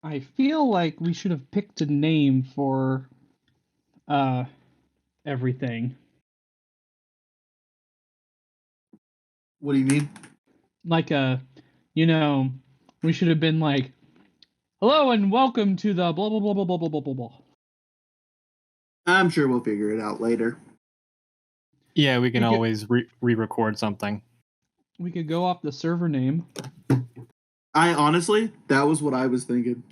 I feel like we should have picked a name for everything. What do you mean? Like we should have been like, hello and welcome to the blah blah blah blah blah blah blah blah blah. I'm sure we'll figure it out later. Yeah, we can always re-record something. We could go off the server name. Honestly, that was what I was thinking.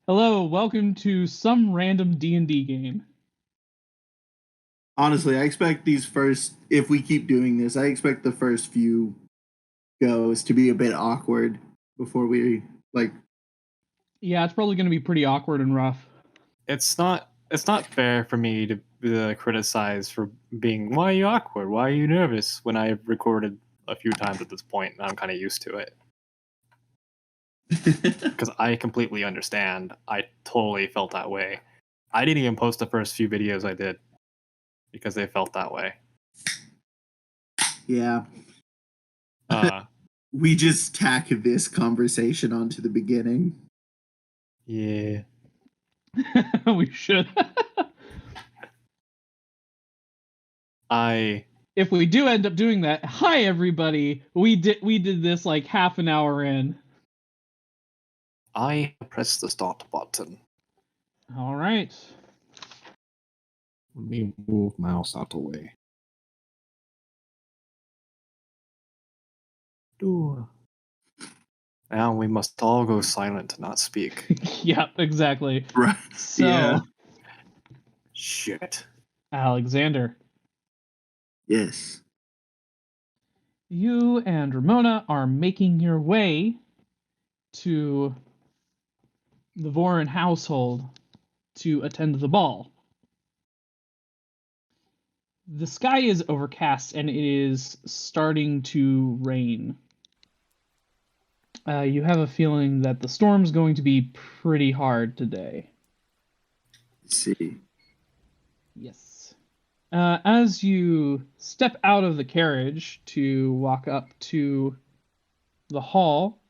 Hello, welcome to some random D&D game. Honestly, I expect if we keep doing this, I expect the first few goes to be a bit awkward before we, Yeah, it's probably going to be pretty awkward and rough. It's not fair for me to criticize for being, why are you awkward? Why are you nervous? When I've recorded a few times at this point and I'm kind of used to it. Because I completely understand. I totally felt that way. I didn't even post the first few videos I did because they felt that way. Yeah. We just tack this conversation onto the beginning. Yeah. We should. If we do end up doing that, hi everybody. We did this like half an hour in. I pressed the start button. All right. Let me move mouse out the way. Now we must all go silent to not speak. Yep, exactly. Right. So, yeah. Shit. Alexander. Yes. You and Ramona are making your way to the Voron household to attend the ball. The sky is overcast and it is starting to rain. You have a feeling that the storm's going to be pretty hard today. Let's see. Yes. As you step out of the carriage to walk up to the hall,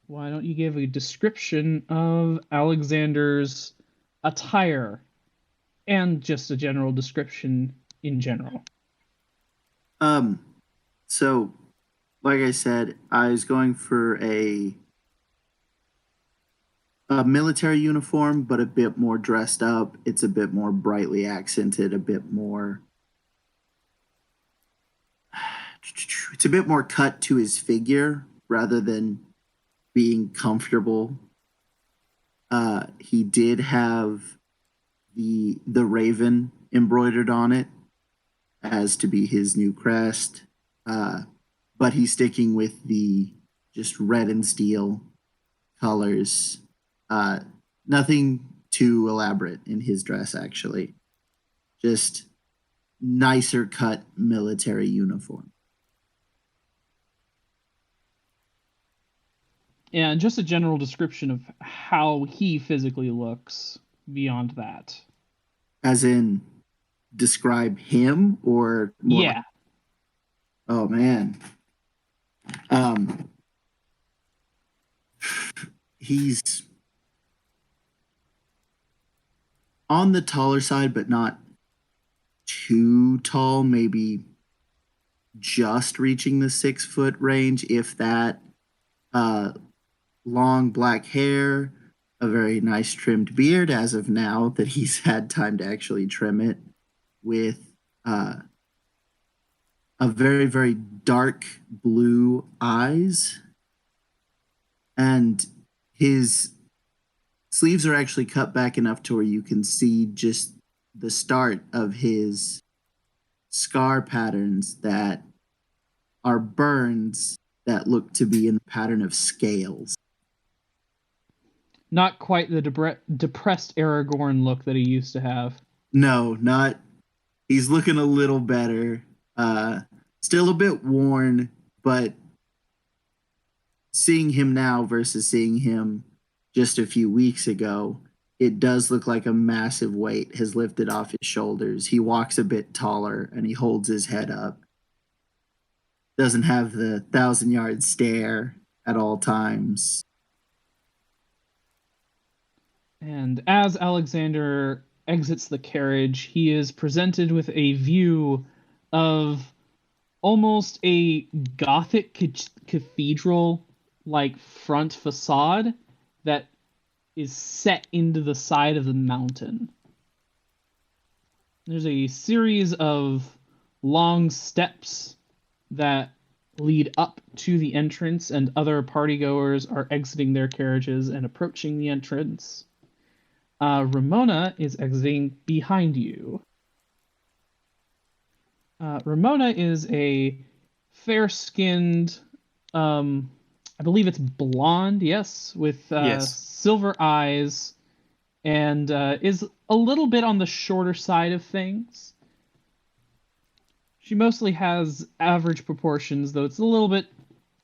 why don't you give a description of Alexander's attire and just a general description in general? So, like I said, I was going for a military uniform, but a bit more dressed up. It's a bit more brightly accented, it's a bit more cut to his figure rather than being comfortable. He did have the raven embroidered on it as to be his new crest, but he's sticking with the just red and steel colors. Nothing too elaborate in his dress, actually. Just nicer cut military uniform. And just a general description of how he physically looks beyond that. As in, describe him or more? Yeah. Oh, man. He's on the taller side, but not too tall, maybe just reaching the 6 foot range, if that. Long black hair, a very nice trimmed beard as of now that he's had time to actually trim it, with a very, very dark blue eyes. And his sleeves are actually cut back enough to where you can see just the start of his scar patterns that are burns that look to be in the pattern of scales. Not quite the depressed Aragorn look that he used to have. No, not. He's looking a little better. Still a bit worn, but seeing him now versus seeing him just a few weeks ago, it does look like a massive weight has lifted off his shoulders. He walks a bit taller and he holds his head up. Doesn't have the 1,000-yard stare at all times. And as Alexander exits the carriage, he is presented with a view of almost a Gothic cathedral like front facade that is set into the side of the mountain. There's a series of long steps that lead up to the entrance, and other partygoers are exiting their carriages and approaching the entrance. Ramona is exiting behind you. Ramona is a fair-skinned, I believe it's blonde, yes, with Yes. silver eyes, and is a little bit on the shorter side of things. She mostly has average proportions, though it's a little bit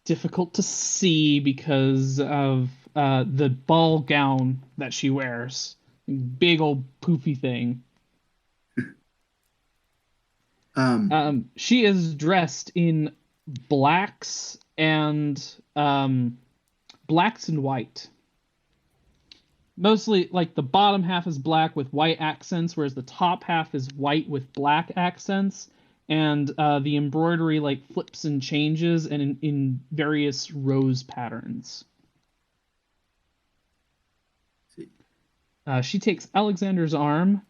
difficult to see because of the ball gown that she wears. Big old poofy thing. She is dressed in blacks and white. Mostly, like, the bottom half is black with white accents, whereas the top half is white with black accents. And the embroidery, like, flips and changes and in various rose patterns. She takes Alexander's arm,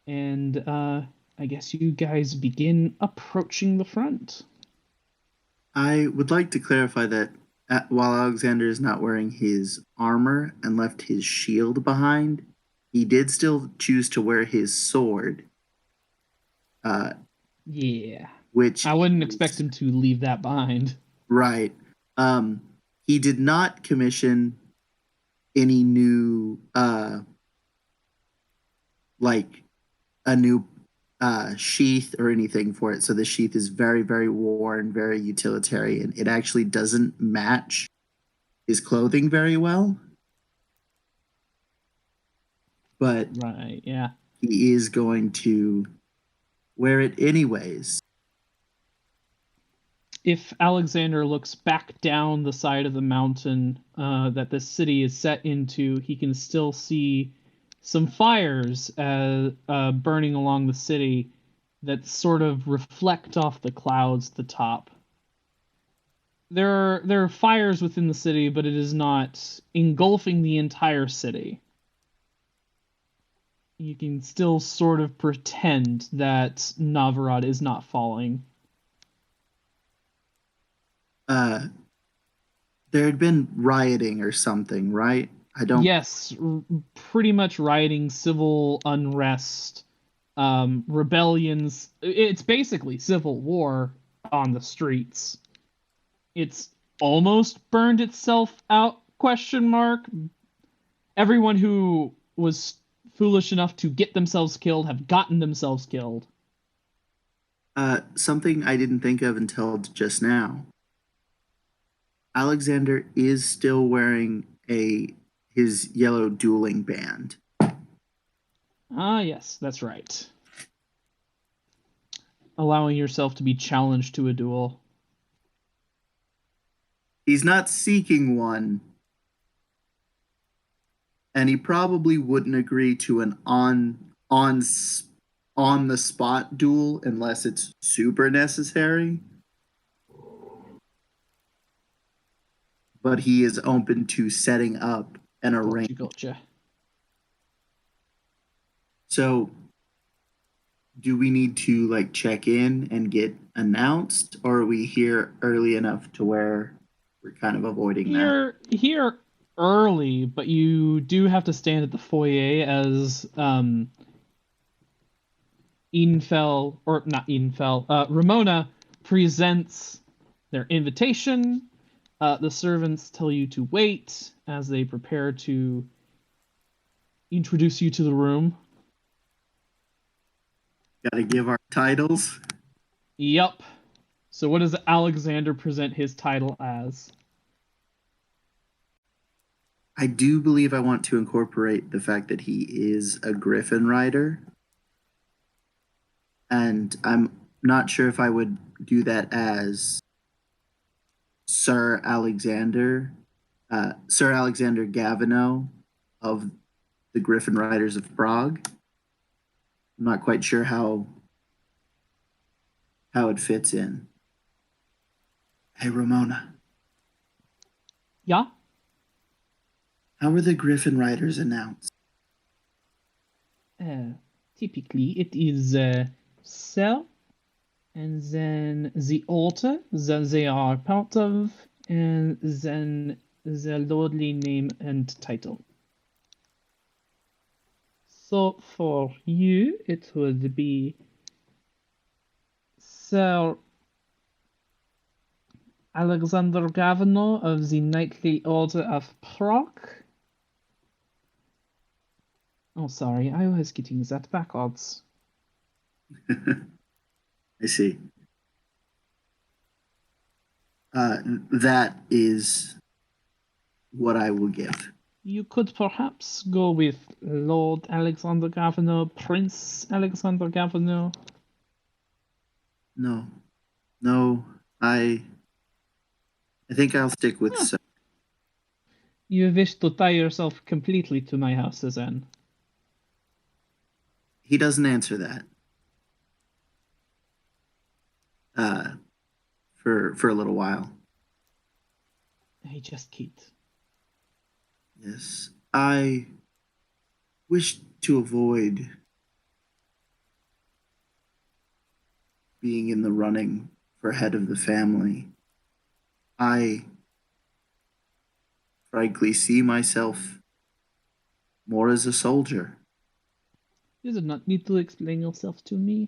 and I guess you guys begin approaching the front. I would like to clarify that while Alexander is not wearing his armor and left his shield behind, he did still choose to wear his sword. Yeah. Which I wouldn't expect him to leave that behind. Right. He did not commission any new like a new sheath or anything for it. So the sheath is very, very worn, very utilitarian. It actually doesn't match his clothing very well. But right, yeah. He is going to wear it anyways. If Alexander looks back down the side of the mountain that this city is set into, he can still see some fires burning along the city that sort of reflect off the clouds at the top. There are fires within the city, but it is not engulfing the entire city. You can still sort of pretend that Novrod is not falling. There had been rioting or something, right? Yes, pretty much rioting, civil unrest, rebellions. It's basically civil war on the streets. It's almost burned itself out, ? Everyone who was foolish enough to get themselves killed have gotten themselves killed. Something I didn't think of until just now. Alexander is still wearing his yellow dueling band. Ah, yes, that's right. Allowing yourself to be challenged to a duel. He's not seeking one, and he probably wouldn't agree to an on the spot duel unless it's super necessary. But he is open to setting up an arrangement. Gotcha. So, do we need to check in and get announced, or are we here early enough to where we're kind of avoiding that? Here early, but you do have to stand at the foyer as Ramona presents their invitation. The servants tell you to wait as they prepare to introduce you to the room. Gotta give our titles. Yup. So what does Alexander present his title as? I do believe I want to incorporate the fact that he is a Griffin rider. And I'm not sure if I would do that as Sir Alexandre Gavinoue of the Griffin Riders of Prague. I'm not quite sure how it fits in. Hey, Ramona. Yeah? How were the Griffin Riders announced? Typically, it is Sir, and then the altar that they are part of, and then the lordly name and title. So for you, it would be Sir Alexandre Gavinoue of the Knightly Order of Prague. Oh, sorry, I was getting that backwards. I see. That is what I will give. You could perhaps go with Lord Alexandre Gavinoue, Prince Alexandre Gavinoue. No, I think I'll stick with Sir. You wish to tie yourself completely to my house, then? He doesn't answer that. For a little while. I just kid. Yes, I wish to avoid being in the running for head of the family. I frankly see myself more as a soldier. You do not need to explain yourself to me.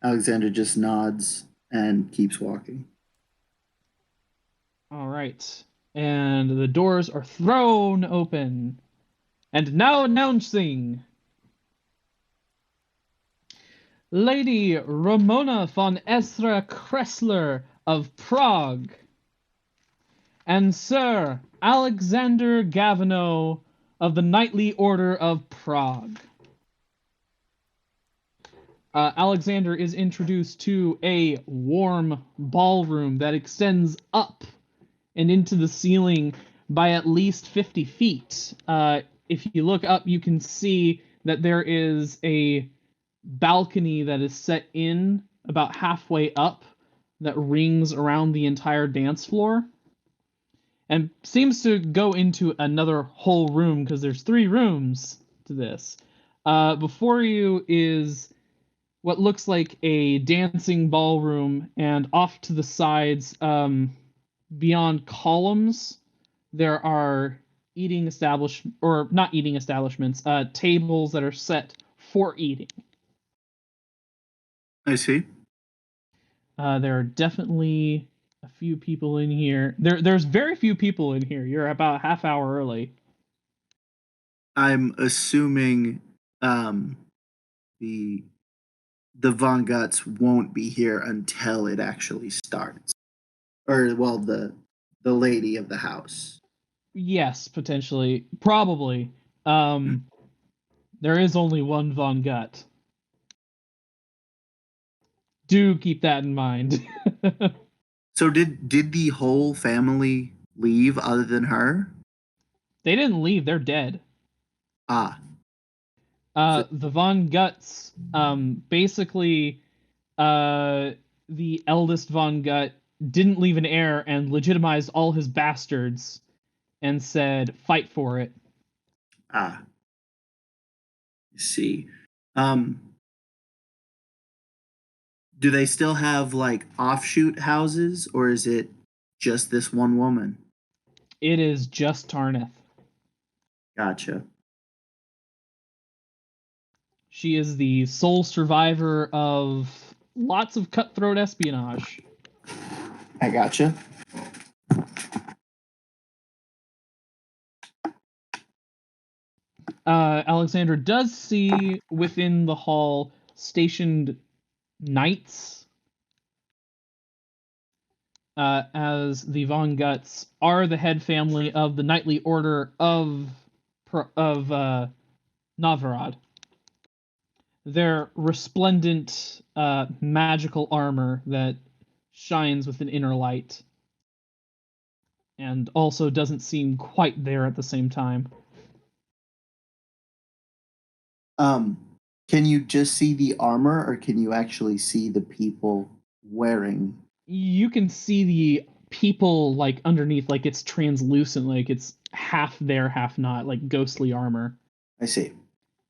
Alexander just nods and keeps walking. All right. And the doors are thrown open. And now announcing Lady Ramona von Esra Kressler of Prague and Sir Alexander Gavinoue of the Knightly Order of Prague. Alexander is introduced to a warm ballroom that extends up and into the ceiling by at least 50 feet. If you look up, you can see that there is a balcony that is set in about halfway up that rings around the entire dance floor and seems to go into another whole room because there's 3 rooms to this. Before you is what looks like a dancing ballroom, and off to the sides, beyond columns, there are not eating establishments, tables that are set for eating. I see. There are definitely a few people in here. There's very few people in here. You're about a half hour early. I'm assuming the Von Guts won't be here until it actually starts. Or, well, the lady of the house. Yes, potentially. Probably. There is only one Von Gut. Do keep that in mind. So did the whole family leave other than her? They didn't leave. They're dead. Ah. The Von Guts, basically, the eldest Von Gut didn't leave an heir and legitimized all his bastards and said, fight for it. Ah. I see. Do they still have, like, offshoot houses, or is it just this one woman? It is just Tarnith. Gotcha. She is the sole survivor of lots of cutthroat espionage. I gotcha. Alexander does see within the hall stationed knights, as the Von Guts are the head family of the Knightly Order of Novrod. Their resplendent magical armor that shines with an inner light. and also doesn't seem quite there at the same time. Can you just see the armor, or can you actually see the people wearing? You can see the people like underneath, like it's translucent, like it's half there, half not, like ghostly armor. I see.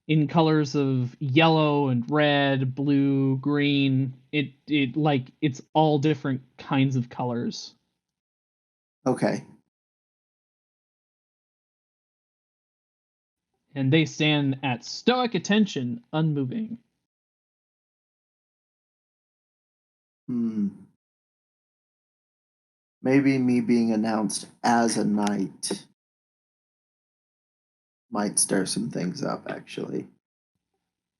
In colors of yellow and red, blue, green. It like it's all different kinds of colors. Okay. And they stand at stoic attention, unmoving. Maybe me being announced as a knight might stir some things up, actually.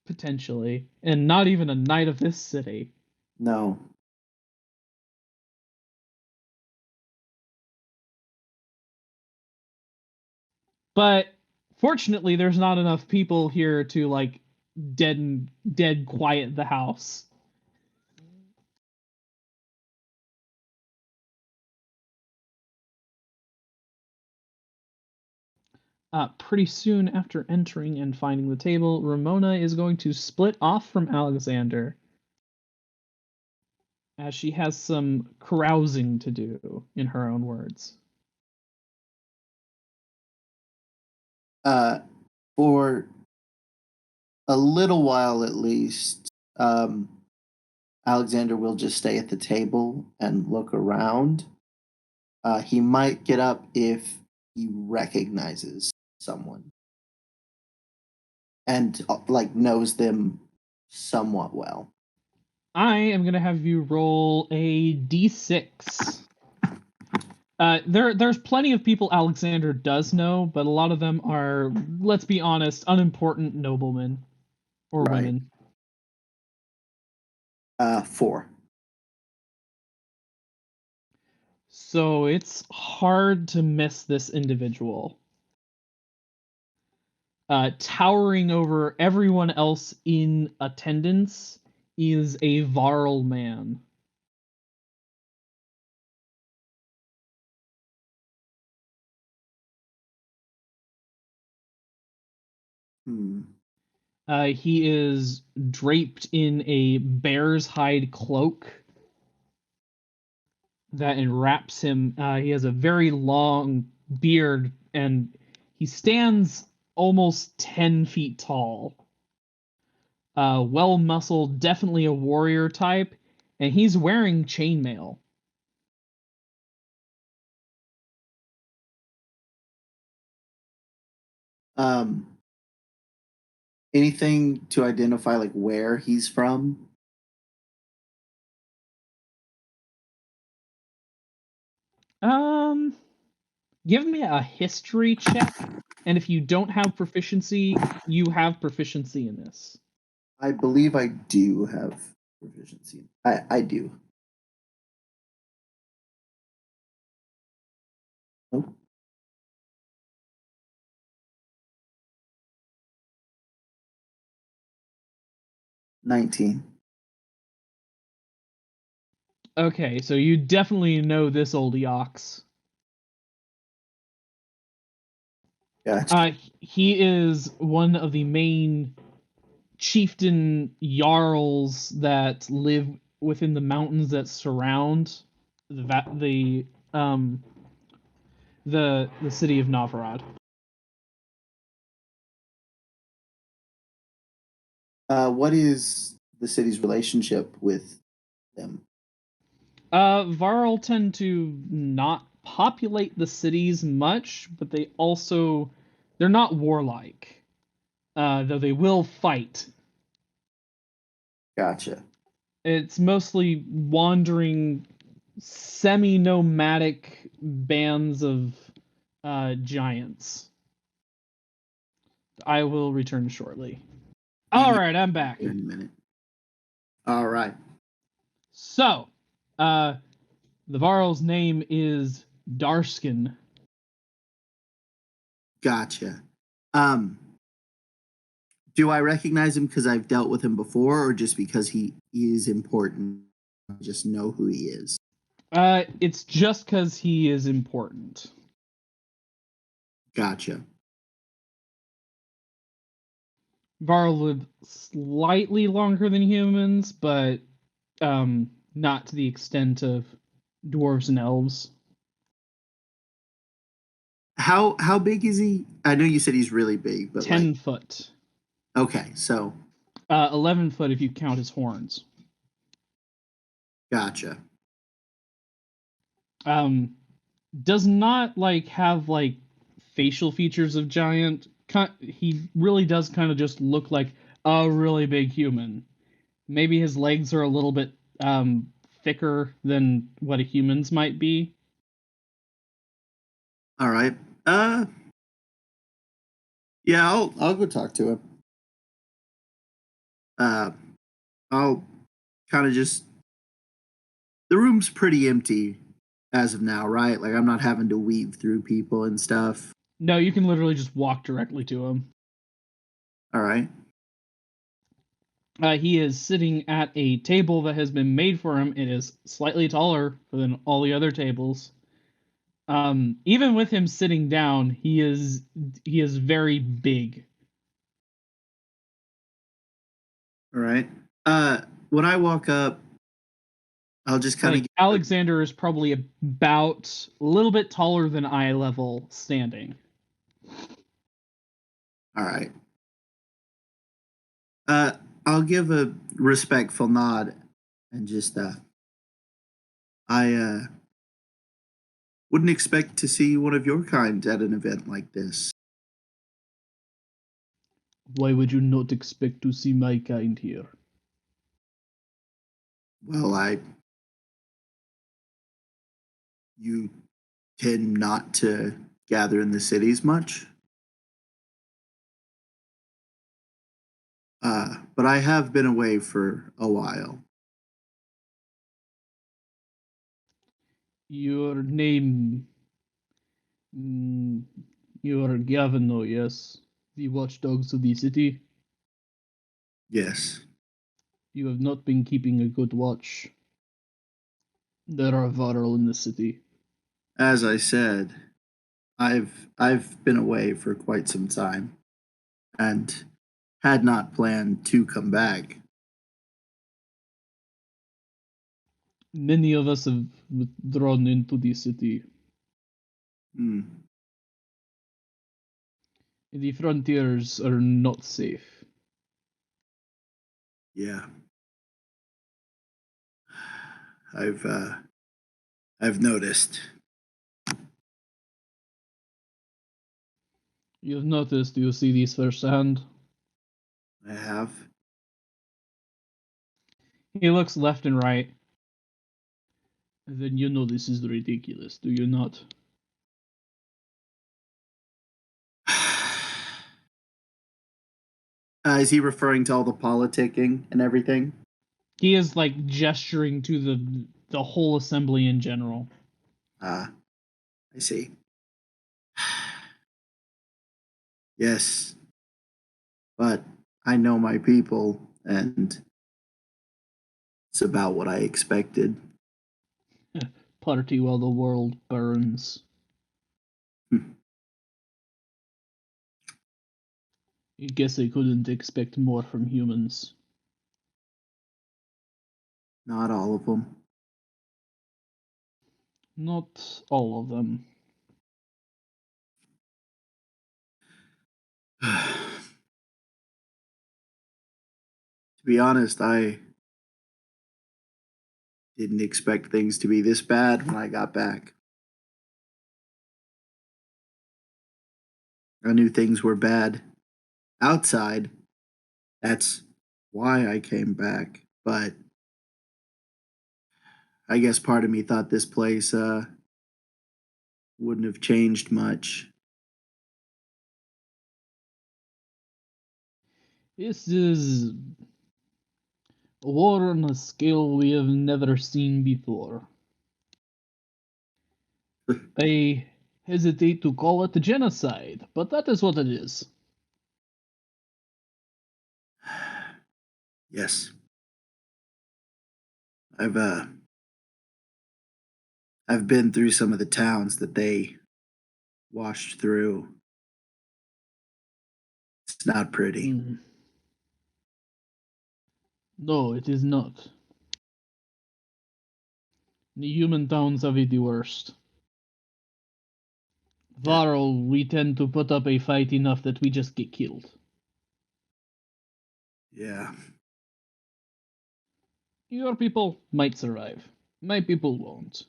Potentially. And not even a knight of this city. No. But fortunately, there's not enough people here to like dead quiet the house. Pretty soon after entering and finding the table, Ramona is going to split off from Alexander, as she has some carousing to do, in her own words. For a little while at least, Alexander will just stay at the table and look around. He might get up if he recognizes someone and like knows them somewhat well. I am going to have you roll a d6. There's plenty of people Alexander does know, but a lot of them are, let's be honest, unimportant noblemen or women. 4. So it's hard to miss this individual. Towering over everyone else in attendance is a Varl man. He is draped in a bear's hide cloak that enwraps him. He has a very long beard, and he stands almost 10 feet tall. Well muscled, definitely a warrior type, and he's wearing chainmail. Anything to identify like where he's from? Give me a history check, and if you don't have proficiency, you have proficiency in this. I believe I do have proficiency. I do. Nope. 19. Okay, so you definitely know this old ox. Gotcha. He is one of the main chieftain jarls that live within the mountains that surround the city of Novrod. What is the city's relationship with them? Varl tend to not populate the cities much, but they're not warlike, though they will fight. Gotcha. It's mostly wandering, semi-nomadic bands of giants. I will return shortly. All right, I'm back. In a minute. All right. So, the Varl's name is Darskin. Gotcha. Do I recognize him because I've dealt with him before, or just because he is important? I just know who he is. It's just because he is important. Gotcha. Varl live slightly longer than humans, but not to the extent of dwarves and elves. How big is he? I know you said he's really big, but 10 foot. Okay, so 11 foot if you count his horns. Gotcha. Does not have facial features of giant. He really does kind of just look like a really big human. Maybe his legs are a little bit thicker than what a human's might be. All right. Yeah, I'll go talk to him. I'll kind of just. The room's pretty empty as of now, right? Like I'm not having to weave through people and stuff. No, you can literally just walk directly to him. All right. He is sitting at a table that has been made for him. It is slightly taller than all the other tables. Even with him sitting down, he is very big. All right. When I walk up, I'll just kind of. Alexander is probably about a little bit taller than eye level standing. All right. I'll give a respectful nod and just I wouldn't expect to see one of your kind at an event like this. Why would you not expect to see my kind here? Well, you tend not to gather in the cities much. But I have been away for a while. Your name... you're Gavinoue, yes? The watchdogs of the city? Yes. You have not been keeping a good watch. There are Varl in the city. As I said, I've been away for quite some time and had not planned to come back. Many of us have withdrawn into the city. Hmm. The frontiers are not safe. Yeah. I've noticed. You've noticed, you see these firsthand. I have. He looks left and right. Then you know this is ridiculous, do you not? Is he referring to all the politicking and everything? He is gesturing to the whole assembly in general. I see. Yes. But I know my people, and it's about what I expected. Party while the world burns. I guess I couldn't expect more from humans. Not all of them. Not all of them. To be honest, I didn't expect things to be this bad when I got back. I knew things were bad outside. That's why I came back. But I guess part of me thought this place wouldn't have changed much. This is a war on a scale we have never seen before. I hesitate to call it a genocide, but that is what it is. Yes. I've I've been through some of the towns that they washed through. It's not pretty. Mm. No, it is not. The human towns have it the worst. Varro, we tend to put up a fight enough that we just get killed. Yeah. Your people might survive. My people won't.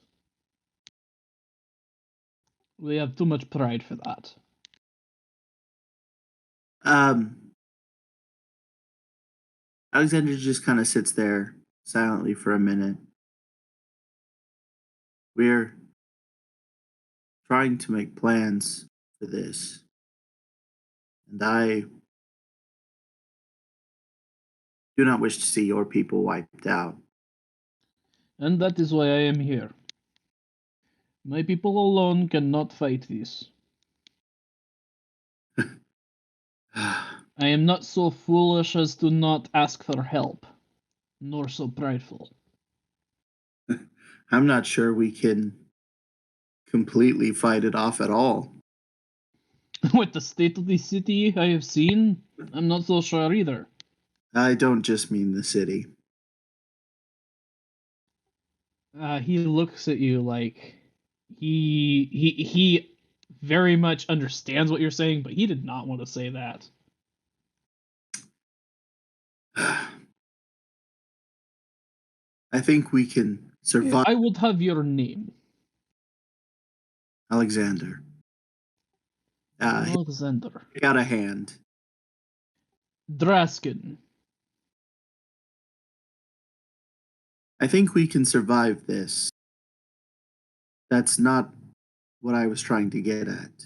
We have too much pride for that. Alexander just kind of sits there silently for a minute. We're trying to make plans for this. And I do not wish to see your people wiped out. And that is why I am here. My people alone cannot fight this. I am not so foolish as to not ask for help, nor so prideful. I'm not sure we can completely fight it off at all. With the state of the city I have seen, I'm not so sure either. I don't just mean the city. He looks at you like he very much understands what you're saying, but he did not want to say that. I think we can survive. I would have your name. Alexander. Alexander. He got a hand. Draskin. I think we can survive this. That's not what I was trying to get at.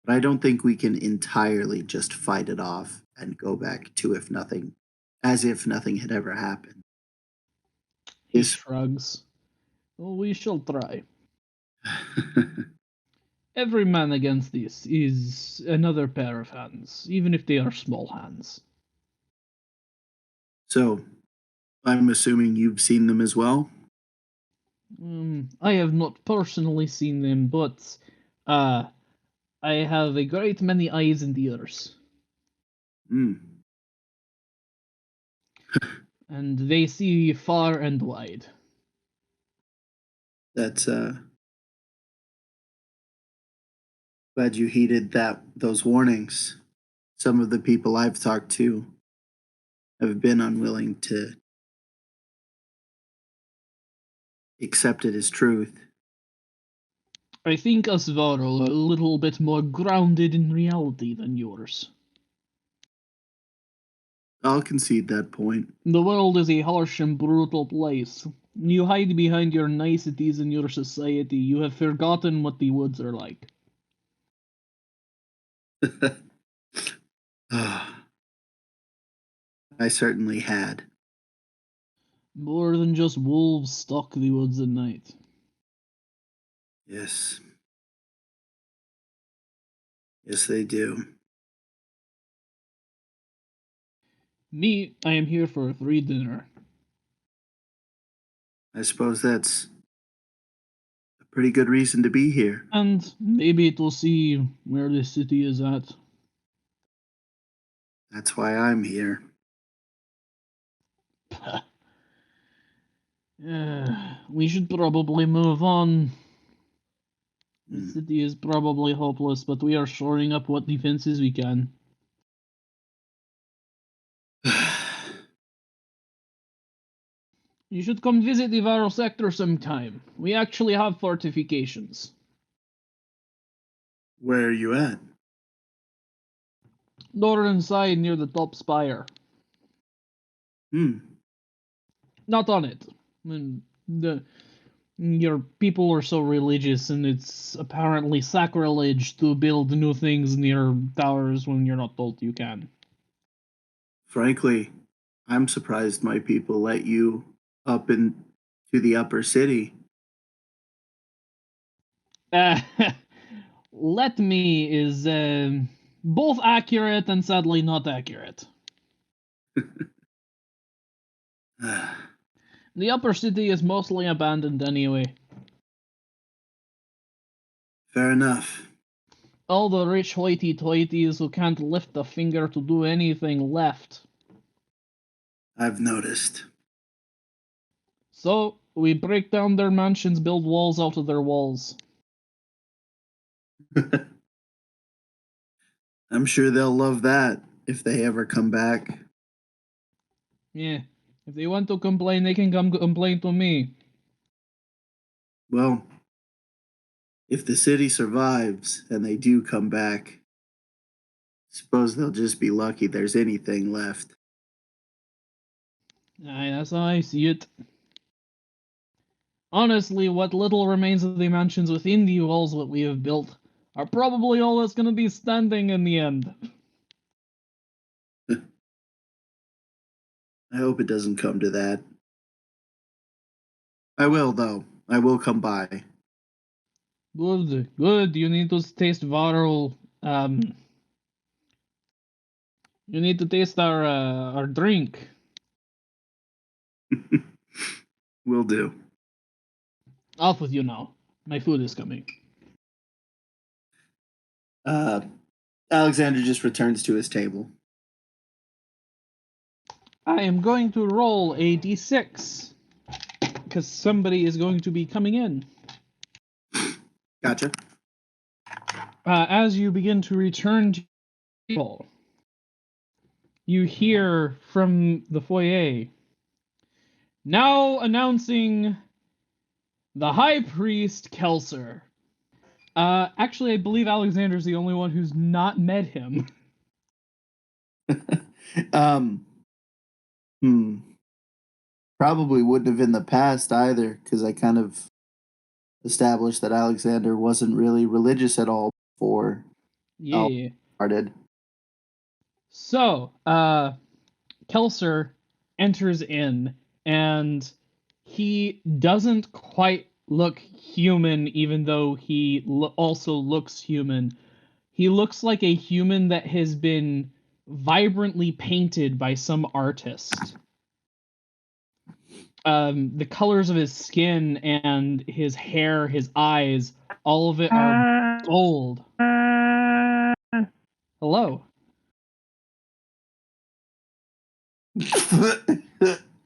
But I don't think we can entirely just fight it off and go back to as if nothing had ever happened. He shrugs. Well, we shall try. Every man against this is another pair of hands, even if they are small hands. So, I'm assuming you've seen them as well? I have not personally seen them, but I have a great many eyes and ears. And they see far and wide. That's glad you heeded those warnings. Some of the people I've talked to have been unwilling to accept it as truth. I think us Varro are a little bit more grounded in reality than yours. I'll concede that point. The world is a harsh and brutal place. You hide behind your niceties in your society. You have forgotten what the woods are like. I certainly had. More than just wolves stalk the woods at night. Yes. Yes, they do. Me, I am here for a free dinner. I suppose that's a pretty good reason to be here. And maybe to see where the city is at. That's why I'm here. We should probably move on. The city is probably hopeless, but we are shoring up what defenses we can. You should come visit the Varro sector sometime. We actually have fortifications. Where are you at? Northern side near the top spire. Not on it. Your people are so religious, and it's apparently sacrilege to build new things near towers when you're not told you can. Frankly, I'm surprised my people let you up into the upper city. Let me is both accurate and sadly not accurate. The upper city is mostly abandoned anyway. Fair enough. All the rich hoity-toities who can't lift a finger to do anything left. I've noticed. So, we break down their mansions, build walls out of their walls. I'm sure they'll love that if they ever come back. Yeah. If they want to complain, they can come complain to me. Well, if the city survives and they do come back, suppose they'll just be lucky there's anything left. Aye, that's how I see it. Honestly, what little remains of the mansions within the walls that we have built are probably all that's going to be standing in the end. I hope it doesn't come to that. I will, though. I will come by. Good, good. You need to taste Varl. You need to taste our drink. Will do. Off with you now. My food is coming. Alexander just returns to his table. I am going to roll a d6 because somebody is going to be coming in. Gotcha. As you begin to return to the table, you hear from the foyer, now announcing the High Priest Kelser. Actually, I believe Alexander's the only one who's not met him. Probably wouldn't have in the past either, because I kind of established that Alexander wasn't really religious at all before Yeah. started. So, Kelser enters in, and he doesn't quite look human, even though he also looks human. He looks like a human that has been vibrantly painted by some artist. The colors of his skin and his hair, his eyes, all of it are gold. Hello.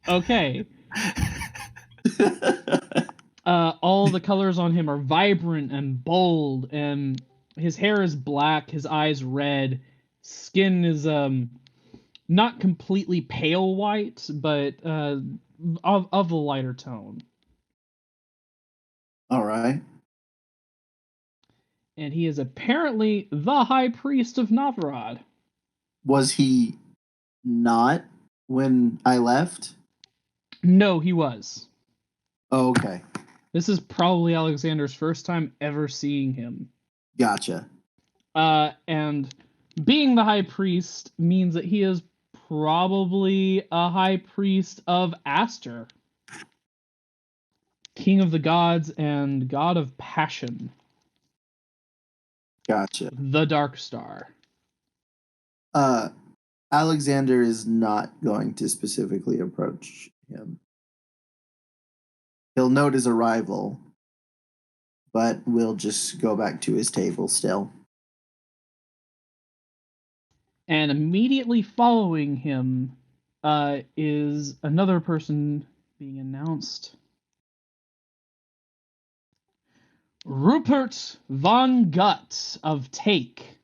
Okay. All the colors on him are vibrant and bold, and his hair is black, his eyes red, skin is not completely pale white, but of a lighter tone. All right. And he is apparently the High Priest of Novrod. Was he not when I left? No, he was. Oh, okay. This is probably Alexander's first time ever seeing him. Gotcha. And being the High Priest means that he is probably a High Priest of Aster, King of the Gods and God of Passion. Gotcha. The Dark Star. Alexander is not going to specifically approach him. He'll note his arrival, but we'll just go back to his table still. And immediately following him is another person being announced. Rupert von Gutt of Take,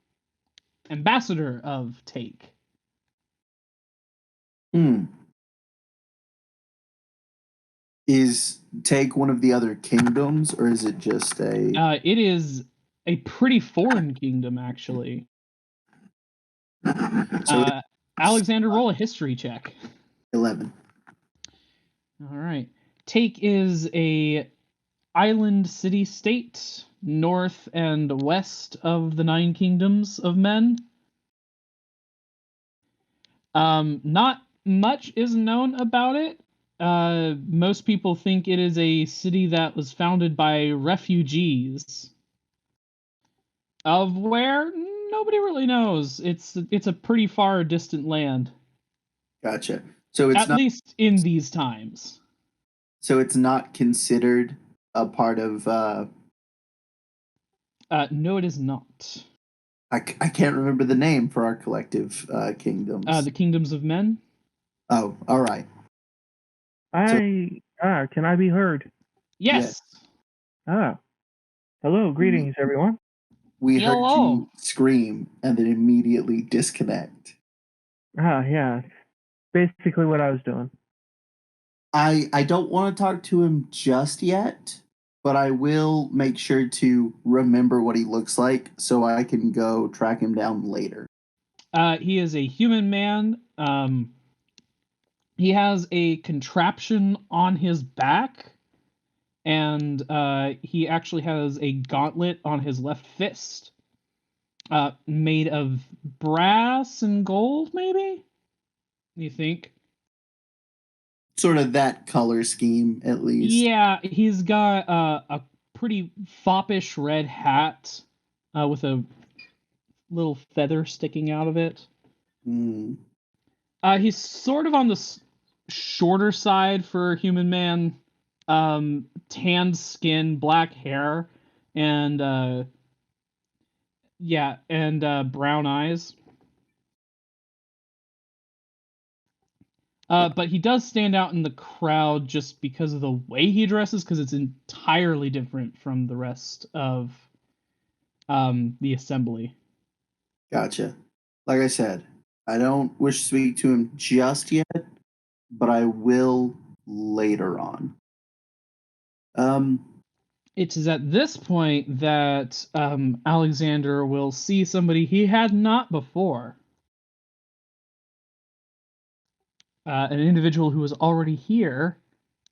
ambassador of Take. Is Take one of the other kingdoms, or is it just a... It is a pretty foreign kingdom, actually. So Alexander, roll a history check. 11. All right. Take is a island city-state north and west of the 9 kingdoms of men. Not much is known about it. Most people think it is a city that was founded by refugees. Of where? Nobody really knows. It's a pretty far distant land. Gotcha. So it's at least in these times. So it's not considered a part of No, it is not. I can't remember the name for our collective kingdoms. The Kingdoms of Men. Oh, all right. Can I be heard? Yes. Hello, greetings, everyone. We heard Hello. you scream and then immediately disconnect. Yeah, basically what I was doing. I don't want to talk to him just yet, but I will make sure to remember what he looks like so I can go track him down later. He is a human man. He has a contraption on his back, and he actually has a gauntlet on his left fist, made of brass and gold, maybe? You think? Sort of that color scheme, at least. Yeah, he's got a pretty foppish red hat with a little feather sticking out of it. Mm. He's sort of on the shorter side for a human man. Tanned skin, black hair, and brown eyes. But he does stand out in the crowd just because of the way he dresses, because it's entirely different from the rest of the assembly. Gotcha. Like I said, I don't wish to speak to him just yet, but I will later on. It is at this point that Alexander will see somebody he had not before. An individual who was already here.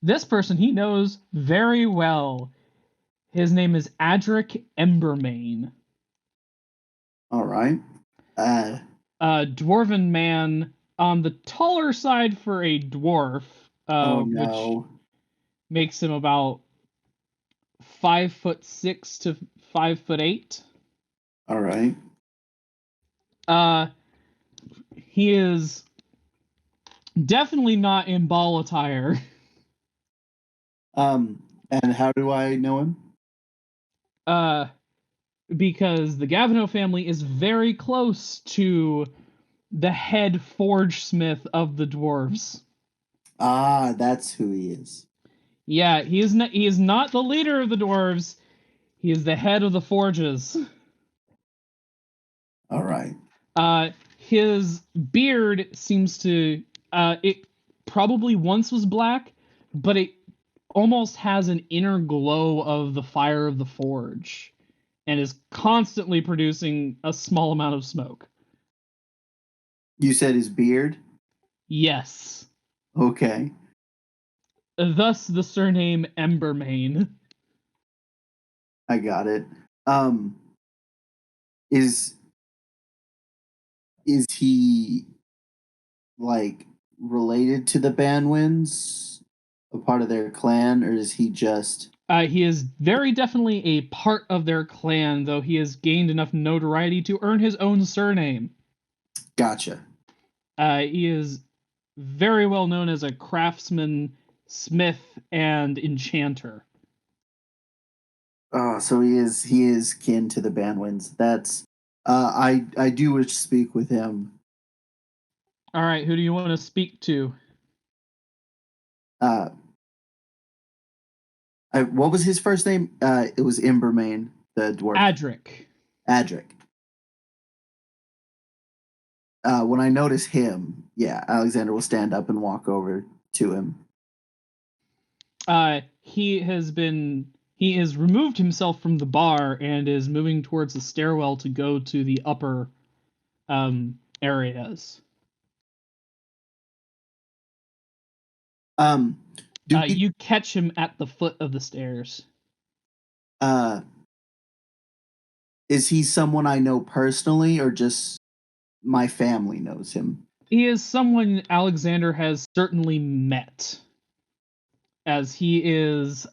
This person he knows very well. His name is Adric Embermane. All right. A dwarven man on the taller side for a dwarf, which makes him about 5'6" to 5'8". All right. He is definitely not in ball attire. And how do I know him? Because the Gavinoue family is very close to the head forge smith of the dwarves. Ah, that's who he is. Yeah, he is not the leader of the dwarves. He is the head of the forges. All right. His beard seems to it probably once was black, but it almost has an inner glow of the fire of the forge and is constantly producing a small amount of smoke. You said his beard? Yes. Okay. Thus the surname Embermane. I got it. Is he like related to the Banwins? A part of their clan, or is he just He is very definitely a part of their clan, though he has gained enough notoriety to earn his own surname. Gotcha. He is very well known as a craftsman, smith, and enchanter. Oh, so he is kin to the Banwins. That's I do wish to speak with him. All right, who do you want to speak to? What was his first name? It was Embermane, the dwarf. Adric. When I notice him, yeah, Alexander will stand up and walk over to him. He has removed himself from the bar and is moving towards the stairwell to go to the upper areas. You catch him at the foot of the stairs. Is he someone I know personally, or just my family knows him? He is someone Alexander has certainly met, as he is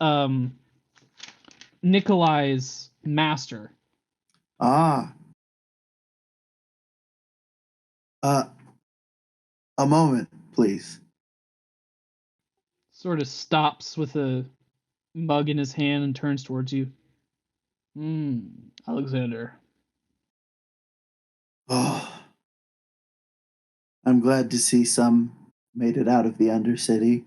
Nikolai's master. Ah. A moment, please. Sort of stops with a mug in his hand and turns towards you. Alexander. Oh, I'm glad to see some made it out of the Undercity.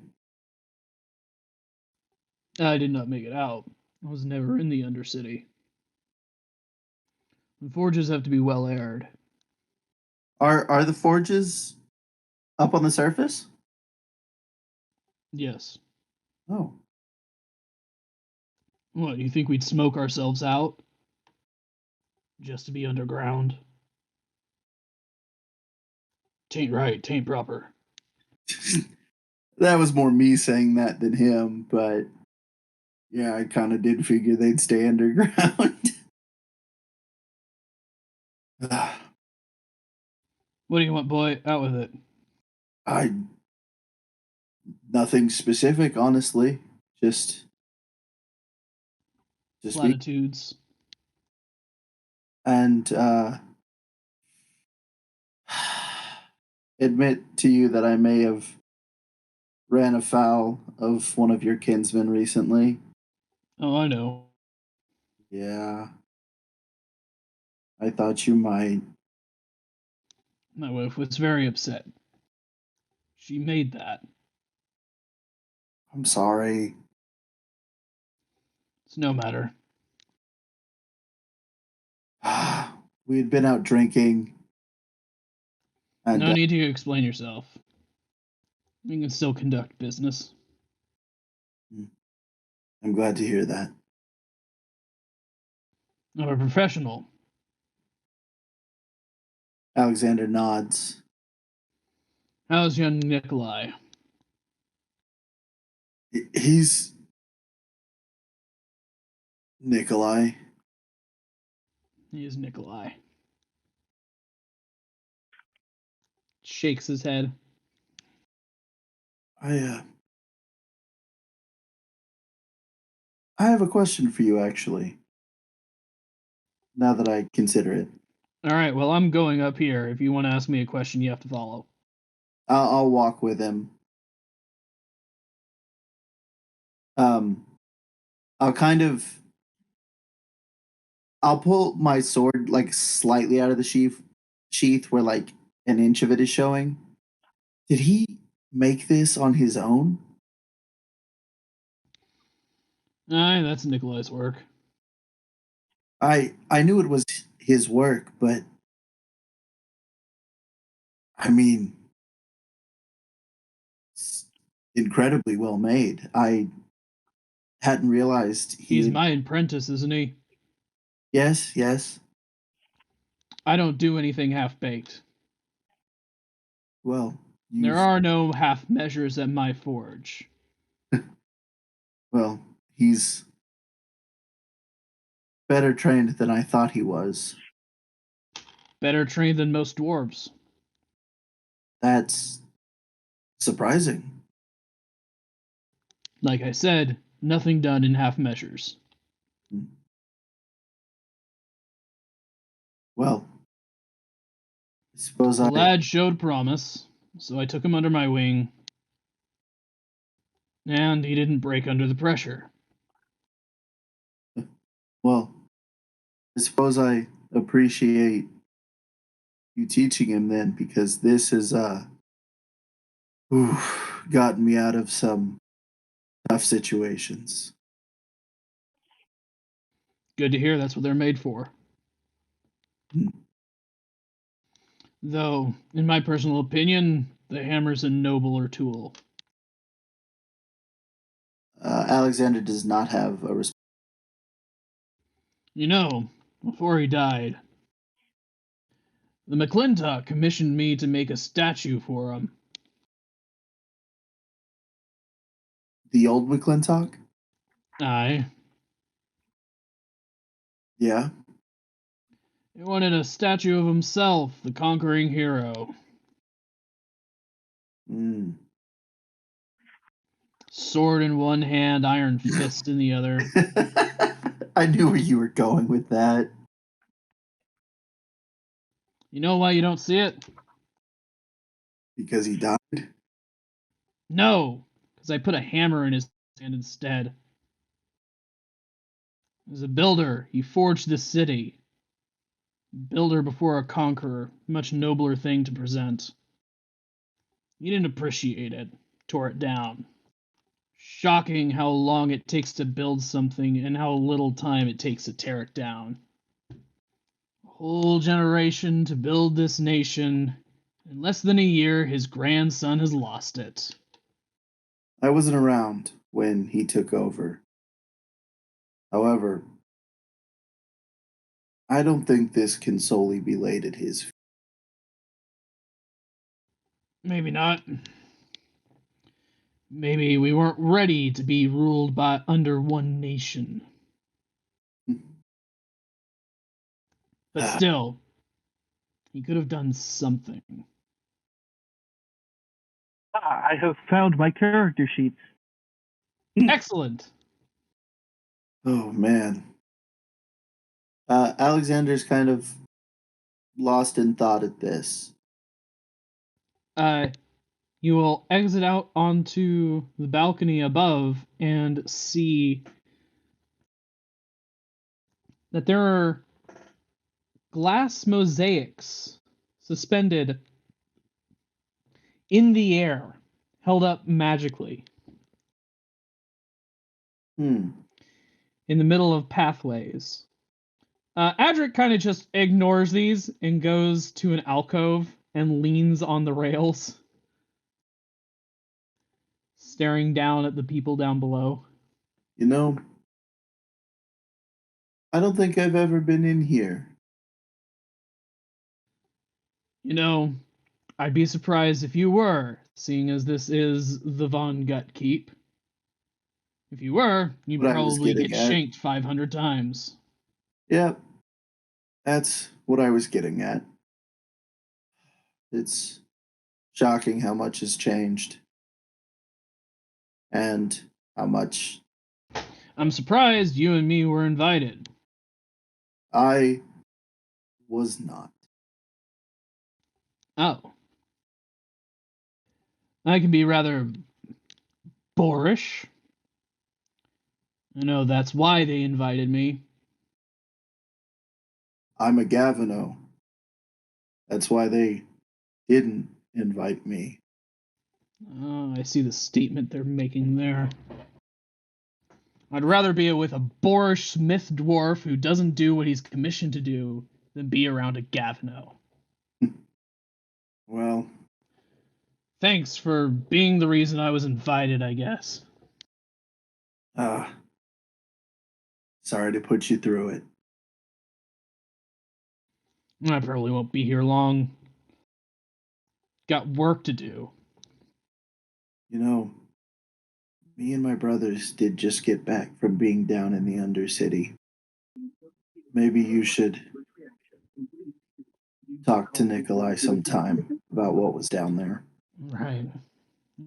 I did not make it out. I was never in the Undercity. The forges have to be well aired. Are the forges up on the surface? Yes. Oh, What, you think we'd smoke ourselves out? Just to be underground? Tain't right, tain't proper. that was more me saying that than him, but yeah, I kind of did figure they'd stay underground. What do you want, boy? Out with it. I nothing specific, honestly. Just be Platitudes. and admit to you that I may have ran afoul of one of your kinsmen recently. Oh, I know. Yeah, I thought you might. My wife was very upset. She made that. I'm sorry. It's no matter. We had been out drinking, and No need to explain yourself. You can still conduct business. I'm glad to hear that. I'm a professional. Alexander nods. How's young Nikolai? He's Nikolai. He is Nikolai. Shakes his head. I have a question for you, actually. Now that I consider it, All right, well, I'm going up here. If you want to ask me a question, you have to follow. I'll walk with him. Um, I'll kind of I'll pull my sword like slightly out of the sheath where like an inch of it is showing. Did he make this on his own? Aye, that's Nikolai's work. I knew it was his work, but I mean, it's incredibly well made. I hadn't realized He's he. my apprentice, isn't he? Yes, yes. I don't do anything half baked. Well, There you've are no half measures at my forge. well, he's better trained than I thought he was. Better trained than most dwarves. That's surprising. Like I said, nothing done in half measures. Well, I suppose The I. lad showed promise, so I took him under my wing, and he didn't break under the pressure. Well, I suppose I appreciate you teaching him then, because this has gotten me out of some tough situations. Good to hear that's what they're made for. Hmm. Though, in my personal opinion, the hammer's a nobler tool. Alexander does not have a You know, before he died, the McClintock commissioned me to make a statue for him. the old McClintock. Aye. Yeah. He wanted a statue of himself, the conquering hero. Mm. Sword in one hand, iron fist in the other. I knew where you were going with that. You know why you don't see it? Because he died. No, because I put a hammer in his hand instead. As a builder, he forged this city. Builder before a conqueror, much nobler thing to present. He didn't appreciate it, tore it down. Shocking how long it takes to build something and how little time it takes to tear it down. A whole generation to build this nation. In less than a year, his grandson has lost it. I wasn't around when he took over. However, I don't think this can solely be laid at his feet. Maybe not. Maybe we weren't ready to be ruled by under one nation. But still, he could have done something. I have found my character sheets. Excellent. Oh, man. Alexander's kind of lost in thought at this. You will exit out onto the balcony above and see that there are glass mosaics suspended in the air, held up magically. In the middle of pathways. Adric kind of just ignores these and goes to an alcove and leans on the rails, staring down at the people down below. You know, I don't think I've ever been in here. You know, I'd be surprised if you were, seeing as this is the Von Gut Keep. If you were, you'd What I was probably getting get at. shanked 500 times. Yep, that's what I was getting at. It's shocking how much has changed. And how much I'm surprised you and me were invited. I was not. Oh. I can be rather boorish. I know that's why they invited me. I'm a Gavinoue. That's why they didn't invite me. Oh, I see the statement they're making there. I'd rather be with a boorish smith dwarf who doesn't do what he's commissioned to do than be around a Gavinoue. Well, Thanks for being the reason I was invited, I guess. sorry to put you through it. I probably won't be here long. Got work to do. You know, me and my brothers did just get back from being down in the Undercity. Maybe you should talk to Nikolai sometime about what was down there. Right.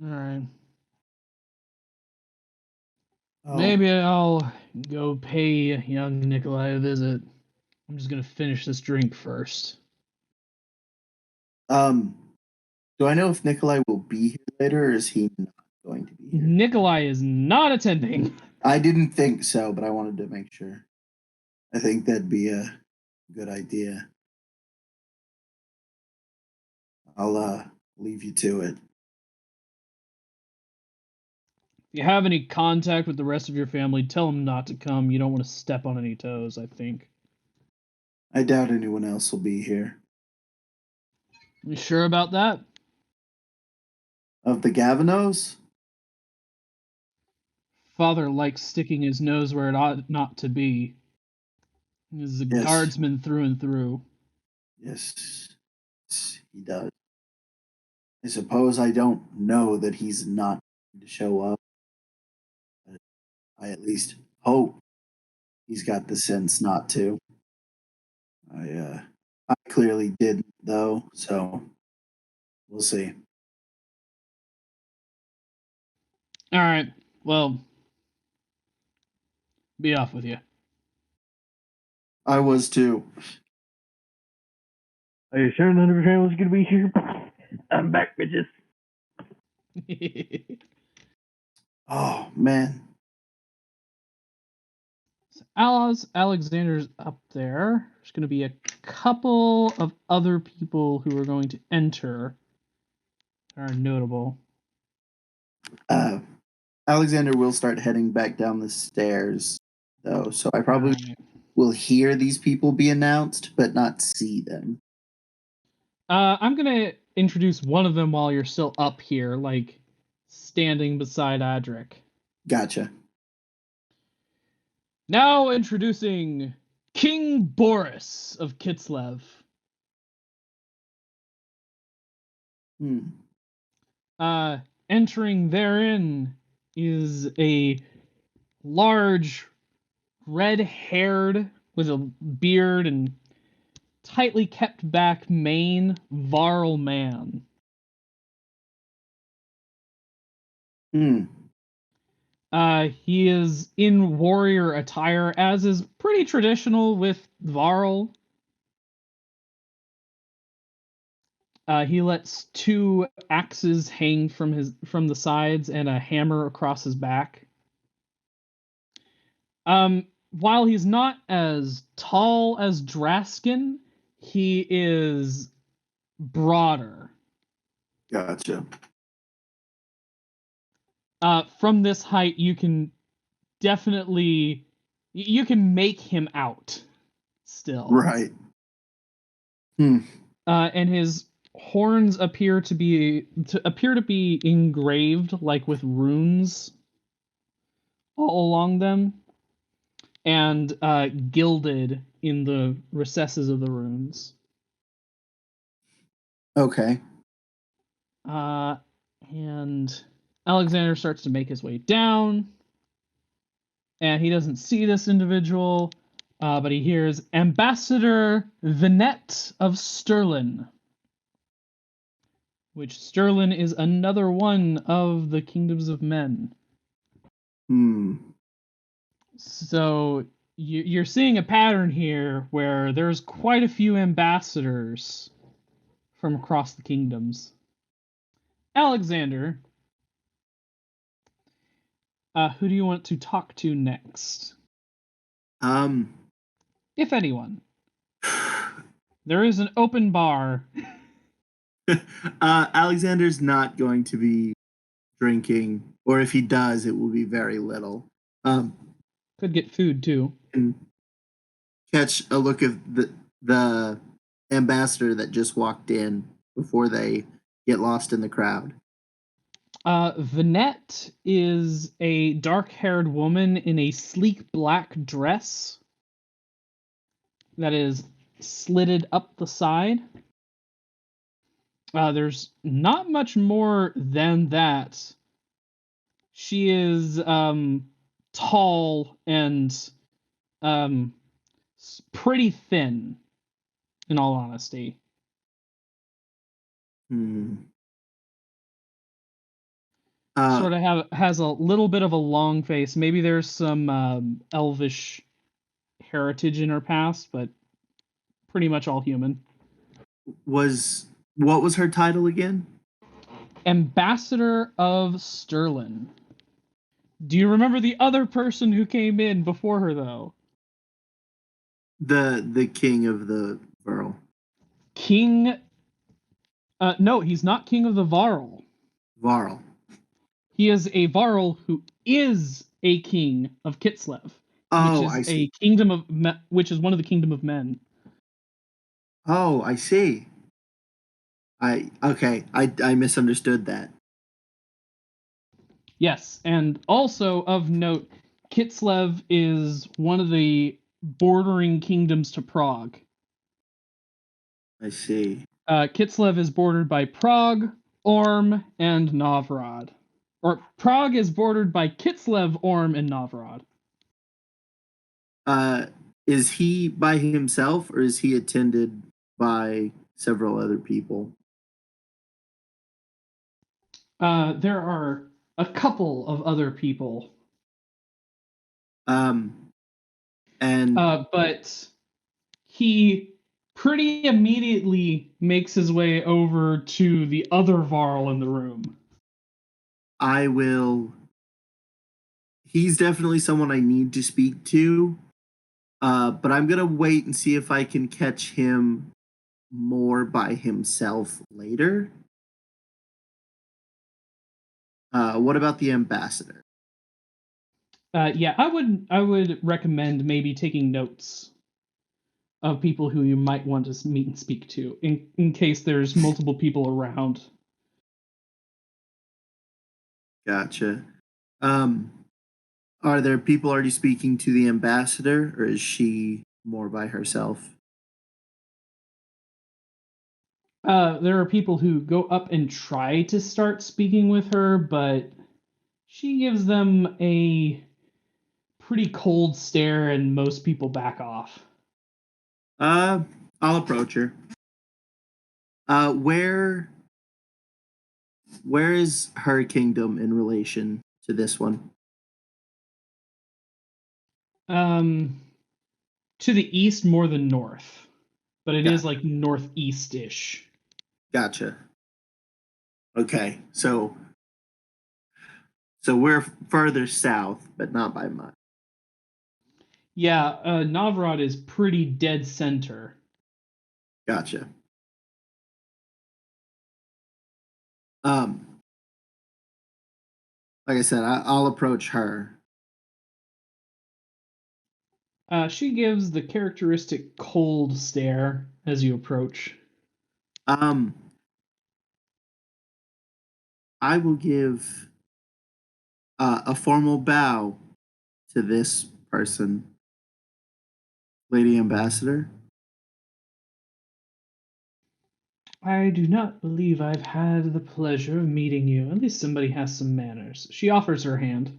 Alright. Oh, Maybe I'll go pay young Nikolai a visit. I'm just gonna finish this drink first. do I know if Nikolai will be here later, or is he not going to be here? Nikolai is not attending. I didn't think so, but I wanted to make sure. I think that'd be a good idea. I'll leave you to it. If you have any contact with the rest of your family, tell them not to come. You don't want to step on any toes, I think. I doubt anyone else will be here. You sure about that? Of the Gavinoues? Father likes sticking his nose where it ought not to be. He's a Yes. guardsman through and through. Yes, he does. I suppose I don't know that he's not going to show up. But I at least hope he's got the sense not to. I clearly didn't, though, so we'll see. Alright, well, be off with you. I was too. Are you sure none of your family's gonna be here? I'm back, bitches. Oh, man. So Alexander's up there. There's going to be a couple of other people who are going to enter that are notable. Alexander will start heading back down the stairs, though, so I probably Right. will hear these people be announced, but not see them. I'm going to introduce one of them while you're still up here, like standing beside Adric. Gotcha. Now introducing King Boris of Kislev. Entering therein is a large, red-haired, with a beard and tightly kept back mane, Varl man. He is in warrior attire, as is pretty traditional with Varl. He lets 2 axes hang from the sides and a hammer across his back. While he's not as tall as Draskin, he is broader. Gotcha. From this height, you can definitely make him out still. Right. And his horns appear to be engraved, like with runes all along them, and gilded in the recesses of the runes. Okay. And Alexander starts to make his way down, and he doesn't see this individual, but he hears Ambassador Vinette of Sterlin, which Sterlin is another one of the kingdoms of men. So you're seeing a pattern here where there's quite a few ambassadors from across the kingdoms. Alexander, who do you want to talk to next? If anyone. There is an open bar. Alexander's not going to be drinking, or if he does, it will be very little. Could get food too. And catch a look of the ambassador that just walked in before they get lost in the crowd. Vinette is a dark-haired woman in a sleek black dress that is slitted up the side. There's not much more than that. She is tall and pretty thin, in all honesty. Sort of has a little bit of a long face. Maybe there's some elvish heritage in her past, but pretty much all human. What was her title again? Ambassador of Sterlin. Do you remember the other person who came in before her, though? The king of the Varl. King... no, he's not king of the Varl. Varl. He is a Varl who is a king of Kislev. Oh, which is I see. Which is one of the kingdom of men. Oh, I see. I misunderstood that. Yes, and also of note, Kislev is one of the bordering kingdoms to Prague. I see. Kislev is bordered by Prague, Orm, and Novrod. Or Prague is bordered by Kislev, Orm, and Novrod. Is he by himself, or is he attended by several other people? There are a couple of other people. But he pretty immediately makes his way over to the other Varl in the room. he's definitely someone I need to speak to. But I'm gonna wait and see if I can catch him more by himself later. What about the ambassador? Yeah, I would recommend maybe taking notes of people who you might want to meet and speak to in case there's multiple people around. Gotcha. Are there people already speaking to the ambassador, or is she more by herself? There are people who go up and try to start speaking with her, but she gives them a pretty cold stare, and most people back off. I'll approach her. Where is her kingdom in relation to this one? To the east more than north, but it is Gotcha. like northeast-ish. Gotcha. Okay, so we're further south, but not by much. Yeah, Novrod is pretty dead center. Gotcha. Like I said, I'll approach her. She gives the characteristic cold stare as you approach. I will give a formal bow to this person, Lady Ambassador. I do not believe I've had the pleasure of meeting you. At least somebody has some manners. She offers her hand.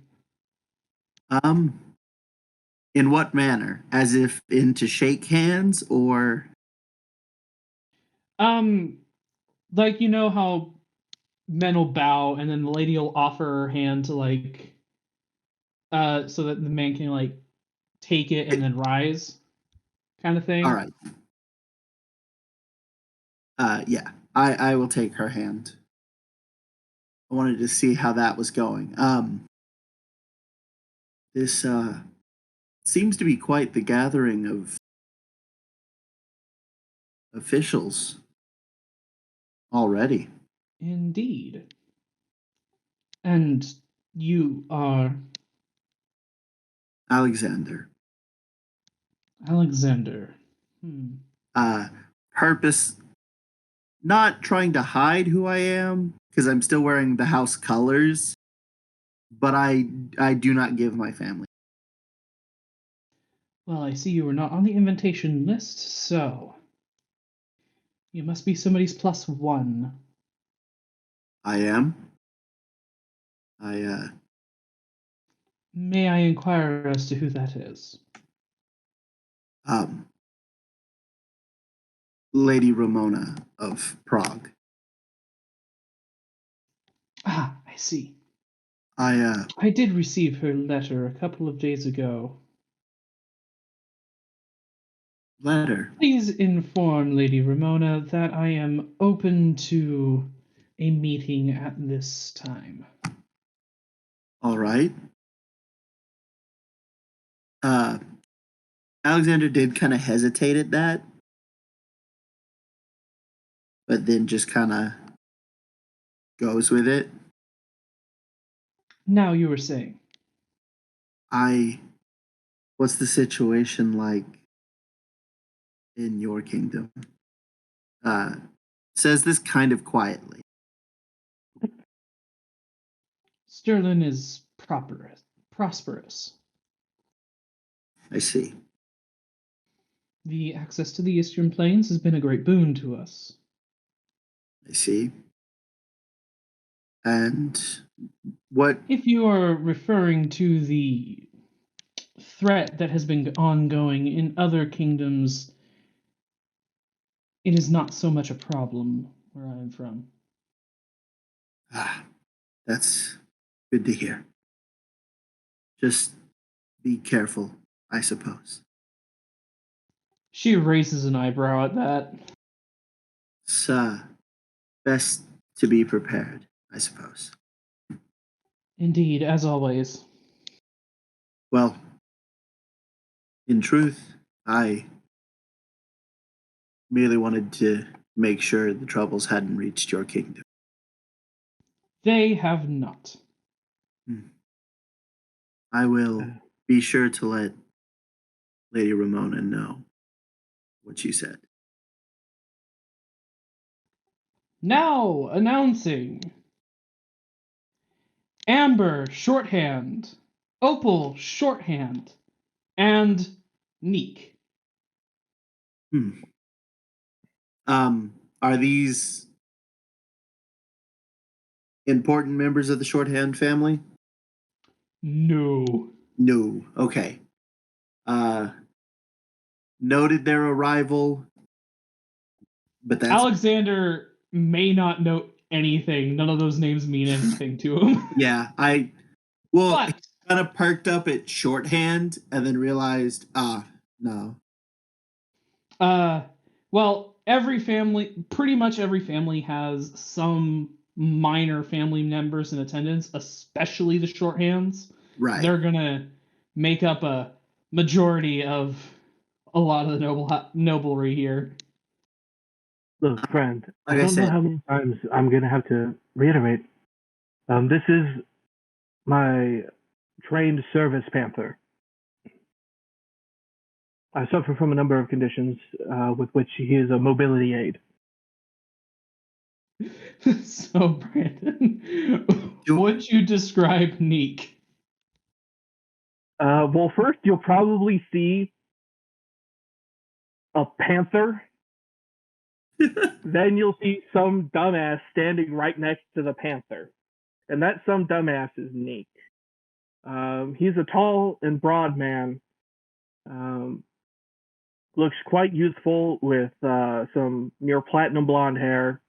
In what manner? As if in to shake hands, or Like you know how men will bow and then the lady will offer her hand to like so that the man can like take it and then rise kind of thing. all right? Yeah, I will take her hand. I wanted to see how that was going. This seems to be quite the gathering of officials already. Indeed. And you are Alexander. Alexander. Purpose, not trying to hide who I am, because I'm still wearing the house colors, but I do not give my family. Well, I see you were not on the invitation list, so you must be somebody's plus one. I am. May I inquire as to who that is? Um, Lady Ramona of Prague. Ah, I see. I I did receive her letter a couple of days ago. letter. Please inform Lady Ramona that I am open to a meeting at this time. All right. Alexander did kind of hesitate at that, but then just kind of goes with it. Now you were saying. What's the situation like in your kingdom? Says this kind of quietly. Sterling is prosperous. I see. The access to the Eastern Plains has been a great boon to us. I see. And what? If you are referring to the threat that has been ongoing in other kingdoms, it is not so much a problem where I am from. That's good to hear. Just be careful, I suppose. She raises an eyebrow at that. It's best to be prepared, I suppose. Indeed, as always. Well, in truth, I merely wanted to make sure the troubles hadn't reached your kingdom. They have not. I will be sure to let Lady Ramona know what she said. Now announcing Amber shorthand, Opal shorthand, and Neek. Are these important members of the shorthand family? No. No. Okay. Noted their arrival, but that's Alexander may not know anything. None of those names mean anything to him. yeah. He But kind of perked up at shorthand and then realized, no. well, pretty much every family has some minor family members in attendance, especially the shorthands. Right. They're gonna make up a majority of a lot of the noblery here. Look, friend, Like I I don't know said- how many times I'm gonna have to reiterate. This is my trained service Panther. I suffer from a number of conditions with which he is a mobility aid. So, Brandon, would you describe Neek? Well, first you'll probably see a panther. Then you'll see some dumbass standing right next to the panther. And that some dumbass is Neek. He's a tall and broad man. Looks quite youthful with some near platinum blonde hair,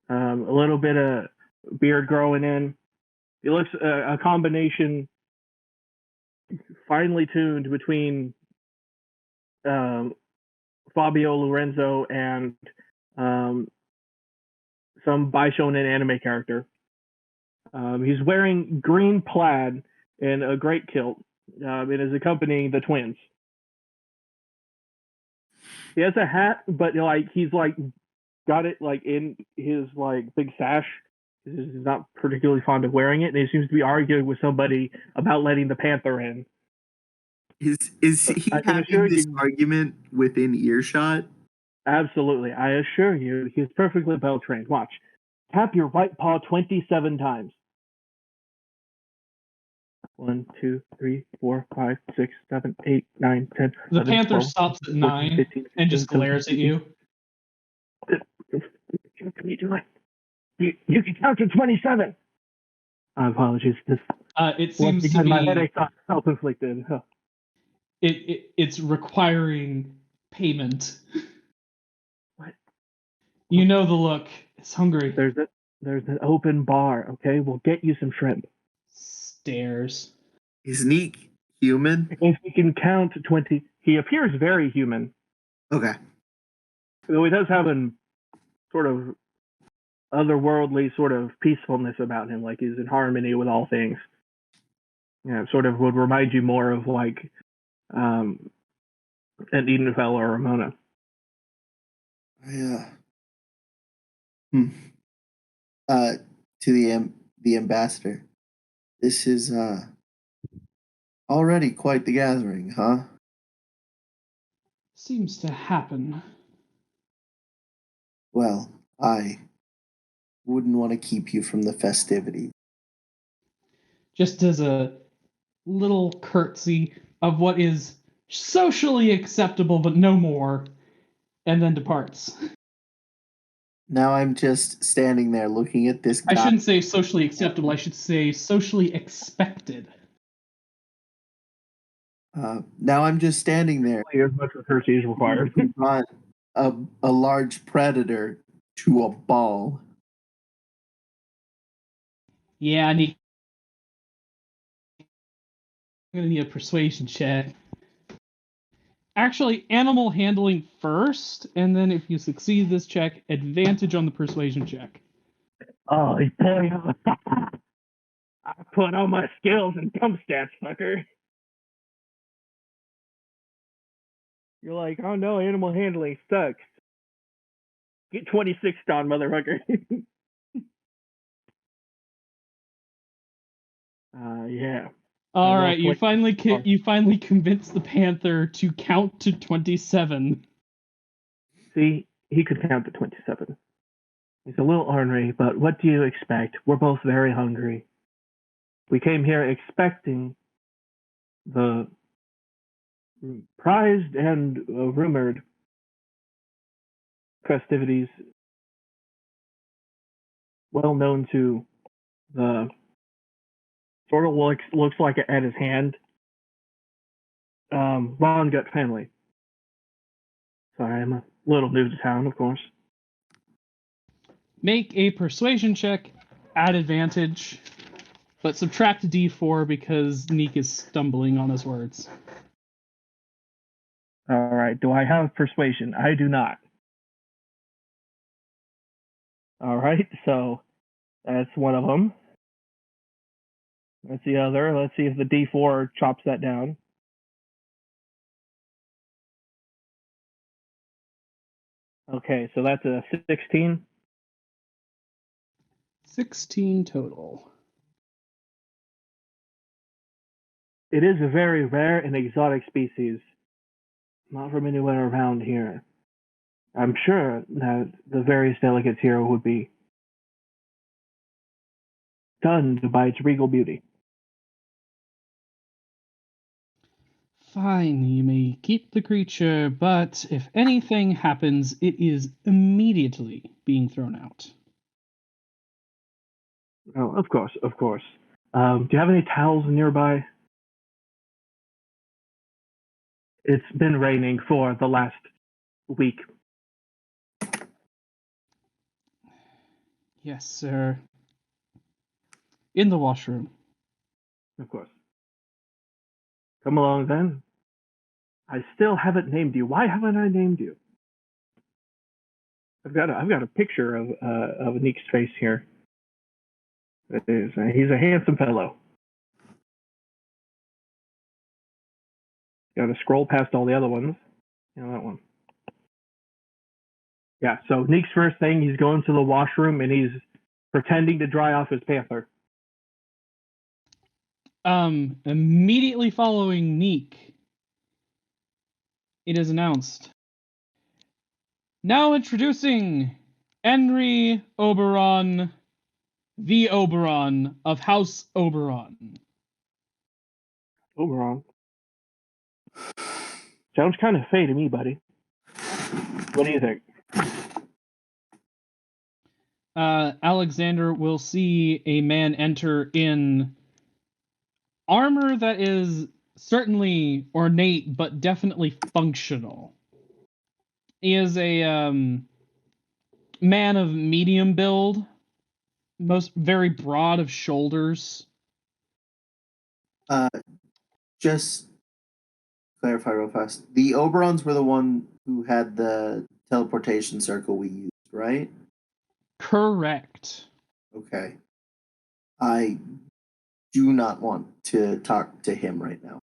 a little bit of beard growing in. He looks a combination, finely tuned between Fabio Lorenzo and some Bishonen anime character. He's wearing green plaid and a great kilt, and is accompanying the twins. He has a hat, but he's got it in his big sash. He's not particularly fond of wearing it, and he seems to be arguing with somebody about letting the panther in. Is he having this argument within earshot? Absolutely. I assure you, he's perfectly well trained. Watch. Tap your right paw 27 times. 1, 2, 3, 4, 5, 6, 7, 8, 9, 10. The 11, panther 12, stops at 14, 9 15, and just 16, glares at you. What can you do? You can count to 27. Apologies. It seems to be my headache self-inflicted. Huh. It's requiring payment. What? You know the look. It's hungry. There's an open bar. Okay, we'll get you some shrimp. Stares. Is Neek human? If he can count 20, he appears very human. Okay. Though he does have an sort of otherworldly sort of peacefulness about him, like he's in harmony with all things. Yeah, sort of would remind you more of an Edenfell or Ramona. To the ambassador. This is already quite the gathering, huh? Seems to happen. Well, I wouldn't want to keep you from the festivity. Just as a little curtsy of what is socially acceptable but no more, and then departs. Now I'm just standing there looking at this guy. I shouldn't say socially acceptable, I should say socially expected. Now I'm just standing there. As much as courtesy is required. Brought a large predator to a ball. Yeah, I'm gonna need a persuasion check. Actually, animal handling first, and then if you succeed this check, advantage on the persuasion check. Oh, boy. I put all my skills in dumb stats, fucker. You're like, oh no, animal handling sucks. Get 26 on, motherfucker. Yeah. All I right, you lost finally convinced the Panther to count to 27. See, he could count to 27. He's a little ornery, but what do you expect? We're both very hungry. We came here expecting the prized and rumored festivities well known to the sort of looks like at his hand Von Gut family. Sorry, I'm a little new to town, of course. Make a persuasion check at advantage, but subtract a d4 because Neek is stumbling on his words. All right, do I have persuasion? I do not. All right, so that's one of them. That's the other. Let's see if the D4 chops that down. Okay, so that's a 16. 16 total. It is a very rare and exotic species. Not from anywhere around here. I'm sure that the various delegates here would be stunned by its regal beauty. Fine, you may keep the creature, but if anything happens, it is immediately being thrown out. Oh, of course, of course. Do you have any towels nearby? It's been raining for the last week. Yes, sir. In the washroom. Of course. Come along then. I still haven't named you. Why haven't I named you? I've got a picture of Neek's face here. He's a handsome fellow. Got to scroll past all the other ones. That one. Yeah, so Neek's first thing, he's going to the washroom and he's pretending to dry off his panther. Immediately following Neek, it is announced. Now introducing Henry Oberon, the Oberon of House Oberon. Oberon. Sounds kind of fey to me, buddy. What do you think? Alexander will see a man enter in armor that is certainly ornate, but definitely functional. He is a man of medium build, very broad of shoulders. Just clarify real fast. The Oberons were the one who had the teleportation circle we used, right? Correct. Okay. I do not want to talk to him right now.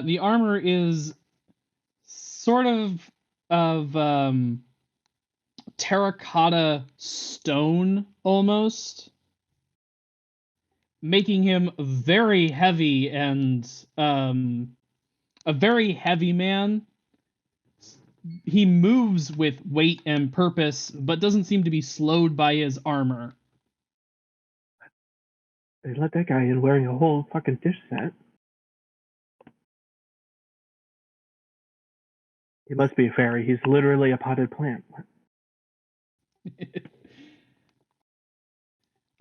The armor is sort of terracotta stone almost, making him very heavy and a very heavy man. He moves with weight and purpose, but doesn't seem to be slowed by his armor. They let that guy in wearing a whole fucking dish set. He must be a fairy. He's literally a potted plant.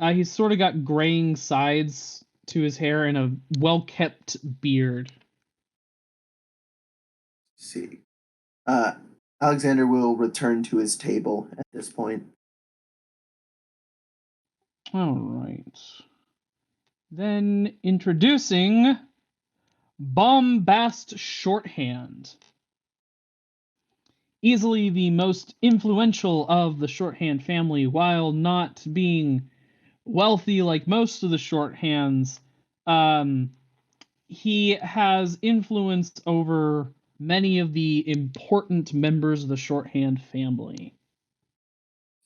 He's sort of got graying sides to his hair and a well-kept beard. Let's see. Alexander will return to his table at this point. All right. Then introducing Bombast Shorthand. Easily the most influential of the Shorthand family, while not being wealthy like most of the Shorthands, he has influence over many of the important members of the Shorthand family.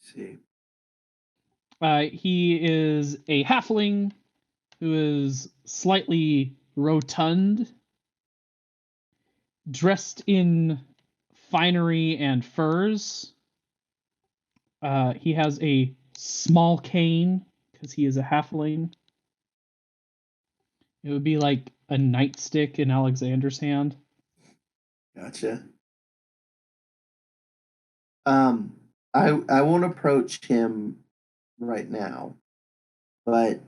See. He is a halfling who is slightly rotund, dressed in finery and furs. He has a small cane because he is a halfling. It would be like a nightstick in Alexander's hand. Gotcha. I won't approach him right now, but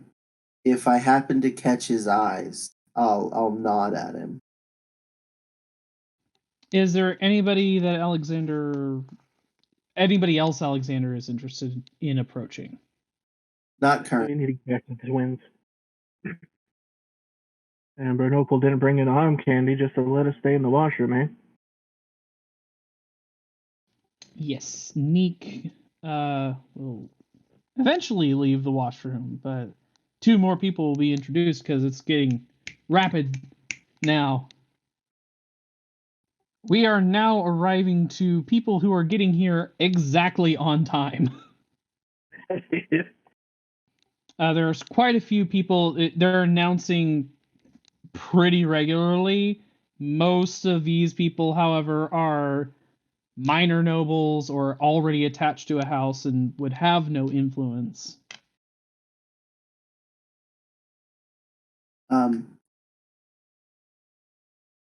if I happen to catch his eyes, I'll nod at him. Is there anybody else Alexander is interested in approaching? Not We currently. need to get back to the twins. And Bernopal didn't bring an arm candy just to let us stay in the washroom, eh? Yes, Neek will eventually leave the washroom, but 2 more people will be introduced because it's getting rapid now. We are now arriving to people who are getting here exactly on time. There's quite a few people. They're announcing pretty regularly. Most of these people, however, are minor nobles or already attached to a house and would have no influence.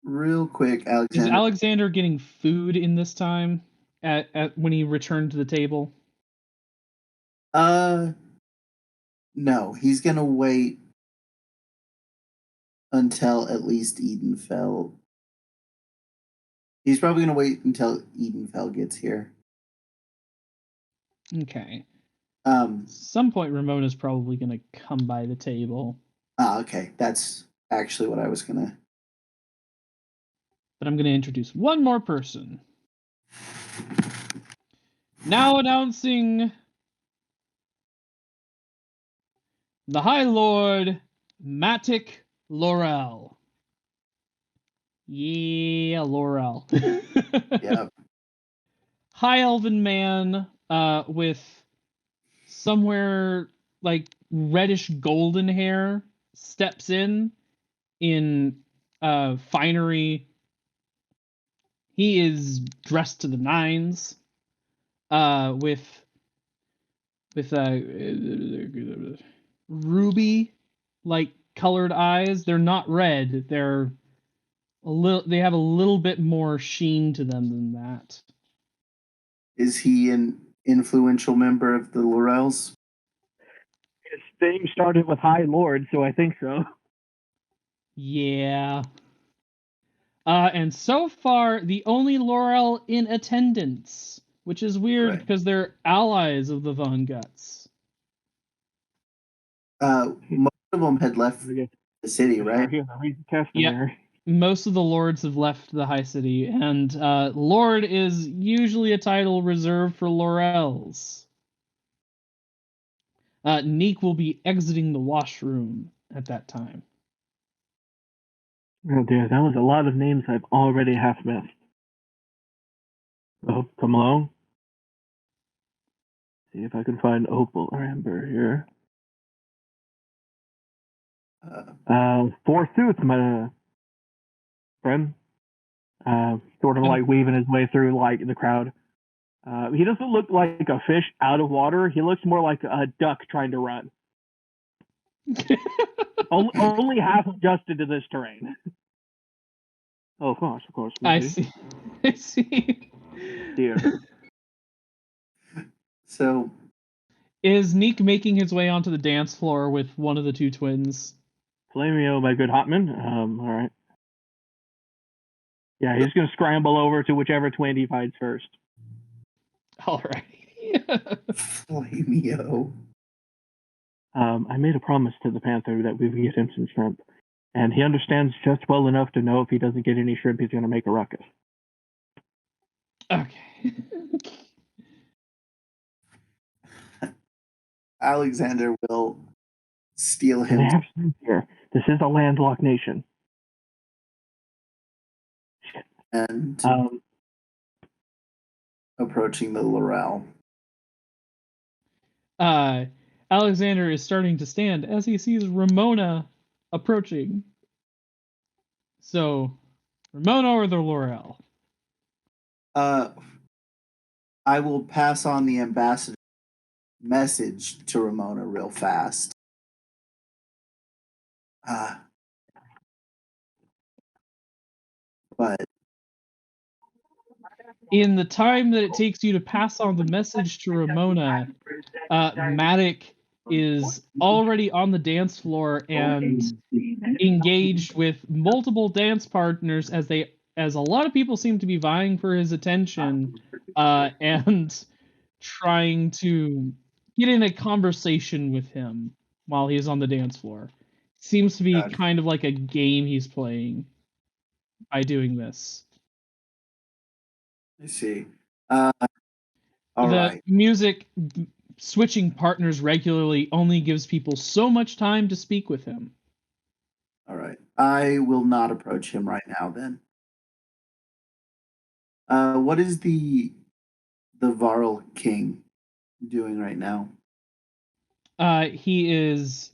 Real quick, Is Alexander. Alexander getting food in this time at when he returned to the table? No, he's gonna wait until at least Edenfell. He's probably gonna wait until Edenfell gets here. Okay. Um. Some point Ramona's probably going to come by the table. Okay. That's actually what I was gonna. But I'm going to introduce one more person. Now announcing the High Lord Matic Laurel. Yeah, Laurel. Yeah. High elven man with somewhere like reddish golden hair steps in finery. He is dressed to the nines with ruby like colored eyes. They're not red. They're they have a little bit more sheen to them than that. Is he an influential member of the Laurels? His thing started with High Lord, so I think so. Yeah. And so far, the only Laurel in attendance, which is weird because they're allies of the Von Guts. Most of them had left the city, right? Yeah. Most of the lords have left the High City, and Lord is usually a title reserved for Laurels. Neek will be exiting the washroom at that time. Oh dear, that was a lot of names I've already half missed. Oh, come along. See if I can find Opal or Amber here. Forsooth, my friend. Sort of like weaving his way through like the crowd. He doesn't look like a fish out of water. He looks more like a duck trying to run. Only half adjusted to this terrain. Oh, of course. I see. I see. Dear. So, is Neek making his way onto the dance floor with one of the 2 twins? Flamio, my good Hotman. All right. Yeah, he's going to scramble over to whichever twin he finds first. All right. Flamio. I made a promise to the Panther that we would get him some shrimp, and he understands just well enough to know if he doesn't get any shrimp, he's going to make a ruckus. Okay. Alexander will steal him. They have shrimp here. This is a landlocked nation. Shit. and Um, approaching the Laurel. Alexander is starting to stand as he sees Ramona approaching. So, Ramona or the Laurel? I will pass on the ambassador message to Ramona real fast. But In the time that it takes you to pass on the message to Ramona, Matic is already on the dance floor and engaged with multiple dance partners as a lot of people seem to be vying for his attention and trying to get in a conversation with him while he's on the dance floor. Seems to be kind of like a game he's playing by doing this. I see. All The right. music switching partners regularly only gives people so much time to speak with him. All right. I will not approach him right now then. What is the Varl King doing right now? He is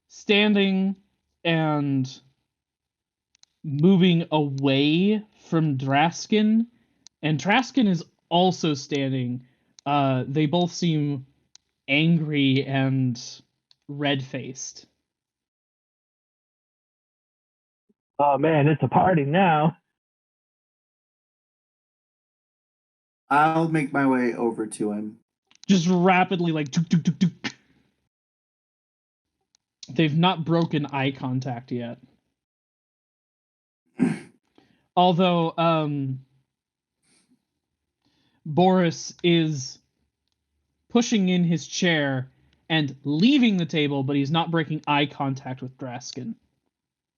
standing and moving away from Draskin, and Draskin is also standing. They both seem angry and red-faced. oh man, it's a party now. I'll make my way over to him. Just rapidly, like, tuk, tuk, tuk, tuk. They've not broken eye contact yet. Although, Boris is pushing in his chair and leaving the table, but he's not breaking eye contact with Draskin.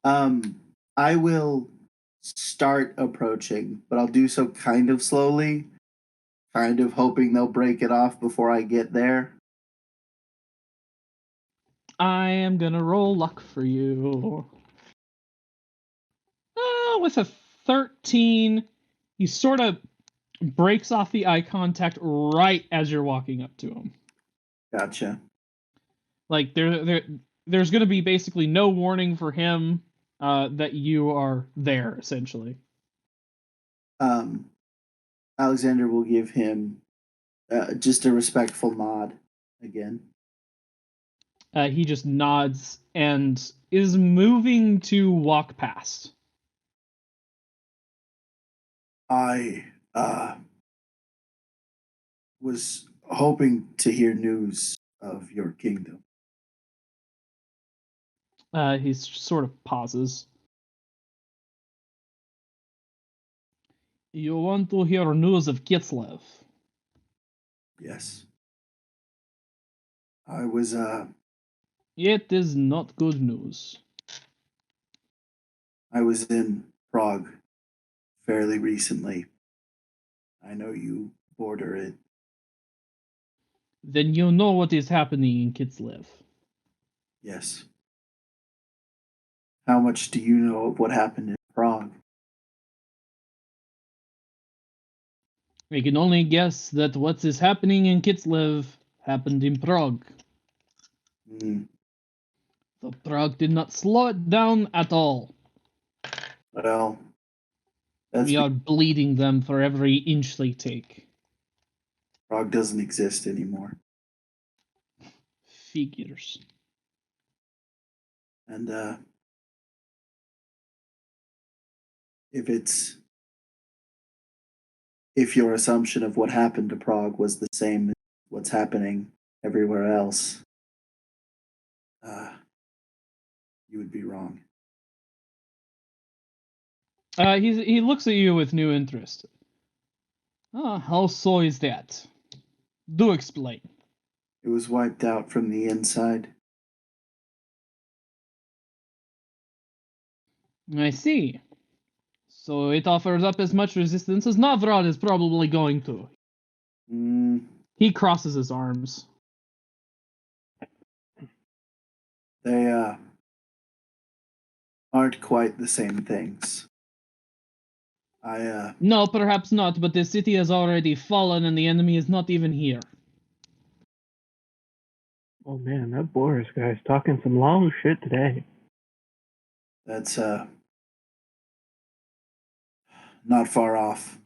I will start approaching, but I'll do so kind of slowly, kind of hoping they'll break it off before I get there. I am gonna roll luck for you. With a 13, he sort of breaks off the eye contact right as you're walking up to him. Gotcha. Like there's gonna be basically no warning for him that you are there, essentially. Alexander will give him just a respectful nod again. He just nods and is moving to walk past. I was hoping to hear news of your kingdom. He sort of pauses. You want to hear news of Kislev? Yes. I was It is not good news. I was in Prague fairly recently. I know you border it. Then you know what is happening in Kislev. Yes. How much do you know of what happened in Prague? I can only guess that what is happening in Kislev happened in Prague. Mm, The Prague did not slow it down at all. well, that's We are bleeding them for every inch they take. Prague doesn't exist anymore. Figures. And if your assumption of what happened to Prague was the same as what's happening everywhere else, you would be wrong. He looks at you with new interest. How so is that? Do explain. It was wiped out from the inside. I see. So it offers up as much resistance as Novrod is probably going to. He crosses his arms. They aren't quite the same things. No, perhaps not, but the city has already fallen and the enemy is not even here. Oh man, that Boris guy's talking some long shit today. That's not far off.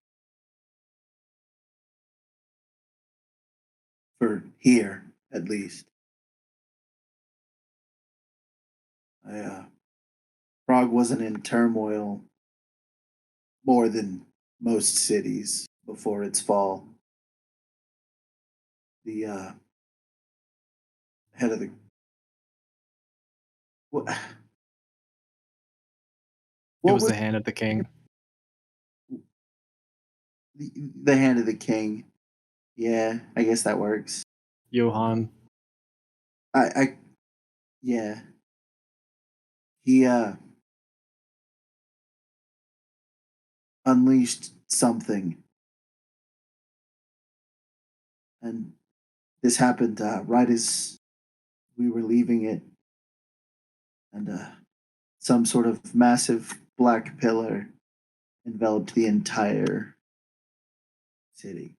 For here, at least. Prague wasn't in turmoil more than most cities before its fall. The head of the what? It was the hand of the king. The hand of the king. Yeah, I guess that works. Johann. Yeah. He unleashed something. And this happened right as we were leaving it. And some sort of massive black pillar enveloped the entire city.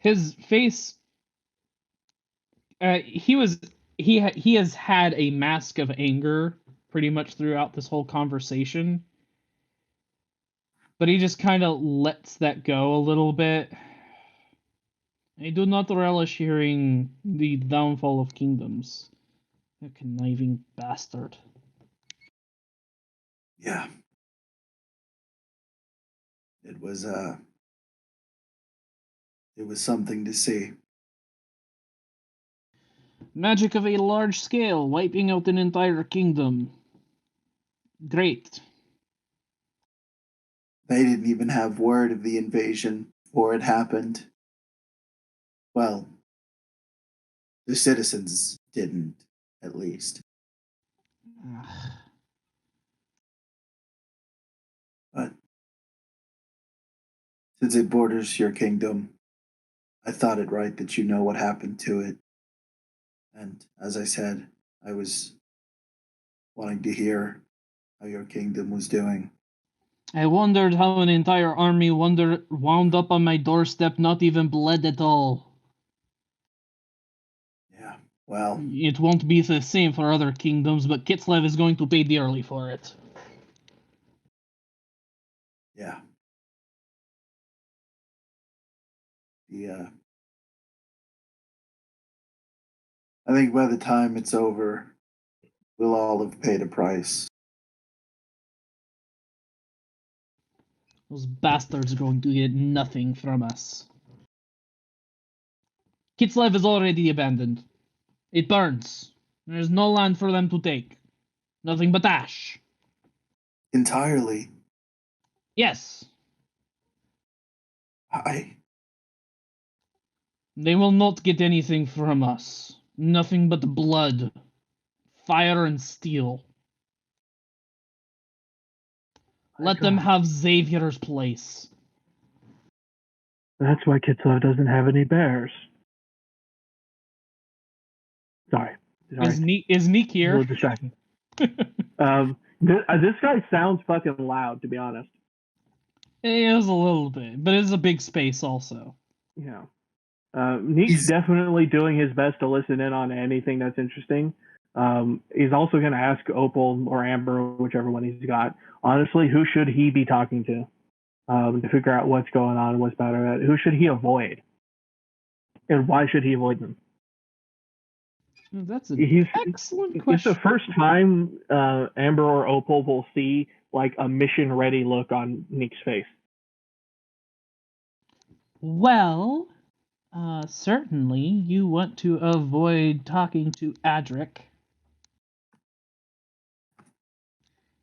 His face. He has had a mask of anger pretty much throughout this whole conversation, but he just kind of lets that go a little bit. I do not relish hearing the downfall of kingdoms. A conniving bastard. Yeah. It was something to see. Magic of a large scale, wiping out an entire kingdom. Great. They didn't even have word of the invasion before it happened. Well, the citizens didn't, at least. But since it borders your kingdom, I thought it right that you know what happened to it. And as I said, I was wanting to hear how your kingdom was doing. I wondered how an entire army wound up on my doorstep, not even bled at all. Yeah, well, It won't be the same for other kingdoms, but Kislev is going to pay dearly for it. yeah. I think by the time it's over, we'll all have paid a price. Those bastards are going to get nothing from us. Kislev is already abandoned. It burns. There's no land for them to take. Nothing but ash. Entirely. Yes. They will not get anything from us. Nothing but blood, fire, and steel. Let them have Xavier's place. That's why Kitso doesn't have any bears. Sorry. Is Neek here? A little distracting. This guy sounds fucking loud, to be honest. It is a little bit, but it is a big space also. Yeah. Neek's definitely doing his best to listen in on anything that's interesting. He's also going to ask Opal or Amber, whichever one he's got, honestly, who should he be talking to figure out what's going on and what's better. Who should he avoid? And why should he avoid them? That's an excellent question. It's the first time Amber or Opal will see like a mission-ready look on Neek's face. Well, certainly you want to avoid talking to Adric.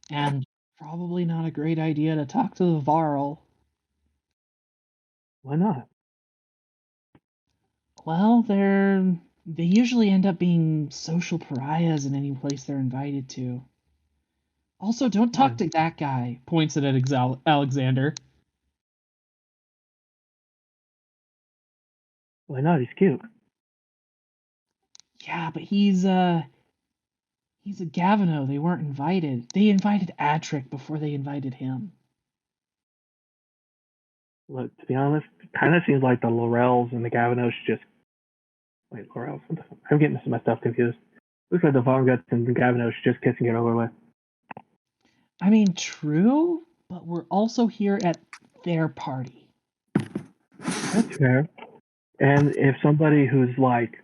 And probably not a great idea to talk to the Varl. Why not? Well, they usually end up being social pariahs in any place they're invited to. Also, don't talk to that guy, points it at Alexander. Why not? He's cute. Yeah, but he's He's a Gavinoue. They weren't invited. They invited Adric before they invited him. Look, to be honest, it kind of seems like the Laurels and the Gavinoues just... Wait, Laurels? I'm getting some of my stuff confused. Looks like the Von Guts and the Gavinoues just kissing it over with. I mean, true, but we're also here at their party. That's fair. And if somebody who's like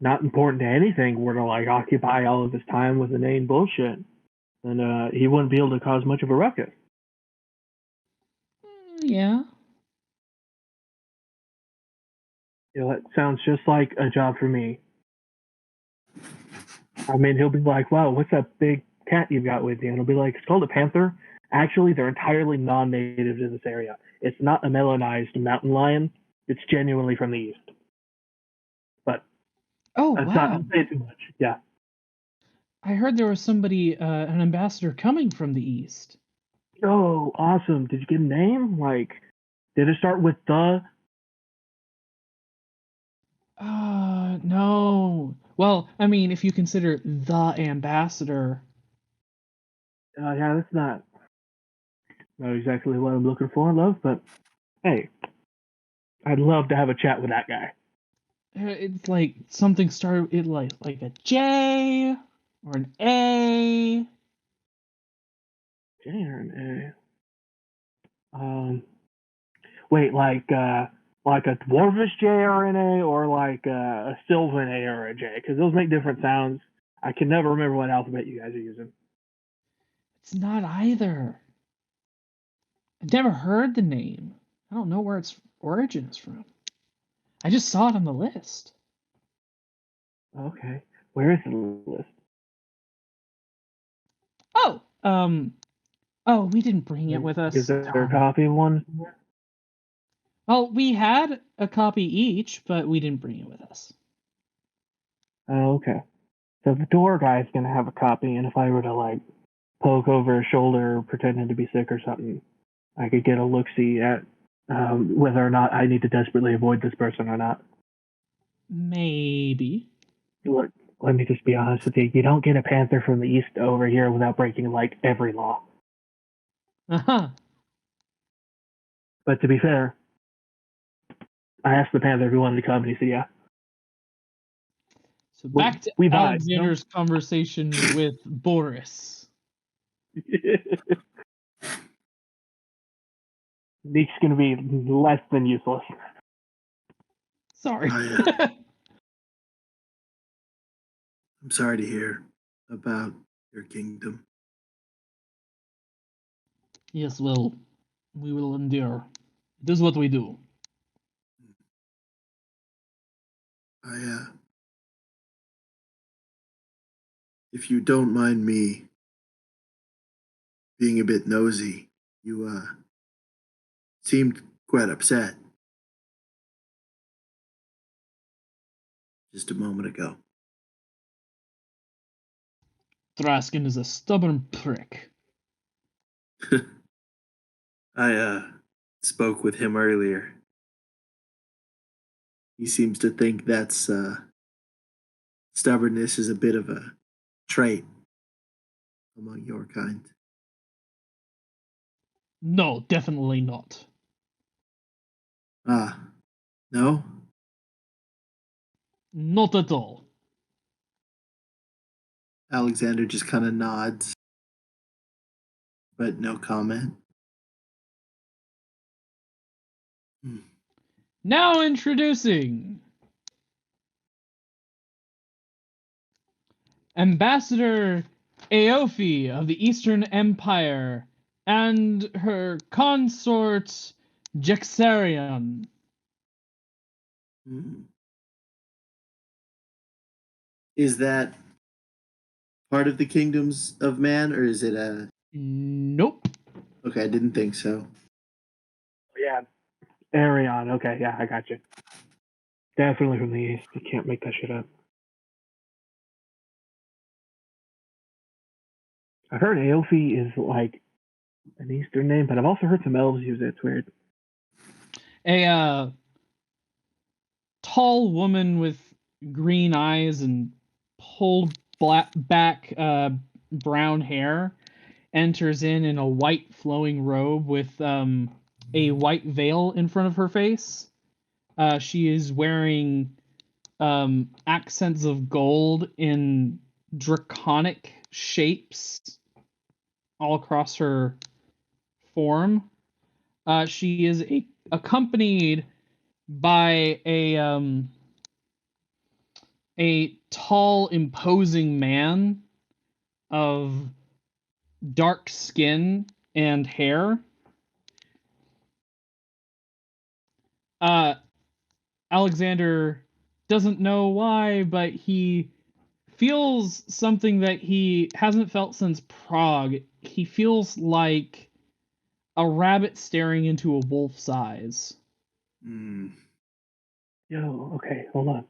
not important to anything were to like occupy all of his time with inane bullshit, then he wouldn't be able to cause much of a ruckus. Yeah. That sounds just like a job for me. I mean, he'll be like, wow, what's that big cat you've got with you? And he'll be like, it's called a panther. Actually, they're entirely non-native to this area. It's not a melanized mountain lion. It's genuinely from the east. But Oh, that's wow. not, I'll say too much. Yeah. I heard there was somebody, an ambassador coming from the east. Oh, awesome. Did you get a name? Like, did it start with the? No. Well, I mean, if you consider the ambassador. Yeah, that's not exactly what I'm looking for, love, but hey, I'd love to have a chat with that guy. It's like something started it like a J or an A. J or an A? Wait, like a dwarvish J or an A, or like a Sylvan A or a J? Because those make different sounds. I can never remember what alphabet you guys are using. It's not either. I've never heard the name. I don't know where its origin is from. I just saw it on the list. Okay, where is the list? Oh, we didn't bring it with us. Is there a copy of one? Well, we had a copy each, but we didn't bring it with us. Oh, okay. So the door guy's gonna have a copy, and if I were to like poke over his shoulder pretending to be sick or something, I could get a look-see at whether or not I need to desperately avoid this person or not. Maybe. Look, let me just be honest with you. You don't get a panther from the east over here without breaking like every law. Uh-huh. But to be fair, I asked the panther if he wanted to come, and he said yeah. So back to we vibe, Alexander's conversation with Boris. Nick's gonna be less than useless. Sorry. I'm sorry to hear about your kingdom. Yes, well, we will endure. It is what we do. If you don't mind me being a bit nosy, you seemed quite upset just a moment ago. Thraskin is a stubborn prick. I spoke with him earlier. He seems to think that's stubbornness is a bit of a trait among your kind. No, definitely not. Ah, no? Not at all. Alexander just kind of nods, but no comment. Now introducing Ambassador Aofi of the Eastern Empire and her consort Jexarion. Is that part of the kingdoms of man, or is it a... Nope. Okay, I didn't think so. Yeah, Arion. Okay, yeah, I got you. Definitely from the east. You can't make that shit up. I heard Aofi is like an Eastern name, but I've also heard some elves use it. It's weird. A tall woman with green eyes and pulled back brown hair, enters in a white flowing robe with a white veil in front of her face. She is wearing accents of gold in draconic shapes all across her form. She is accompanied by a tall, imposing man of dark skin and hair. Alexander doesn't know why, but he feels something that he hasn't felt since Prague. He feels like a rabbit staring into a wolf's eyes. Yo, okay, hold on.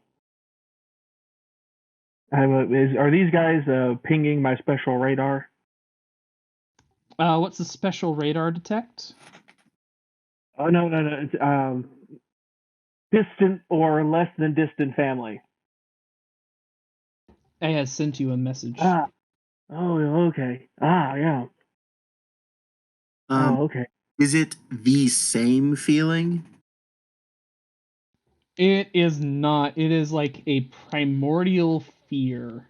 Are these guys pinging my special radar? What's the special radar detect? Oh no. It's distant or less than distant family. I has sent you a message. Oh, okay. Yeah. Okay. Is it the same feeling? It is not. It is like a primordial fear.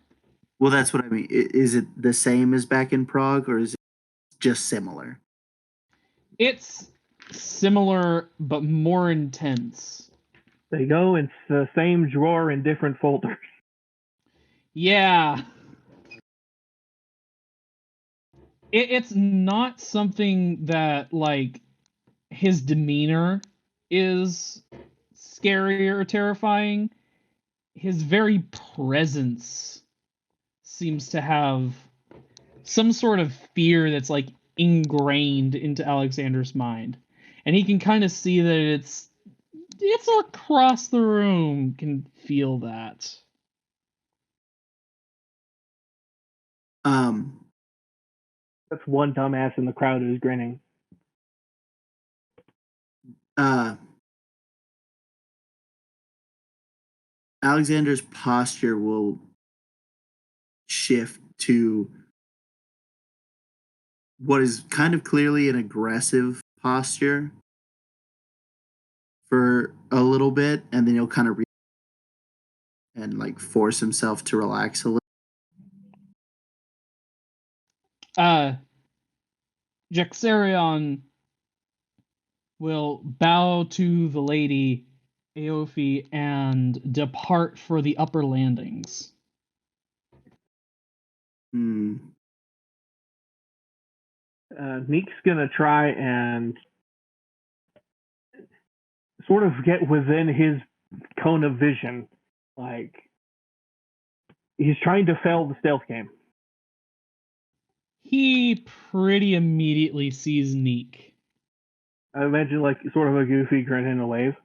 Well, that's what I mean. Is it the same as back in Prague, or is it just similar? It's similar, but more intense. They go in the same drawer in different folders. Yeah. It's not something that, like, his demeanor is scary or terrifying. His very presence seems to have some sort of fear that's, like, ingrained into Alexander's mind. And he can kind of see that it's across the room, can feel that. That's one dumbass in the crowd who's grinning. Alexander's posture will shift to what is kind of clearly an aggressive posture for a little bit, and then he'll kind of and like force himself to relax a little. Jaxarion will bow to the lady Aofi and depart for the upper landings. Neek's gonna try and sort of get within his cone of vision. Like, he's trying to fail the stealth game. He pretty immediately sees Neek. I imagine, like, sort of a goofy grin in a wave.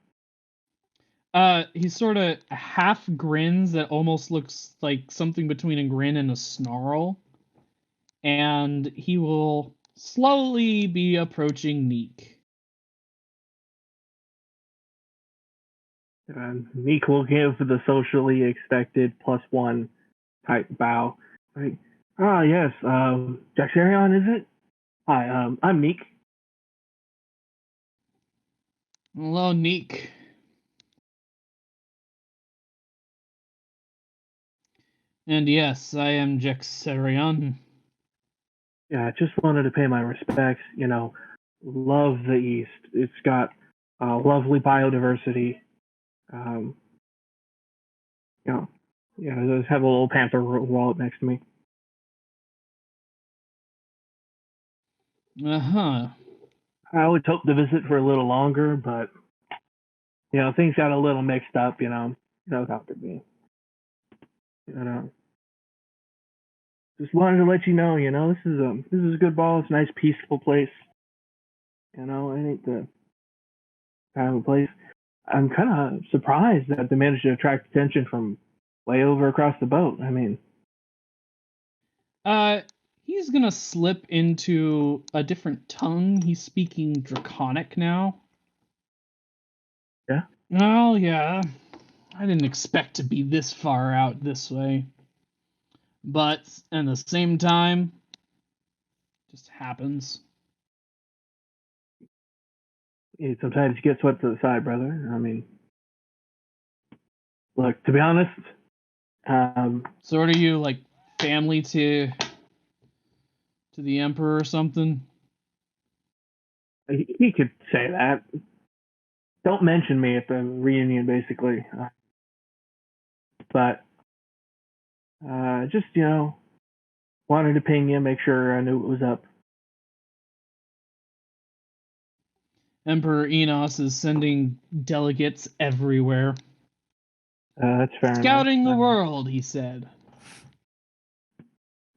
He sort of half grins that almost looks like something between a grin and a snarl. And he will slowly be approaching Neek. Neek will give the socially expected +1 type bow. Like, yes, Jaxarion, is it? Hi, I'm Neek. Hello, Neek. And yes, I am Jaxarion. Yeah, I just wanted to pay my respects. Love the East. It's got lovely biodiversity. I just have a little Panther wallet next to me. Uh-huh. I always hoped to visit for a little longer, but things got a little mixed up. How it could be. Just wanted to let you know. This is a good ball. It's a nice, peaceful place. It ain't the kind of place. I'm kind of surprised that they managed to attract attention from way over across the boat. I mean, he's gonna slip into a different tongue. He's speaking Draconic now. Yeah? Oh, yeah. I didn't expect to be this far out this way. But at the same time, just happens. Sometimes you get swept to the side, brother. I mean, look, to be honest, So are you like family to the Emperor or something? he could say that. Don't mention me at the reunion, basically. But just, wanted to ping you, make sure I knew what was up. Emperor Enos is sending delegates everywhere. That's fair enough. Scouting the world, he said.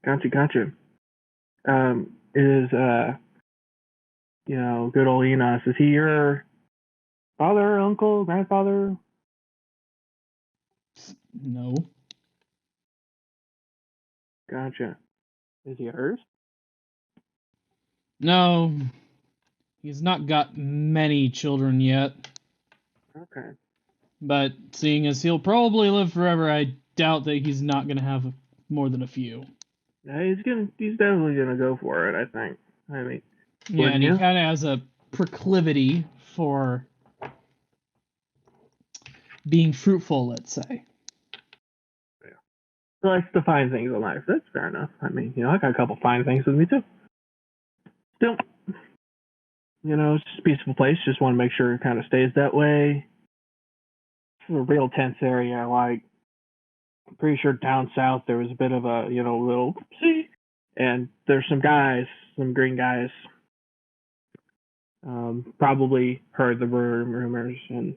Gotcha. Is good old Enos, is he your father, uncle, grandfather? No. Gotcha. Is he hers? No. He's not got many children yet. Okay. But seeing as he'll probably live forever, I doubt that he's not going to have more than a few. Yeah, he's definitely gonna go for it, I think. I mean, Yeah, and he you? kind of has a proclivity for being fruitful, let's say. He likes to find things in life. That's fair enough. I mean, I got a couple fine things with me too. Still, it's just a peaceful place. Just want to make sure it kind of stays that way. It's a real tense area. Like, I'm pretty sure down south there was a bit of a, little see, and there's some green guys. Probably heard the rumors, and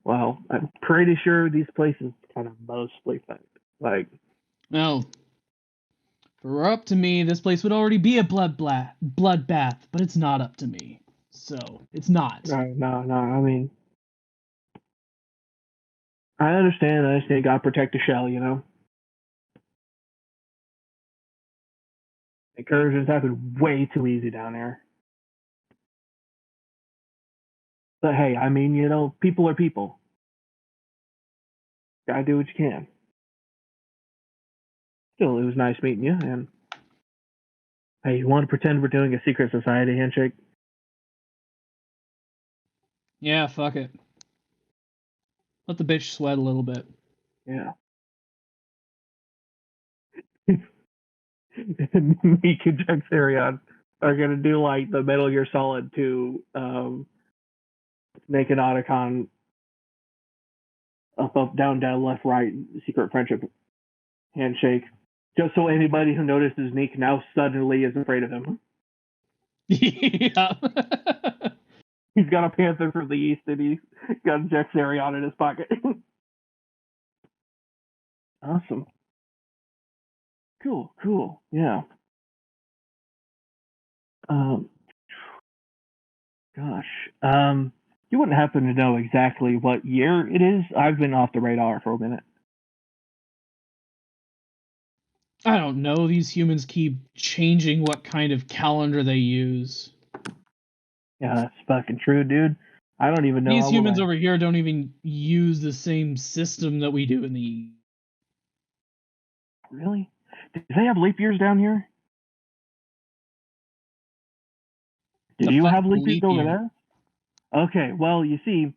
well, I'm pretty sure these places kind of mostly like. No. If it were up to me, this place would already be a bloodbath, but it's not up to me. So, it's not. No. I mean, I understand. You gotta protect the shell, Incursions happen way too easy down there. But hey, I mean, people are people. Gotta do what you can. Still, it was nice meeting you. And hey, you want to pretend we're doing a secret society handshake? Yeah, fuck it. Let the bitch sweat a little bit. Yeah. Meek and Jaxarion are gonna do like the Metal Gear Solid 2 naked Otacon up, down, left, right, secret friendship handshake. Just so anybody who notices Neek now suddenly is afraid of him. Yeah. He's got a Panther from the East and he's got a Jaxarion in his pocket. Awesome. Cool. Yeah. You wouldn't happen to know exactly what year it is? I've been off the radar for a minute. I don't know. These humans keep changing what kind of calendar they use. Yeah, that's fucking true, dude. I don't even know. These humans over here don't even use the same system that we do in the East. Really? Do they have leap years down here? Do you have leap years over there? Okay, well, you see,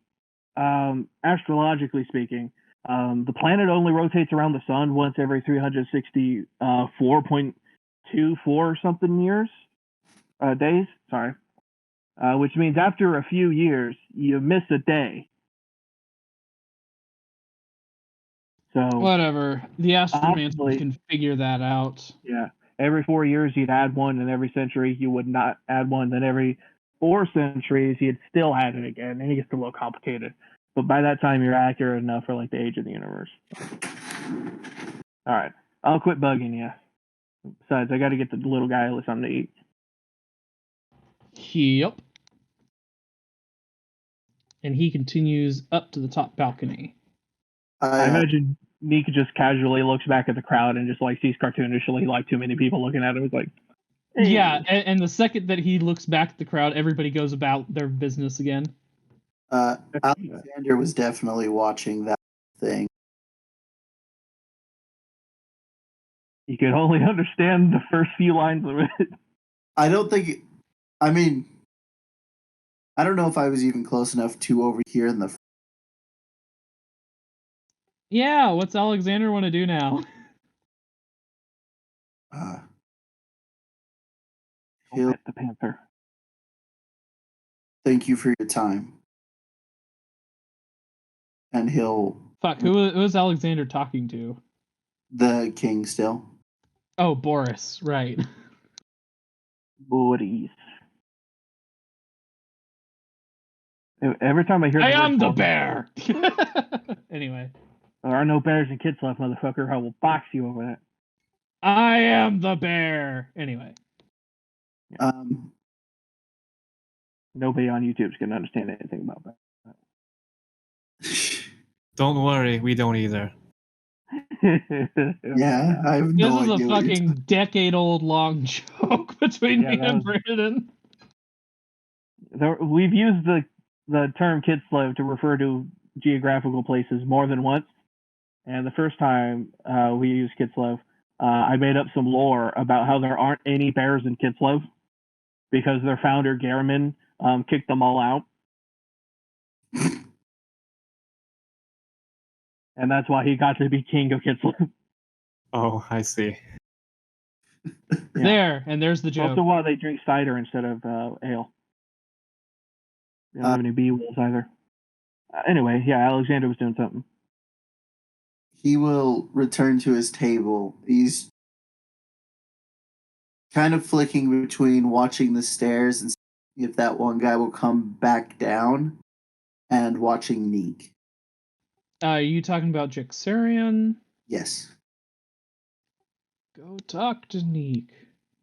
astrologically speaking, the planet only rotates around the sun once every 364.24 something days. Sorry. Which means after a few years, you miss a day. So whatever. The astromancers can figure that out. Yeah. Every 4 years, you'd add one, and every century, you would not add one. Then every 4 centuries, you'd still add it again, and it gets a little complicated. But by that time, you're accurate enough for like the age of the universe. All right, I'll quit bugging you. Besides, I got to get the little guy something to eat. Yep. And he continues up to the top balcony. I imagine Nick just casually looks back at the crowd and just like sees cartoonishly like too many people looking at him. It's like, hey. Yeah, and the second that he looks back at the crowd, everybody goes about their business again. Alexander was definitely watching that thing. You could only understand the first few lines of it. I don't think. I mean, I don't know if I was even close enough to overhear in the. Yeah, what's Alexander want to do now? He'll Pet the Panther. thank you for your time, and he'll Fuck, who was Alexander talking to? the king still. Oh, Boris, right. Boris. Every time I hear I the word am the Boris, bear! Anyway. there are no bears in Kitslef, motherfucker. I will box you over that. I am the bear! Anyway. Nobody on YouTube is going to understand anything about that. Don't worry, we don't either. Yeah, I have no This is idea a what you're fucking decade-old long joke between me and Brandon. We've used the term Kitslef to refer to geographical places more than once. And the first time we used Kitslef, I made up some lore about how there aren't any bears in Kitslef because their founder, Gehrman, kicked them all out. And that's why he got to be king of Kitslef. Oh, I see. Yeah. There's the joke. Also why they drink cider instead of ale. They don't have any bee wolves either. Anyway, yeah, Alexander was doing something. He will return to his table. He's kind of flicking between watching the stairs and if that one guy will come back down and watching Neek. Are you talking about Jixarian? Yes. Go talk to Neek.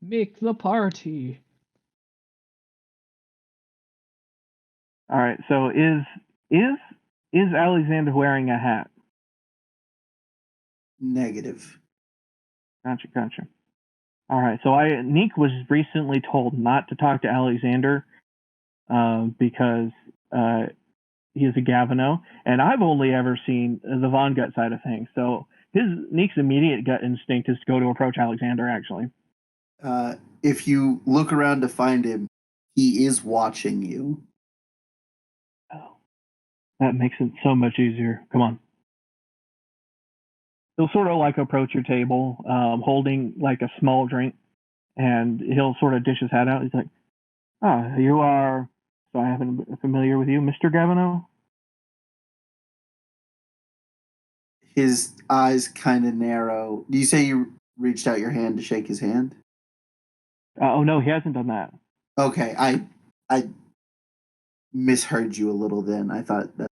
Make the party. All right, so is Alexander wearing a hat? Negative. Gotcha. All right, so Neek was recently told not to talk to Alexander because he is a Gavinoue, and I've only ever seen the Von Gut side of things. So Neek's immediate gut instinct is to go to approach Alexander. Actually, if you look around to find him, he is watching you. Oh, that makes it so much easier. Come on. He'll sort of like approach your table, holding like a small drink, and he'll sort of dish his hat out. He's like, "Ah, you are. So I haven't been familiar with you, Mr. Gavinoue." His eyes kind of narrow. Do you say you reached out your hand to shake his hand? Oh no, he hasn't done that. Okay, I misheard you a little. Then I thought that.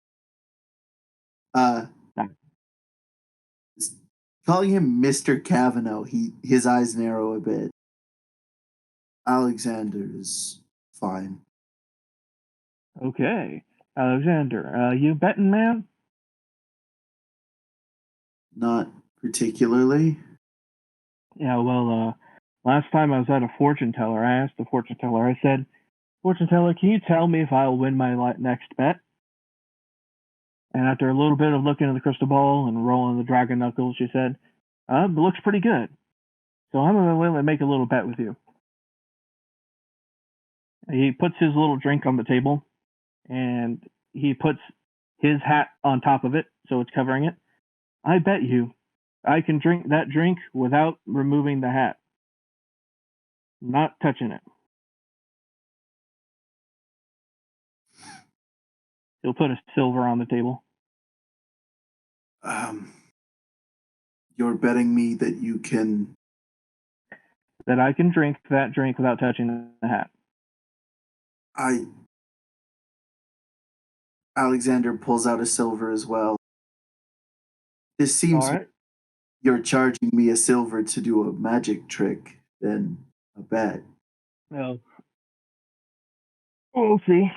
Calling him Mr. Gavinoue, his eyes narrow a bit. Alexander is fine. Okay, Alexander, you betting man? Not particularly. Yeah, well, last time I was at a fortune teller, I asked the fortune teller, I said, "Fortune teller, can you tell me if I'll win my next bet?" And after a little bit of looking at the crystal ball and rolling the dragon knuckles, she said, "It looks pretty good. So I'm willing to make a little bet with you." He puts his little drink on the table, and he puts his hat on top of it, so it's covering it. "I bet you I can drink that drink without removing the hat. Not touching it." He'll put a silver on the table. You're betting me that you can. That I can drink that drink without touching the hat. Alexander pulls out a silver as well. This seems All right. You're charging me a silver to do a magic trick than a bet. Well, we'll see.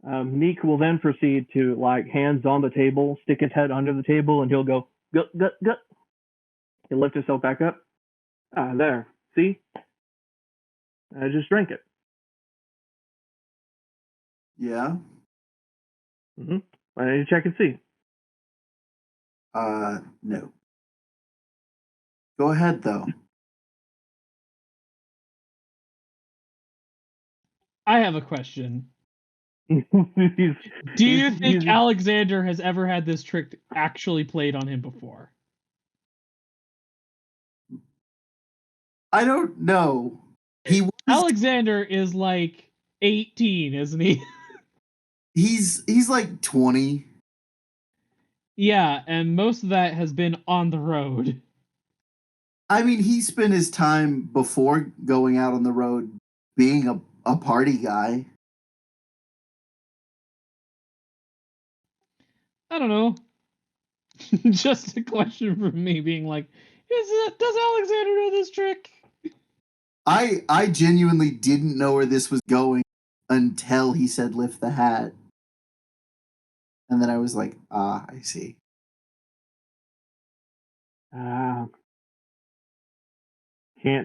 Neek will then proceed to, like, hands on the table, stick his head under the table, and he'll go, gut, gut, gut. He'll lift himself back up. Ah, there. See? I just drank it. Yeah? Mm-hmm. Why don't you check and see? No. Go ahead, though. I have a question. He's- Do you he's- think he's- Alexander has ever had this trick actually played on him before? I don't know. He was. Alexander is like 18, isn't he? He's like 20. Yeah, and most of that has been on the road. I mean, he spent his time before going out on the road being a party guy. I don't know. Just a question from me being like, does Alexander know this trick? I genuinely didn't know where this was going until he said lift the hat. And then I was like, I see. Can't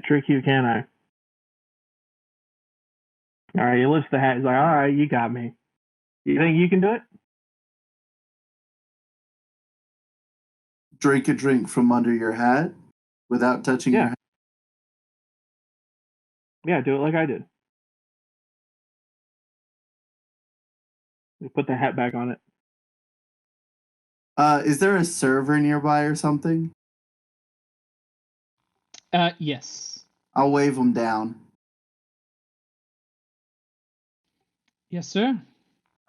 trick you, can I? All right, he lifts the hat. He's like, all right, you got me. You think you can do it? Drink a drink from under your hat without touching your hat. Yeah, do it like I did. You put the hat back on it. Is there a server nearby or something? Yes. I'll wave him down. Yes, sir.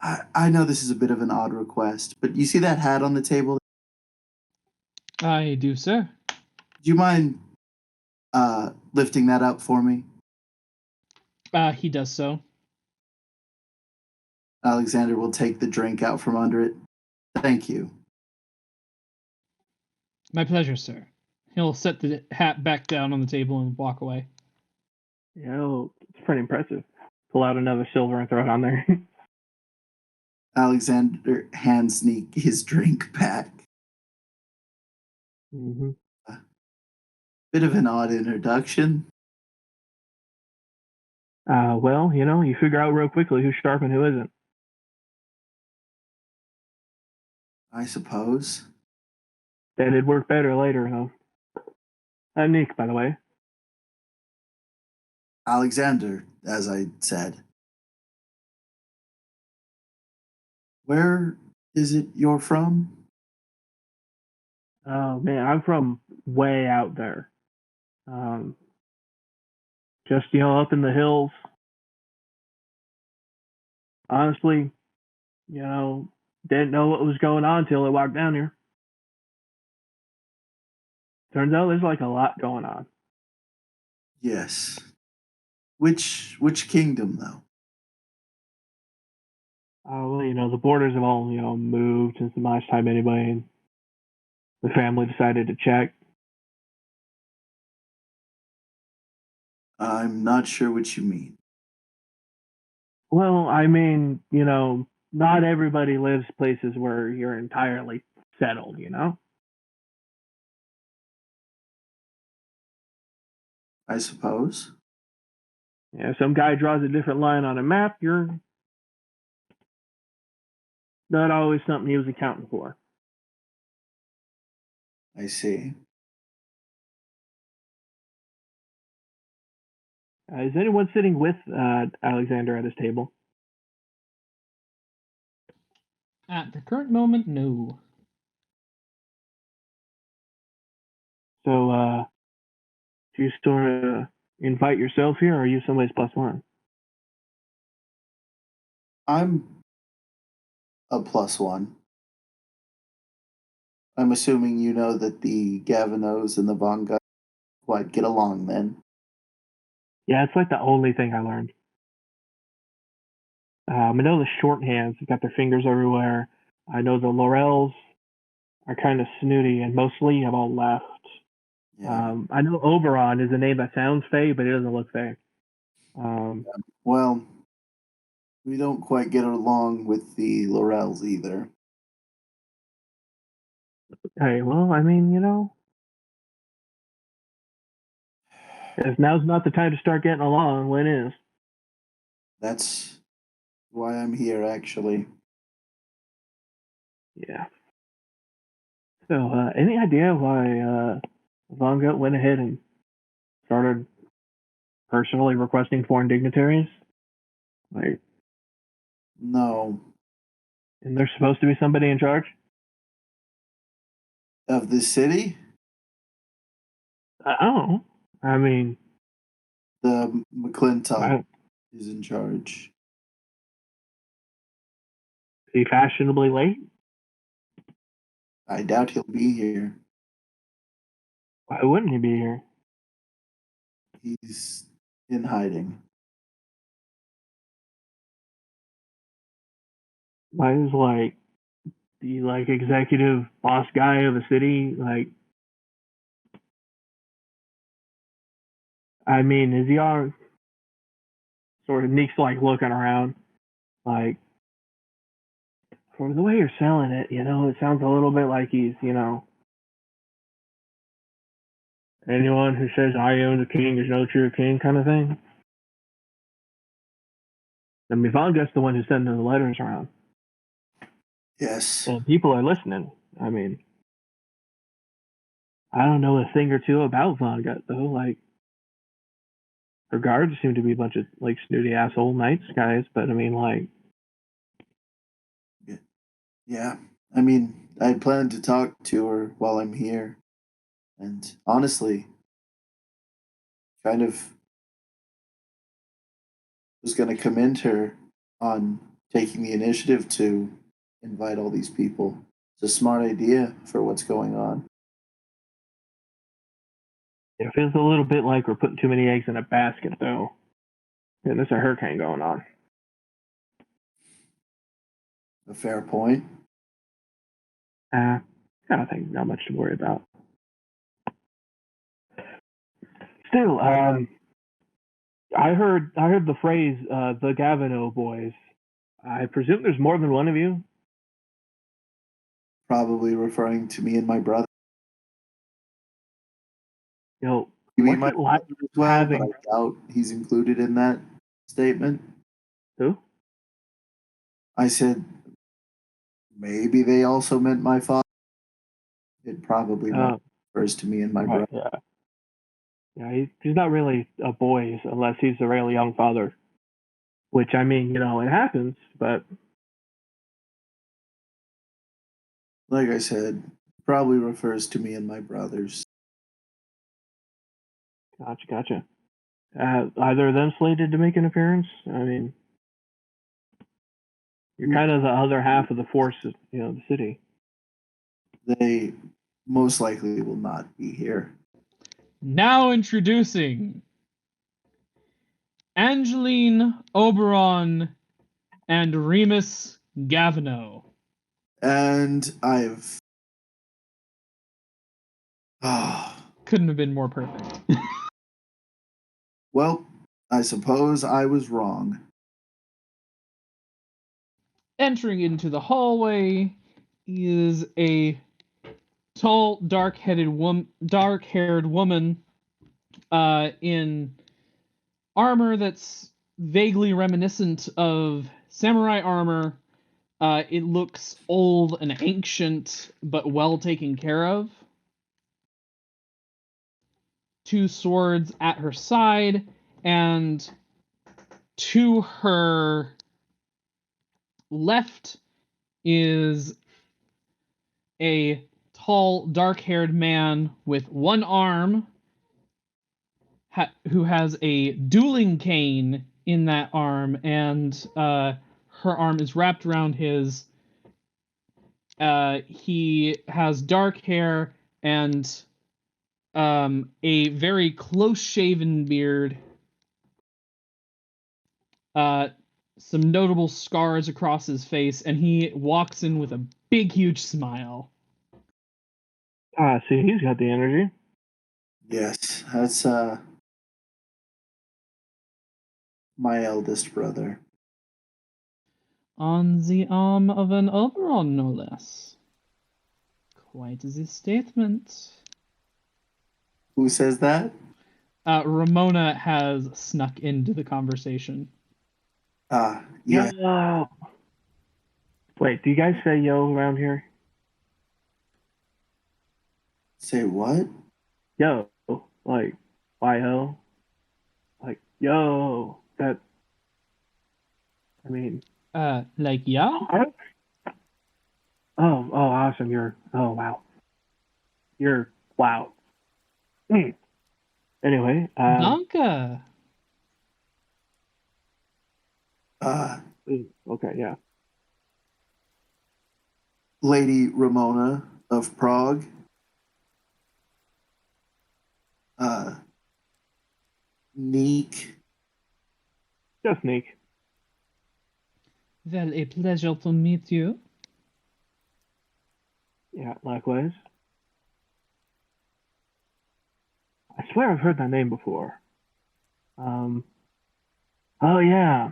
I know this is a bit of an odd request, but you see that hat on the table? I do, sir. Do you mind lifting that up for me? He does so. Alexander will take the drink out from under it. Thank you. My pleasure, sir. He'll set the hat back down on the table and walk away. Yeah, it's pretty impressive. Pull out another silver and throw it on there. Alexander hand sneak his drink back. Mm-hmm. Bit of an odd introduction. Well, you figure out real quickly who's sharp and who isn't. I suppose. That'd work better later, though. Nick, by the way. Alexander, as I said. Where is it you're from? Oh man, I'm from way out there. Just up in the hills. Honestly, didn't know what was going on until I walked down here. Turns out there's like a lot going on. Yes. Which kingdom, though? Well, the borders have all, moved since the last time anybody and the family decided to check. I'm not sure what you mean. Well, I mean, not everybody lives places where you're entirely settled. I suppose. Yeah, some guy draws a different line on a map, you're not always something he was accounting for. I see. Is anyone sitting with Alexander at his table? At the current moment, no. So, do you sort of invite yourself here, or are you somebody's plus one? I'm a +1. I'm assuming you know that the Gavinoues and the Von guys quite get along then. Yeah, it's like the only thing I learned. I know the shorthands have got their fingers everywhere. I know the Laurels are kind of snooty, and mostly have all left. Yeah. I know Oberon is a name that sounds fey, but it doesn't look fey. Well, we don't quite get along with the Laurels either. Hey, well, I mean, if now's not the time to start getting along, when is? That's why I'm here, actually. Yeah. So, any idea why Von Gut went ahead and started personally requesting foreign dignitaries? Like, No. and there's supposed to be somebody in charge? Of the city? I don't know. I mean, The McClintock is in charge. Is he fashionably late? I doubt he'll be here. Why wouldn't he be here? He's in hiding. Why is like the executive boss guy of the city I mean, is he all sort of Nick's looking around like from the way you're selling it, it sounds a little bit like he's, anyone who says I am the king is no true king kind of thing. I mean, Von Gut's the one who's sending the letters around. Yes. And people are listening. I mean, I don't know a thing or two about Von Gut, though. Her guards seem to be a bunch of, snooty asshole knights guys, but I mean, Yeah. I mean, I planned to talk to her while I'm here. And honestly, kind of was going to commend her on taking the initiative to invite all these people. It's a smart idea for what's going on. it feels a little bit like we're putting too many eggs in a basket, though. And there's a hurricane going on. A fair point. I don't think not much to worry about. Still, I heard the phrase the Gavinoue boys. I presume there's more than one of you. Probably referring to me and my brother. You mean my brother as well, but I doubt he's included in that statement. Who? I said maybe they also meant my father. It probably refers to me and my brother. Yeah. Yeah, he's not really a boy unless he's a really young father. Which, I mean, it happens, but... Like I said, probably refers to me and my brothers. Gotcha. Either of them slated to make an appearance? I mean, you're kind of the other half of the force, the city. They most likely will not be here. Now introducing Angeline Oberon and Remus Gavinoue. And I've... Couldn't have been more perfect. Well, I suppose I was wrong. Entering into the hallway is a tall, dark-haired woman in armor that's vaguely reminiscent of samurai armor. It looks old and ancient, but well taken care of. Two swords at her side, and to her left is a tall, dark-haired man with one arm who has a dueling cane in that arm, and her arm is wrapped around his. He has dark hair and a very close-shaven beard. Some notable scars across his face, and he walks in with a big, huge smile. See, he's got the energy. Yes, that's my eldest brother. On the arm of an Oberon, no less. Quite the statement. Who says that? Ramona has snuck into the conversation. Yeah. Yo. Wait, do you guys say yo around here? Say what? yo, like, yo, like, yo, that, I mean, like, yeah? Oh, awesome, oh, wow. Wow. Anyway, Danke. Okay, yeah. Lady Ramona of Prague. Neek. Just Nick. Well, a pleasure to meet you. Yeah, likewise. I swear I've heard that name before. Oh yeah.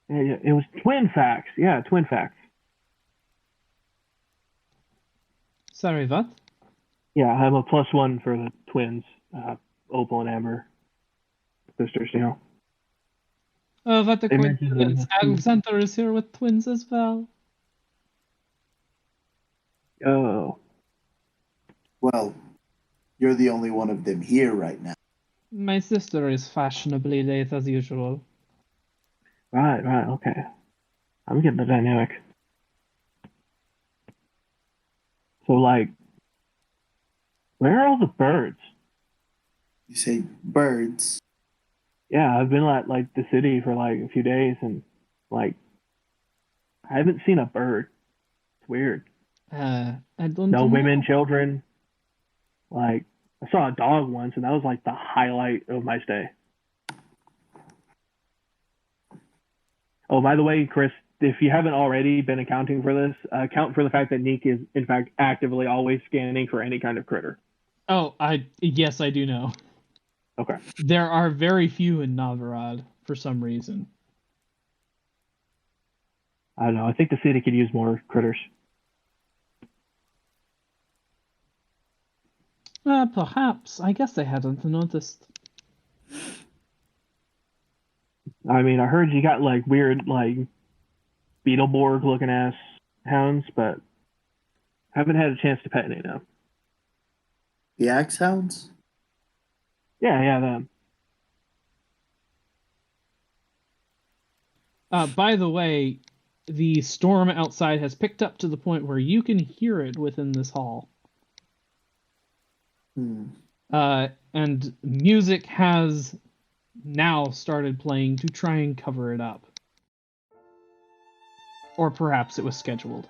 Yeah, it was Twin Facts. Yeah, Twin Facts. Sorry, what? Yeah, I'm a +1 for the twins, Opal and Amber sisters. You know. Oh, what a They mentioned coincidence. them. Alexander is here with twins as well. Oh. Well, you're the only one of them here right now. My sister is fashionably late as usual. Right, okay. I'm getting the dynamic. So, like, where are all the birds? You say birds. Yeah, I've been at, like, the city for, like, a few days, and, like, I haven't seen a bird. It's weird. I don't No know. women, children. Like, I saw a dog once, and that was, like, the highlight of my stay. Oh, by the way, Chris, if you haven't already been accounting for this, account for the fact that Neek is, in fact, actively always scanning for any kind of critter. Oh, yes, I do know. Okay. There are very few in Novrod for some reason. I don't know. I think the city could use more critters. Perhaps. I guess I hadn't noticed. I mean, I heard you got, like, weird, like, Beetleborg looking ass hounds, but haven't had a chance to pet any of them. The axe hounds? Yeah, them. By the way, the storm outside has picked up to the point where you can hear it within this hall. And music has now started playing to try and cover it up. Or perhaps it was scheduled.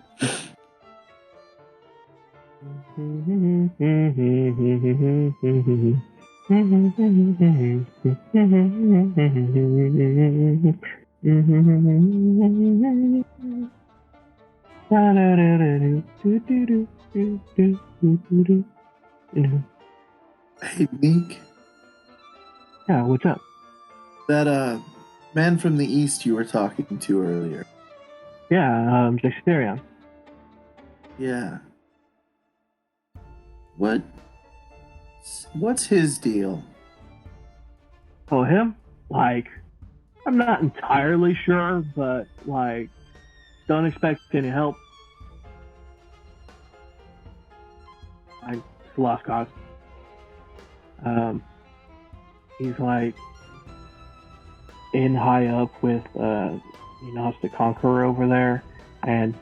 Hey, Neek. Yeah, what's up? That man from the east you were talking to earlier. Yeah, Dexterion. Yeah. What's his deal? Oh, him? Like, I'm not entirely sure, but, like, don't expect any help. It's a lost cause. He's, like, in high up with, it's the Conqueror over there, and,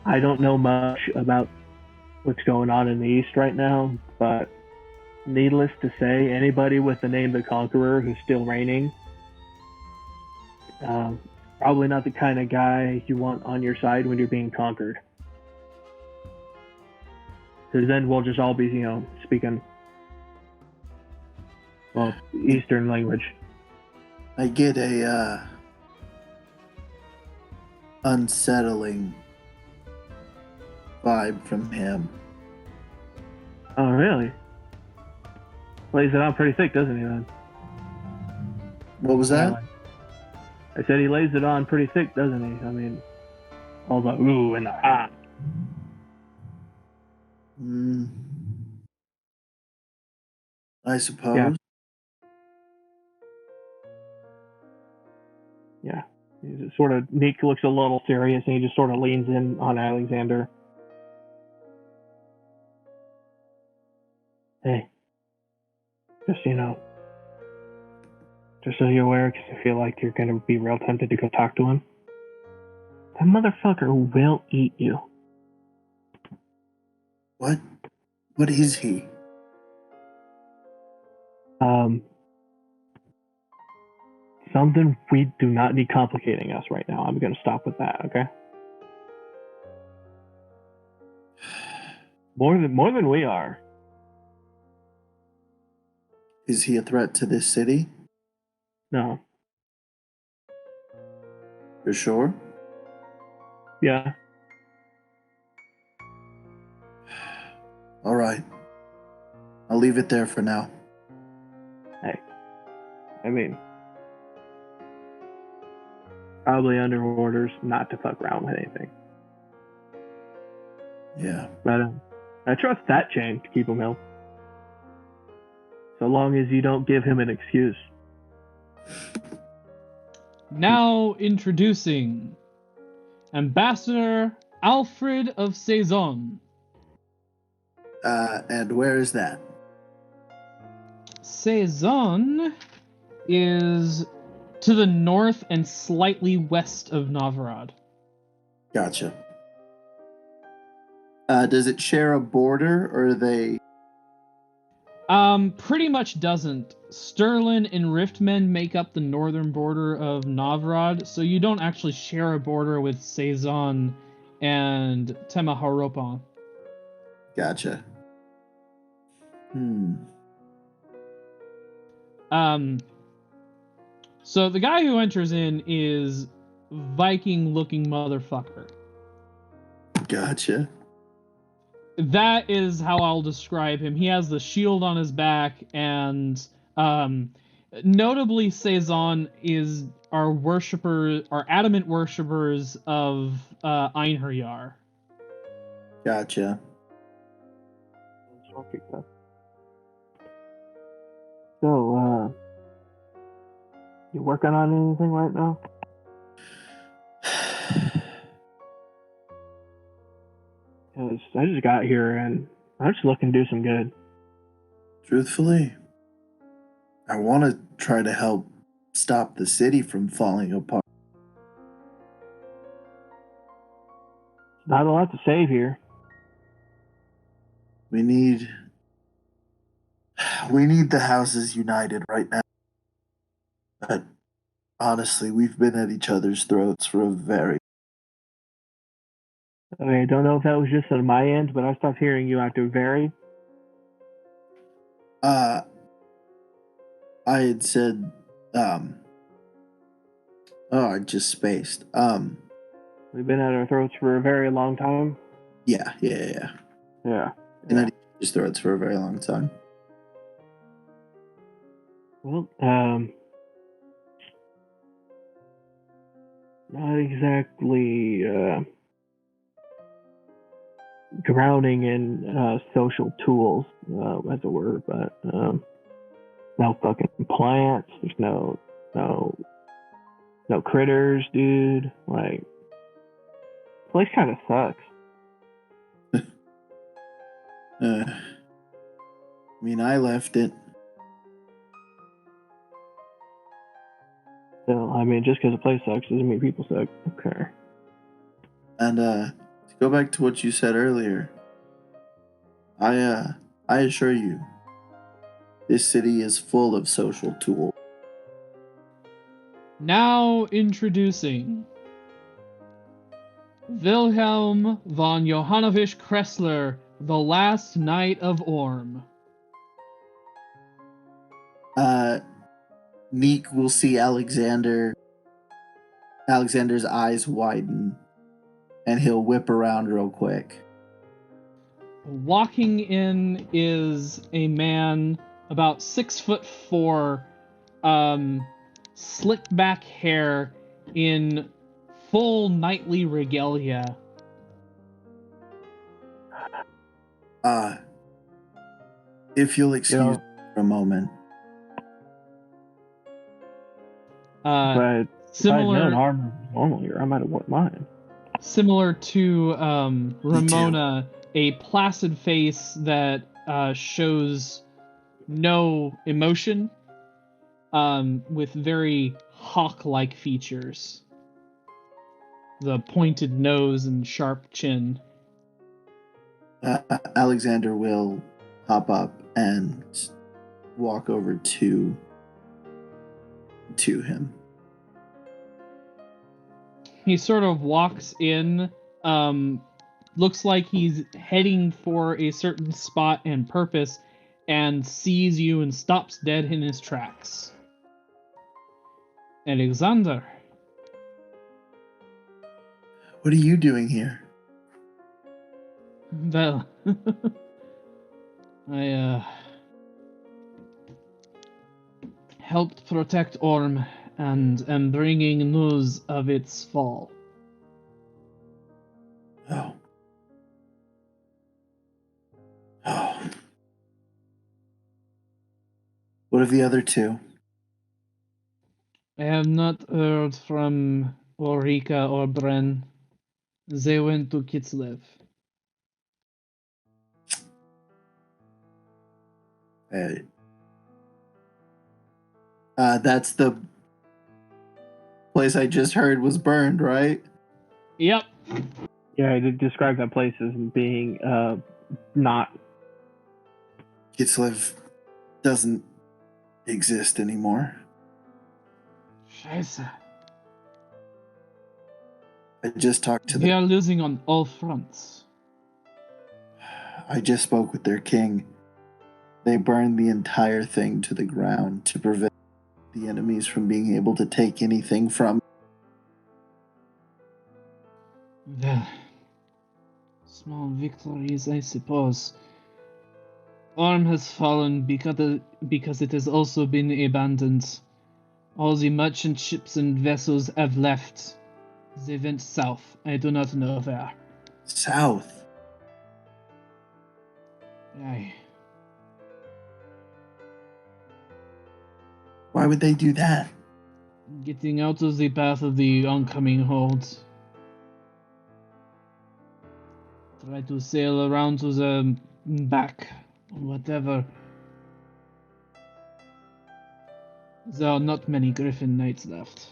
I don't know much about what's going on in the East right now, but needless to say, anybody with the name the Conqueror who's still reigning, probably not the kind of guy you want on your side when you're being conquered. Because then we'll just all be, speaking, well, Eastern language. I get a unsettling vibe from him. Oh, really? Lays it on pretty thick, doesn't he, then? What was that? Yeah, I said he lays it on pretty thick, doesn't he? I mean, all the ooh and the ah. I suppose. Yeah. He's sort of, Nick looks a little serious, and he just sort of leans in on Alexander. Hey, just just so you're aware, because I feel like you're gonna be real tempted to go talk to him. That motherfucker will eat you. What? What is he? Something we do not need complicating us right now. I'm gonna stop with that, okay? More than we are. Is he a threat to this city? No. You're sure? Yeah. All right. I'll leave it there for now. Hey. I mean, probably under orders not to fuck around with anything. Yeah. But I trust that chain to keep him held. So long as you don't give him an excuse. Now introducing Ambassador Alfred of Saison. And where is that? Saison is to the north and slightly west of Novrod. Gotcha. Does it share a border, or are they... Pretty much doesn't. Sterlin and Riftmen make up the northern border of Novrod, so you don't actually share a border with Saison and Temaharopan. Gotcha. So the guy who enters in is Viking-looking motherfucker. Gotcha. That is how I'll describe him. He has the shield on his back, and notably Saison are adamant worshippers of Einherjar. Gotcha. So, you working on anything right now? Because I just got here and I'm just looking to do some good. Truthfully, I want to try to help stop the city from falling apart. Not a lot to save here. We need the houses united right now. But honestly, we've been at each other's throats for a very... Okay, I don't know if that was just on my end, but I stopped hearing you after very. I had said, I just spaced. We've been at our throats for a very long time. Yeah. Been at each other's throats for a very long time. Well, not exactly drowning in social tools, as it were, but no fucking plants. There's no critters, dude. Like, the place kind of sucks. I mean, I left it. So, I mean, just because a place sucks doesn't mean people suck. Okay. And to go back to what you said earlier, I assure you, this city is full of social tools. Now introducing Wilhelm von Johannovich Kressler, the Last Knight of Orm. Neek will see Alexander's eyes widen, and he'll whip around real quick. Walking in is a man about 6'4", slicked back hair in full knightly regalia. If you'll excuse me for a moment. But Similar, if I'd known armor was normal here, I might have worn mine. Similar to Ramona, a placid face that shows no emotion, with very hawk-like features. The pointed nose and sharp chin. Alexander will hop up and walk over to him. He sort of walks in, looks like he's heading for a certain spot and purpose, and sees you and stops dead in his tracks. Alexander. What are you doing here? Well, I helped protect Orm and am bringing news of its fall. Oh. Oh. What of the other two? I have not heard from Ulrika or Bren. They went to Kislev. That's the place I just heard was burned, right? Yep. Yeah, I did describe that place as being not. Kislev doesn't exist anymore. Scheiße. I just talked to We them. are losing on all fronts. I just spoke with their king. They burned the entire thing to the ground to prevent the enemies from being able to take anything from. Well, small victories, I suppose. Orm has fallen because it has also been abandoned. All the merchant ships and vessels have left. They went south. I do not know where. South. Aye. Why would they do that? Getting out of the path of the oncoming horde. Try to sail around to the back, whatever. There are not many Griffin Knights left.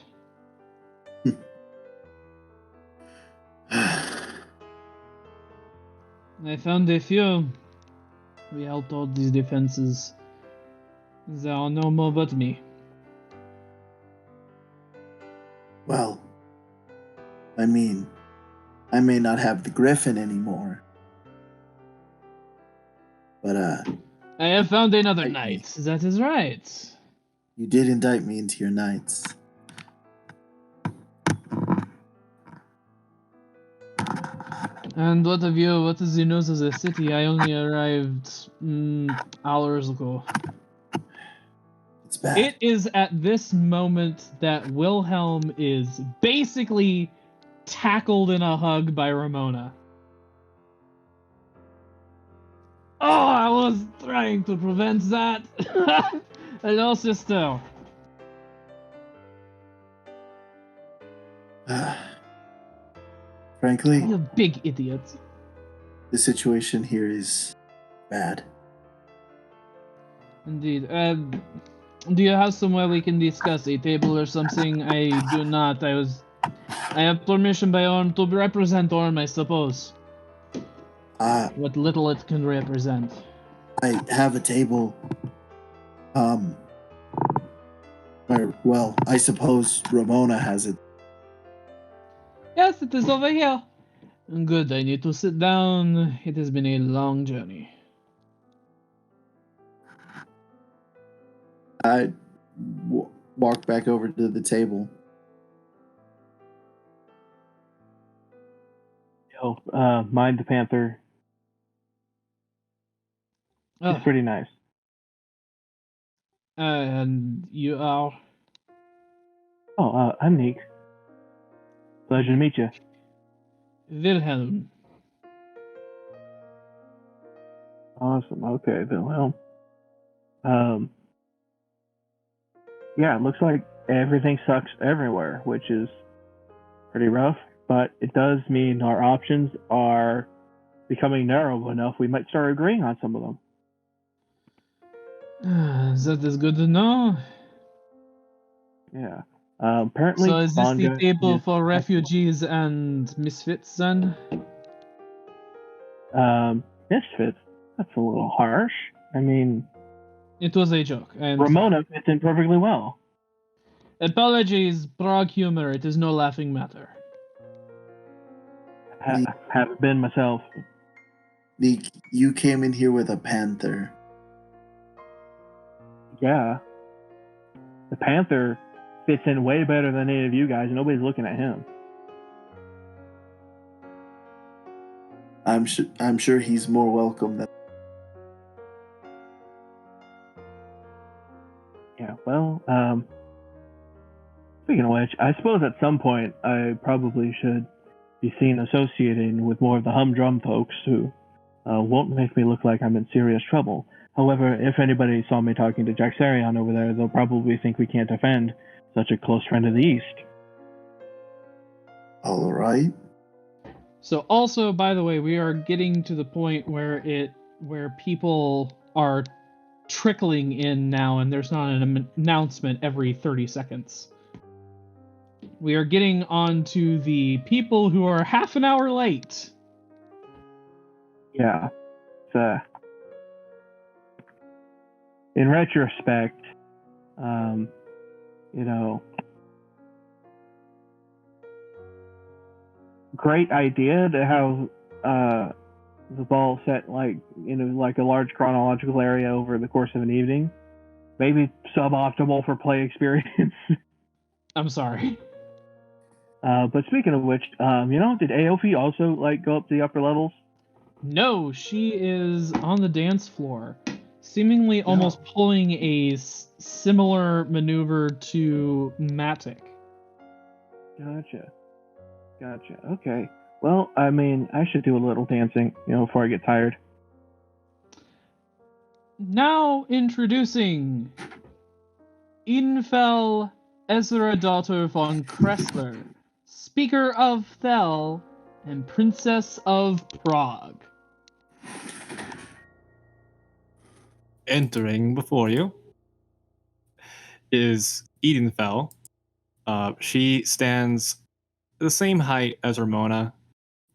I found a few. We helped all these defenses. There are no more but me. Well, I mean, I may not have the Griffin anymore. But, I have found another I- knight. That is right. you did indict me into your knights. And what of you? What is the news of the city? I only arrived hours ago. It's bad. It is at this moment that Wilhelm is basically tackled in a hug by Ramona. Oh, I was trying to prevent that. Hello, sister. Frankly, You big idiot. the situation here is bad. Indeed. Do you have somewhere we can discuss? A table or something? I do not. I have permission by Orm to represent Orm, I suppose. What little it can represent. I have a table. Well, I suppose Ramona has it. Yes, it is over here. Good, I need to sit down. It has been a long journey. I walk back over to the table. Mind the Panther. Oh, It's pretty nice. and you are? Oh, I'm Neek. Pleasure to meet you. Wilhelm. Awesome. Okay, Wilhelm. Yeah, it looks like everything sucks everywhere, which is pretty rough, but it does mean our options are becoming narrow enough we might start agreeing on some of them. That is good to know. Yeah. Apparently, So is this the Bonga table is for refugees and misfits then? misfits. That's a little harsh. I mean, It was a joke. Ramona fits in perfectly well. Apologies, Prague humor. It is no laughing matter. Haven't been myself. You came in here with a panther. Yeah. The Panther fits in way better than any of you guys. Nobody's looking at him. I'm sure he's more welcome than. Yeah, well, speaking of which, I suppose at some point I probably should be seen associating with more of the humdrum folks who won't make me look like I'm in serious trouble. However, if anybody saw me talking to Jaxarion over there, they'll probably think we can't offend such a close friend of the East. All right. So also, by the way, we are getting to the point where people are trickling in now, and there's not an announcement every 30 seconds. We are getting on to the people who are half an hour late. Yeah. It's, in retrospect, you know, great idea to have the ball set like like a large chronological area over the course of an evening. Maybe suboptimal for play experience. I'm sorry. But speaking of which, did Aofi also like go up to the upper levels? No, she is on the dance floor, seemingly almost pulling a similar maneuver to Matic. Gotcha. Okay. Well, I mean, I should do a little dancing, before I get tired. Now introducing Infel Ezra, daughter von Kressler, Speaker of Thel and Princess of Prague. Entering before you is Edenfell. She stands the same height as Ramona,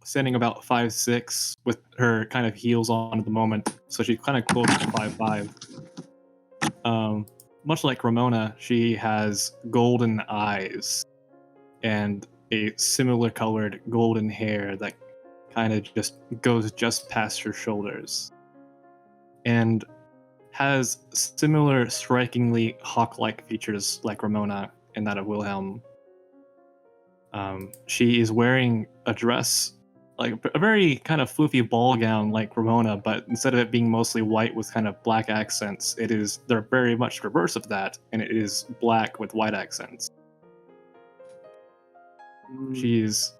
standing about 5'6", with her kind of heels on at the moment, so she's kind of close to 5'5". Much like Ramona, she has golden eyes and a similar colored golden hair that kind of just goes just past her shoulders, and has similar strikingly hawk-like features like Ramona and that of Wilhelm. She is wearing a dress, like a very kind of floofy ball gown like Ramona, but instead of it being mostly white with kind of black accents, they're very much the reverse of that, and it is black with white accents. She's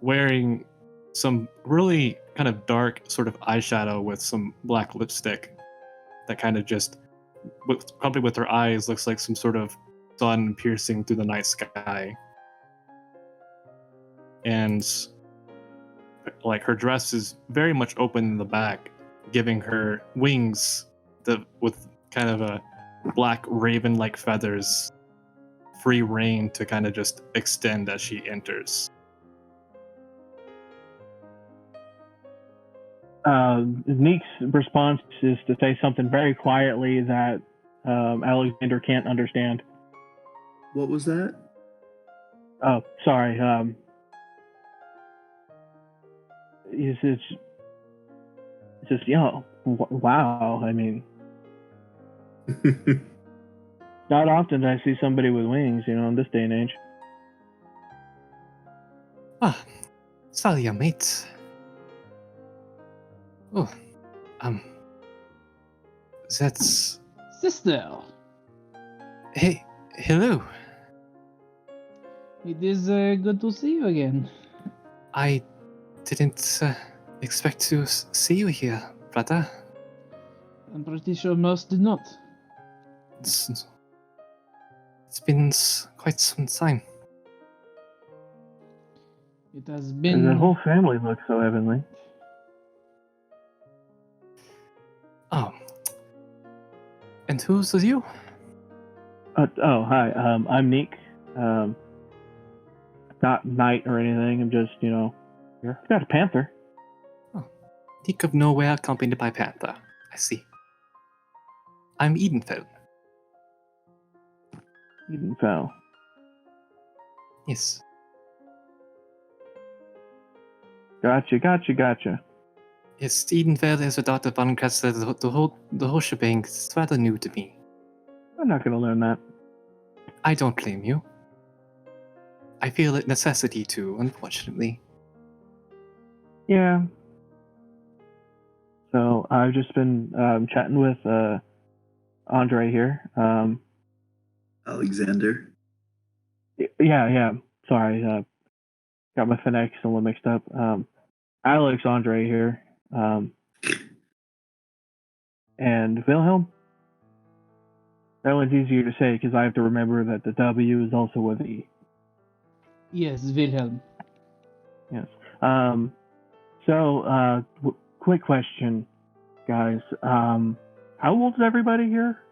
wearing some really kind of dark sort of eyeshadow with some black lipstick that kind of just, coupled with her eyes, looks like some sort of sun piercing through the night sky. And like her dress is very much open in the back, giving her wings with kind of a black raven-like feathers free rein to kind of just extend as she enters. Neek's response is to say something very quietly that Alexander can't understand. What was that? Oh, sorry. It's just, wow. I mean, not often do I see somebody with wings, in this day and age. Salia, mate. Oh, that's... Sister. Hey, hello. It is good to see you again. I didn't expect to see you here, brother. I'm pretty sure most did not. It's been quite some time. It has And been... the whole family looks so heavenly. Oh. And who's with you? Hi. I'm Neek. Not knight or anything. I'm just, here. I've got a panther. Neek of Nowhere, accompanied by Panther. I see. I'm Edenfell. Edenfell. Yes. Gotcha. Yes, Edenfell is a daughter of Uncrester. The whole shebang is rather new to me. I'm not gonna learn that. I don't blame you. I feel it necessity to, unfortunately. Yeah. So I've just been chatting with Andre here. Alexander. Yeah. Sorry, got my phonetics a little mixed up. Alexandre here, and Wilhelm. That one's easier to say because I have to remember that the W is also with E. Yes, Wilhelm. Yes. Quick question, guys. How old is everybody here?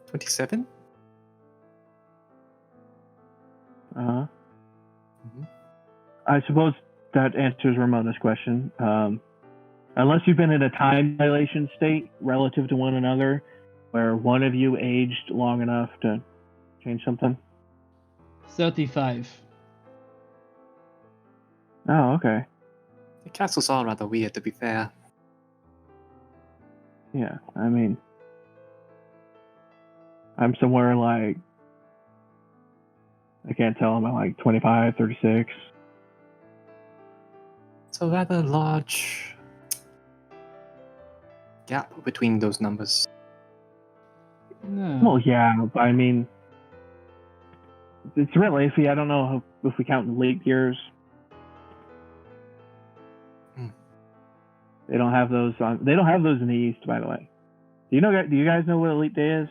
27? I suppose that answers Ramona's question. Unless you've been in a time dilation state relative to one another, where one of you aged long enough to change something. 35. Oh, okay. The castle's all rather weird, to be fair. Yeah, I mean, I'm somewhere like, I can't tell, I'm like 25, 36. It's a rather large gap between those numbers. No. Well, yeah, but I mean, it's really iffy. I don't know if we count in leap years. They don't have those on. They don't have those in the East, by the way. Do you guys know what a leap day is?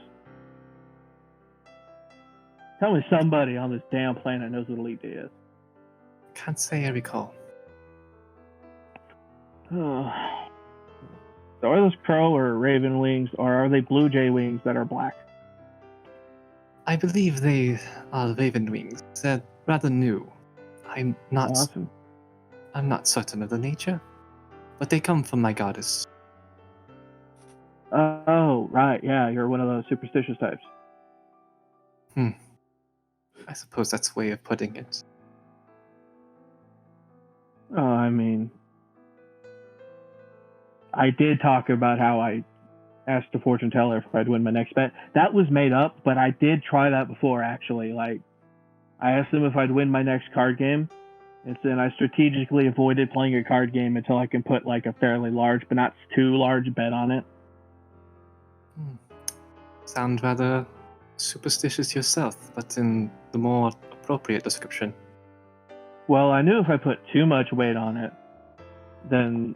Tell me somebody on this damn planet knows what a leap day is. Can't say I recall. So are those crow or raven wings, or are they blue jay wings that are black? I believe they are raven wings. They're rather new. I'm not Awesome. I'm not certain of the nature, but they come from my goddess. Oh, right. Yeah, you're one of those superstitious types. I suppose that's a way of putting it. Oh, I mean, I did talk about how I asked the fortune teller if I'd win my next bet. That was made up, but I did try that before, actually. Like, I asked them if I'd win my next card game, and then I strategically avoided playing a card game until I can put like a fairly large, but not too large, bet on it. Sound rather superstitious yourself, but in the more appropriate description. Well, I knew if I put too much weight on it, then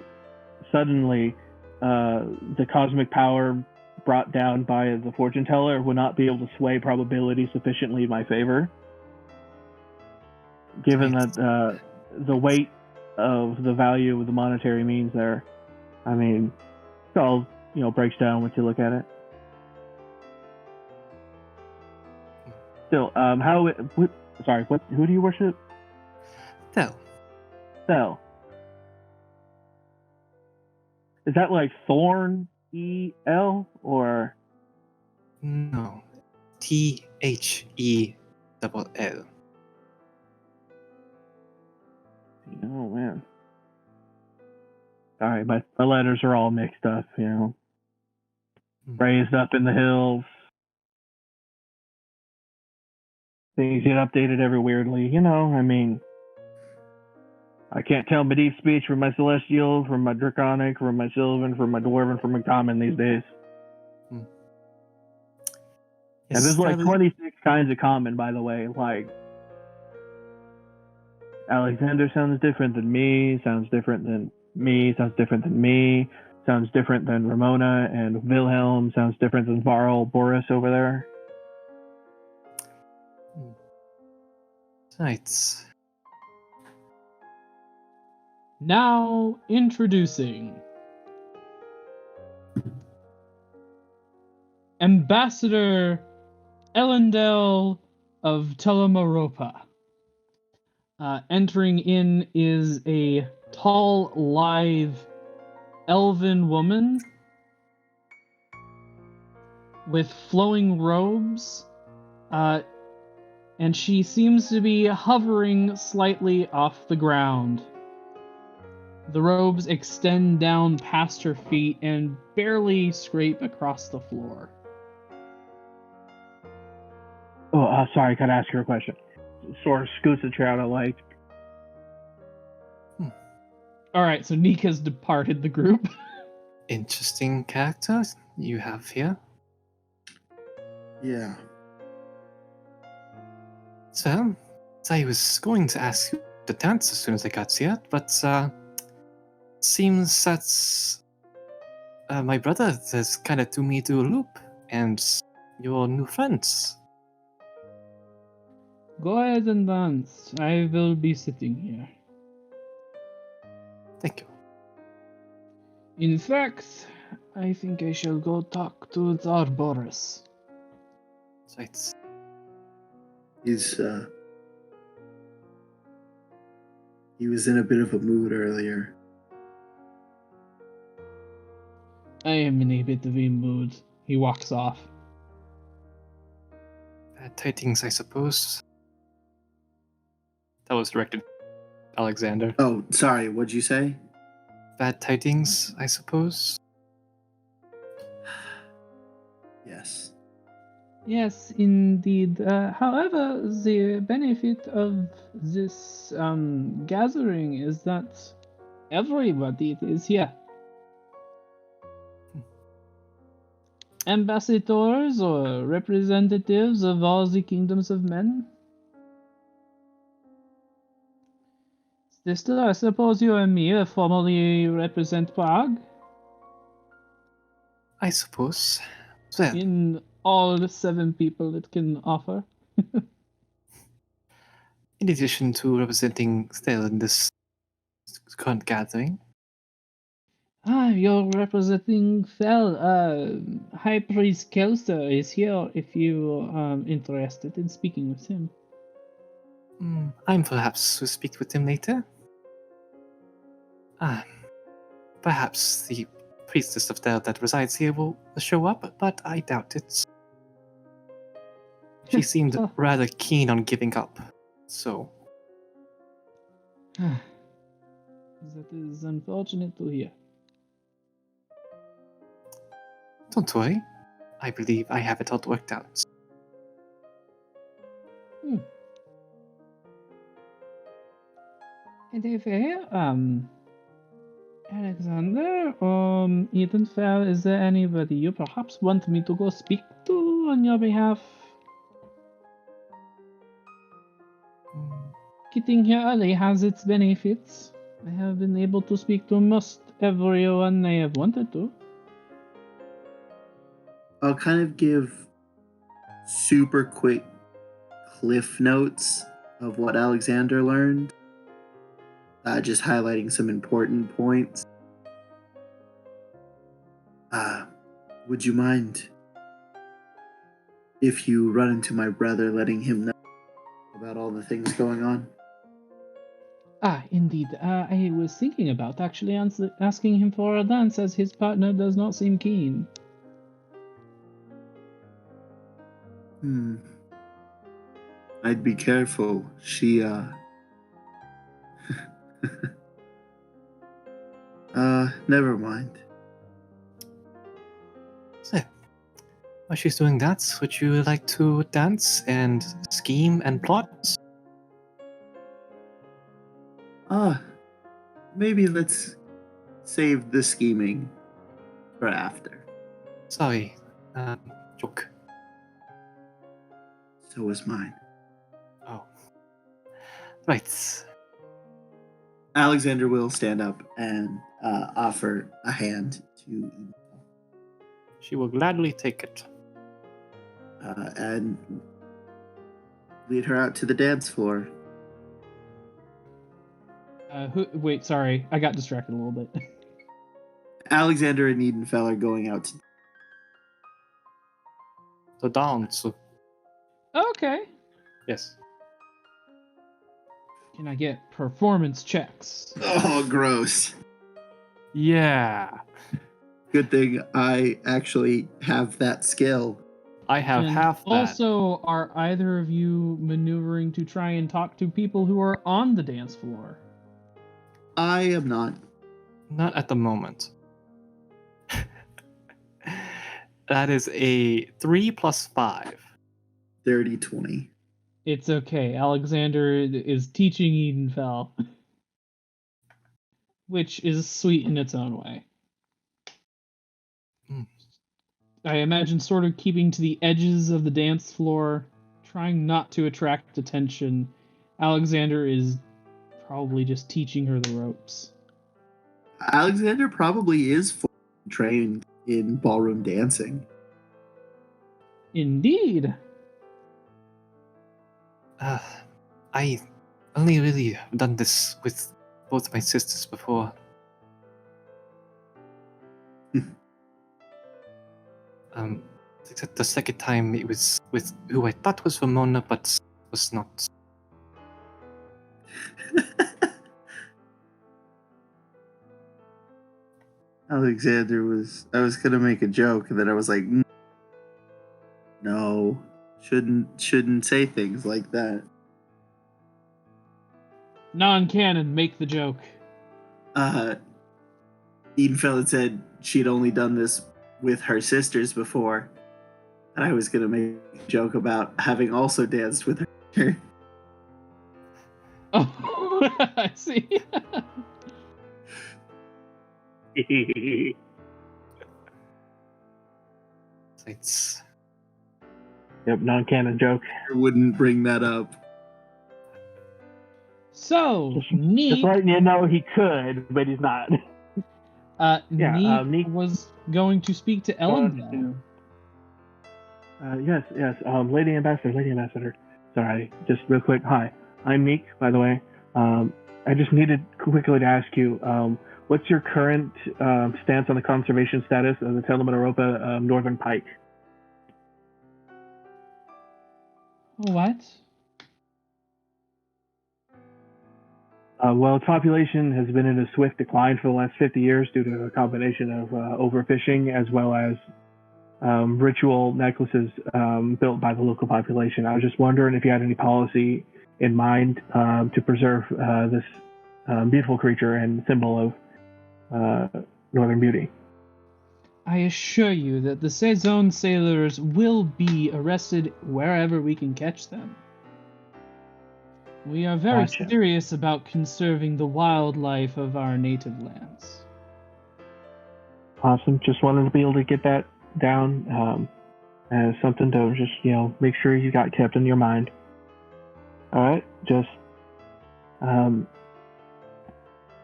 suddenly the cosmic power brought down by the fortune teller would not be able to sway probability sufficiently in my favor. Given that the weight of the value of the monetary means there, I mean, it all breaks down once you look at it. Still, who do you worship? Thel. Is that like Thorn E-L or? No. THELL. Oh man. Sorry, my letters are all mixed up, Raised up in the hills. Things get updated every weirdly, I mean, I can't tell my deep speech from my celestial, from my draconic, from my sylvan, from my dwarven, from my common these days. And there's like 26 kinds of common, by the way. Like, Alexander sounds different than me, sounds different than me, sounds different than me, sounds different than Ramona, and Wilhelm sounds different than Varl Boris over there. Right. Now introducing Ambassador Elendel of Telemaropa. Entering in is a tall, lithe, elven woman with flowing robes, and she seems to be hovering slightly off the ground. The robes extend down past her feet and barely scrape across the floor. Oh, sorry, can I ask you a question? Sort of scoots a chair out of like. Alright, so Nika's departed the group. Interesting character you have here. Yeah. So, I was going to ask you to dance as soon as I got here, but seems that my brother has kind of threw me through a loop, and your new friends. Go ahead and dance. I will be sitting here. Thank you. In fact, I think I shall go talk to Tsar Boris. Right. He was in a bit of a mood earlier. I am in a bit of a mood. He walks off. Bad tidings, I suppose. That was directed at Alexander. Oh, sorry, what'd you say? Bad tidings, I suppose. Yes. Yes, indeed. However, the benefit of this gathering is that everybody is here. Ambassadors or representatives of all the kingdoms of men. Sister, I suppose you and me formally represent Prague I suppose. Well, in all 7 people it can offer. in addition to representing still in this current gathering, You're representing Fel. High Priest Kelster is here if you're interested in speaking with him. I'm perhaps to speak with him later. Perhaps the priestess of Del that resides here will show up, but I doubt it. She seemed rather keen on giving up, so That is unfortunate to hear. don't worry. I believe I have it all worked out. And if Alexander, Ethan is there anybody you perhaps want me to go speak to on your behalf? Getting here early has its benefits. I have been able to speak to most everyone I have wanted to. I'll kind of give super quick cliff notes of what Alexander learned. Just highlighting some important points. Would you mind if you run into my brother, letting him know about all the things going on? Indeed. I was thinking about actually asking him for a dance as his partner does not seem keen. I'd be careful. She, never mind. So, while she's doing that, would you like to dance and scheme and plot? Maybe let's save the scheming for after. Sorry, joke. So was mine. Oh. Right. Alexander will stand up and offer a hand to Emo. She will gladly take it. And lead her out to the dance floor. Wait, sorry. I got distracted a little bit. Alexander and Edenfell are going out to... the dance. Okay. Yes. Can I get performance checks? Oh, gross. Yeah. Good thing I actually have that skill. I have And half that. also, are either of you maneuvering to try and talk to people who are on the dance floor? I am not. Not at the moment. That is a 3 plus 5. 30-20. It's okay. Alexander is teaching Edenfell, which is sweet in its own way. Hmm. I imagine sort of keeping to the edges of the dance floor, trying not to attract attention. Alexander is probably just teaching her the ropes. Alexander probably is trained in ballroom dancing. Indeed. I only really done this with both my sisters before. The second time it was with who I thought was Ramona, but was not. Alexander was. I was gonna make a joke, and then I was like, no, shouldn't say things like that. Non-canon, make the joke. Edenfell had said she'd only done this with her sisters before, and I was gonna make a joke about having also danced with her. Oh, I see. It's Yep, non-canon joke. I wouldn't bring that up. So, Just Neek, letting you know he could, but he's not. Neek Neek- was going to speak to Ellendale. Yes. Lady Ambassador. Sorry, just real quick. Hi, I'm Meek, by the way. I just needed quickly to ask you, what's your current stance on the conservation status of the Telemaropa northern pike? What? Well, its population has been in a swift decline for the last 50 years due to a combination of overfishing as well as ritual necklaces built by the local population. I was just wondering if you had any policy in mind to preserve this beautiful creature and symbol of northern beauty. I assure you that the Saison sailors will be arrested wherever we can catch them. We are very Gotcha. serious about conserving the wildlife of our native lands. Awesome. Just wanted to be able to get that down as something to just, make sure you got kept in your mind. All right. Just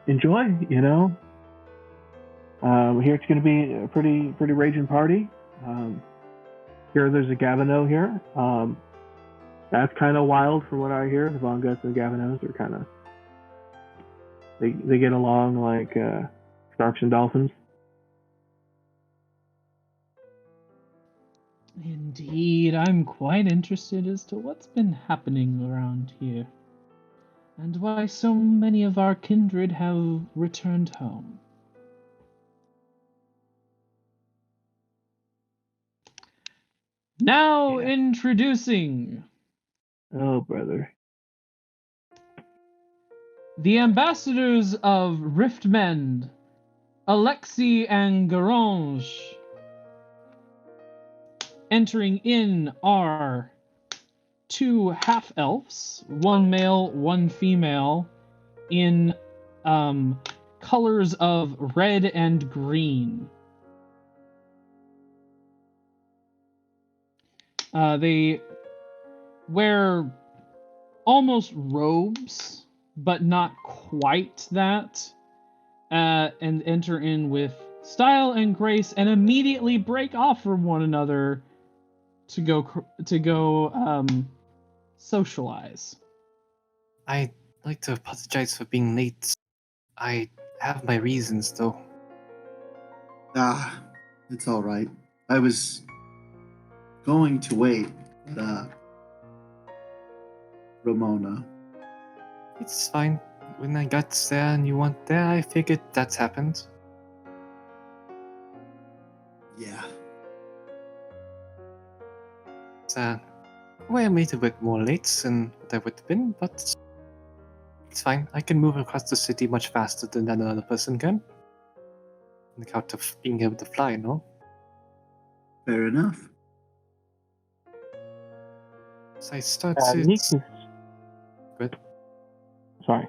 enjoy, here it's going to be a pretty raging party. Here there's a Gavinoue here. That's kind of wild from what I hear. The Von Guts and the Gavinoues are kind of, they get along like sharks and dolphins. Indeed, I'm quite interested as to what's been happening around here, and why so many of our kindred have returned home. Now introducing Oh, brother. the ambassadors of Riftmend, Alexi and Garange. Entering in are two half-elves, one male, one female, in colors of red and green. They wear almost robes, but not quite that, and enter in with style and grace, and immediately break off from one another to go socialize. I'd like to apologize for being late. I have my reasons, though. It's all right. I was going to wait. Ramona. It's fine. When I got there and you weren't there, I figured that's happened. Yeah. Well, I made a bit more late than what I would have been, but it's fine. I can move across the city much faster than another person can. On account of being able to fly, no? Fair enough. So I start Nick is... Good. Sorry.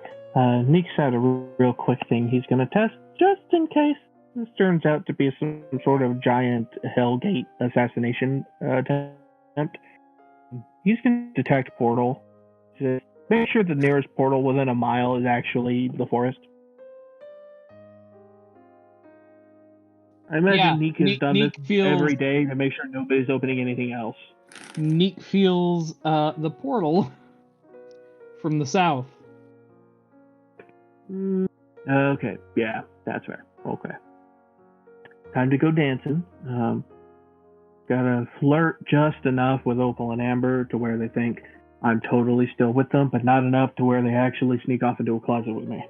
Nick's had a real quick thing he's going to test, just in case this turns out to be some sort of giant Hellgate assassination attempt. He's going to detect portal. To make sure the nearest portal within a mile is actually the forest. I imagine Neek has done this every day to make sure nobody's opening anything else. Neek feels the portal from the south. Okay, yeah, that's fair. Okay. Time to go dancing. Gotta flirt just enough with Opal and Amber to where they think I'm totally still with them, but not enough to where they actually sneak off into a closet with me.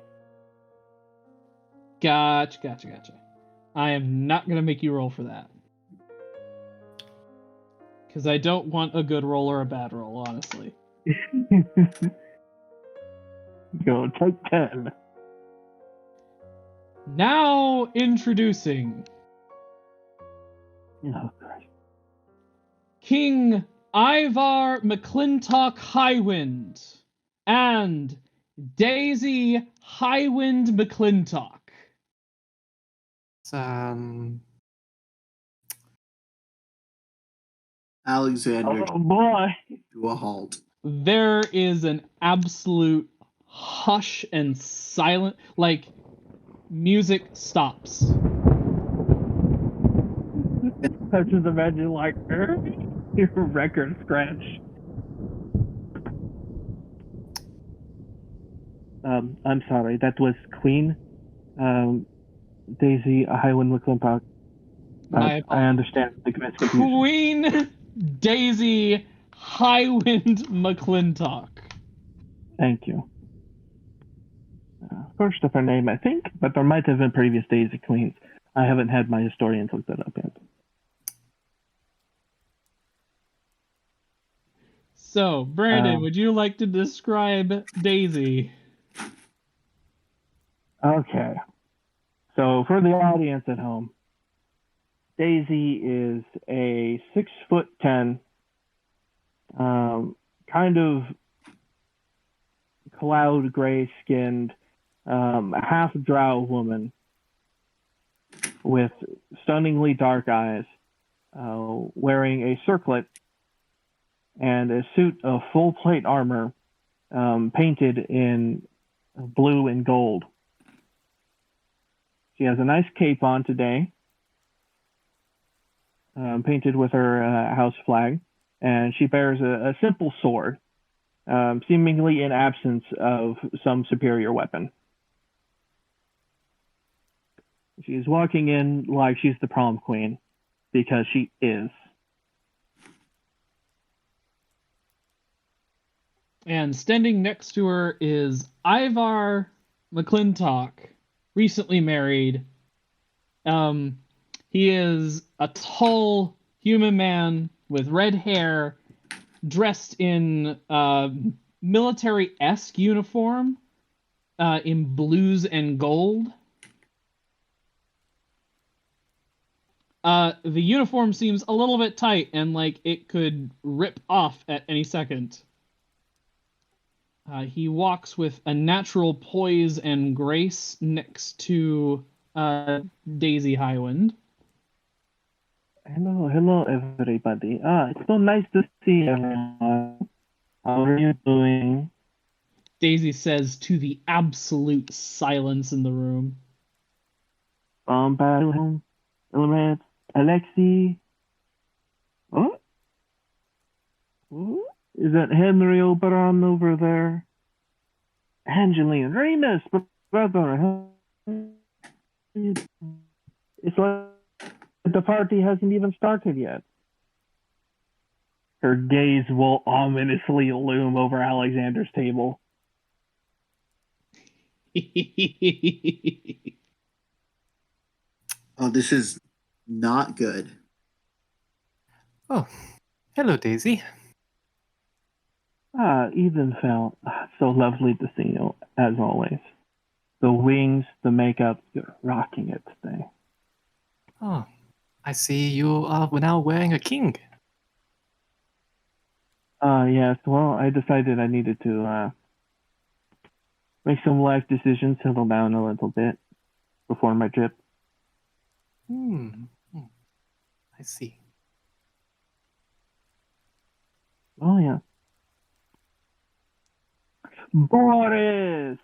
Gotcha. I am not going to make you roll for that. Because I don't want a good roll or a bad roll, honestly. Go, take 10. Now introducing Oh, Christ. King Ivar McClintock Highwind and Daisy Highwind McClintock. Alexander Oh boy. to a halt. There is an absolute hush and silent, like music stops. I just imagine like your record scratch. I'm sorry, that was Queen. Daisy Highwind McClintock. I understand the confusion. Queen Daisy Highwind McClintock. Thank you. First of her name, I think, but there might have been previous Daisy Queens. I haven't had my historians look that up yet. So, Brandon, would you like to describe Daisy? Okay. So, for the audience at home, Daisy is a 6'10", kind of cloud gray skinned, half drow woman with stunningly dark eyes, wearing a circlet and a suit of full plate armor, painted in blue and gold. She has a nice cape on today, painted with her house flag, and she bears a simple sword, seemingly in absence of some superior weapon. She's walking in like she's the prom queen, because she is. And standing next to her is Ivar McClintock, recently married. He is a tall human man with red hair, dressed in military-esque uniform, in blues and gold. The uniform seems a little bit tight and like it could rip off at any second. He walks with a natural poise and grace next to Daisy Highwind. Hello, everybody. It's so nice to see everyone. How are you doing? Daisy says to the absolute silence in the room. Ballroom, Novrod, Alexi. What? Is that Henry Oberon over there? Angeline, Remus, brother. It's like the party hasn't even started yet. Her gaze will ominously loom over Alexander's table. Oh, this is not good. Oh, hello, Daisy. Evenfell, so lovely to see you, as always. The wings, the makeup, you're rocking it today. Oh, I see you are now wearing a king. Yes, well, I decided I needed to make some life decisions, settle down a little bit before my trip. I see. Oh, yeah. Boris!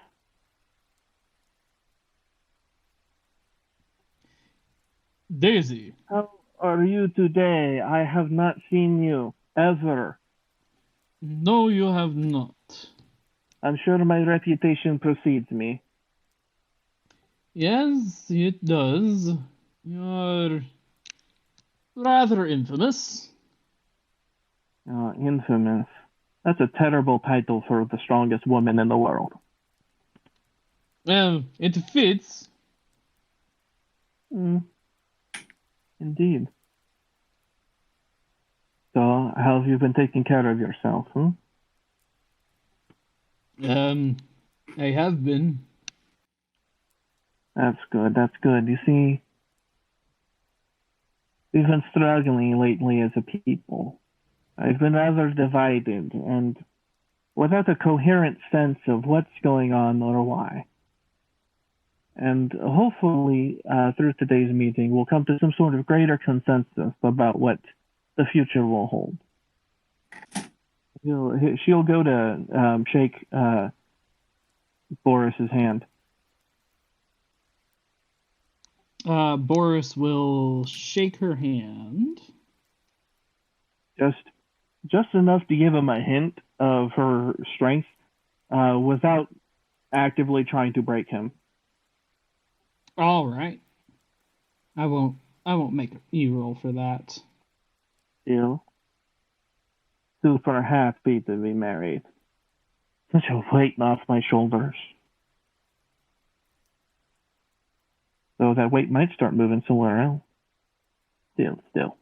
Daisy. How are you today? I have not seen you, ever. No, you have not. I'm sure my reputation precedes me. Yes, it does. You're rather infamous. Infamous. That's a terrible title for the strongest woman in the world. Well, it fits. Indeed. So, how have you been taking care of yourself, I have been. That's good, that's good. You see, we've been struggling lately as a people. I've been rather divided and without a coherent sense of what's going on or why. And hopefully, through today's meeting, we'll come to some sort of greater consensus about what the future will hold. She'll go to shake Boris's hand. Boris will shake her hand. Just enough to give him a hint of her strength, without actively trying to break him. All right. I won't make you roll for that. Still, super happy to be married. Such a weight off my shoulders. So that weight might start moving somewhere else. Still.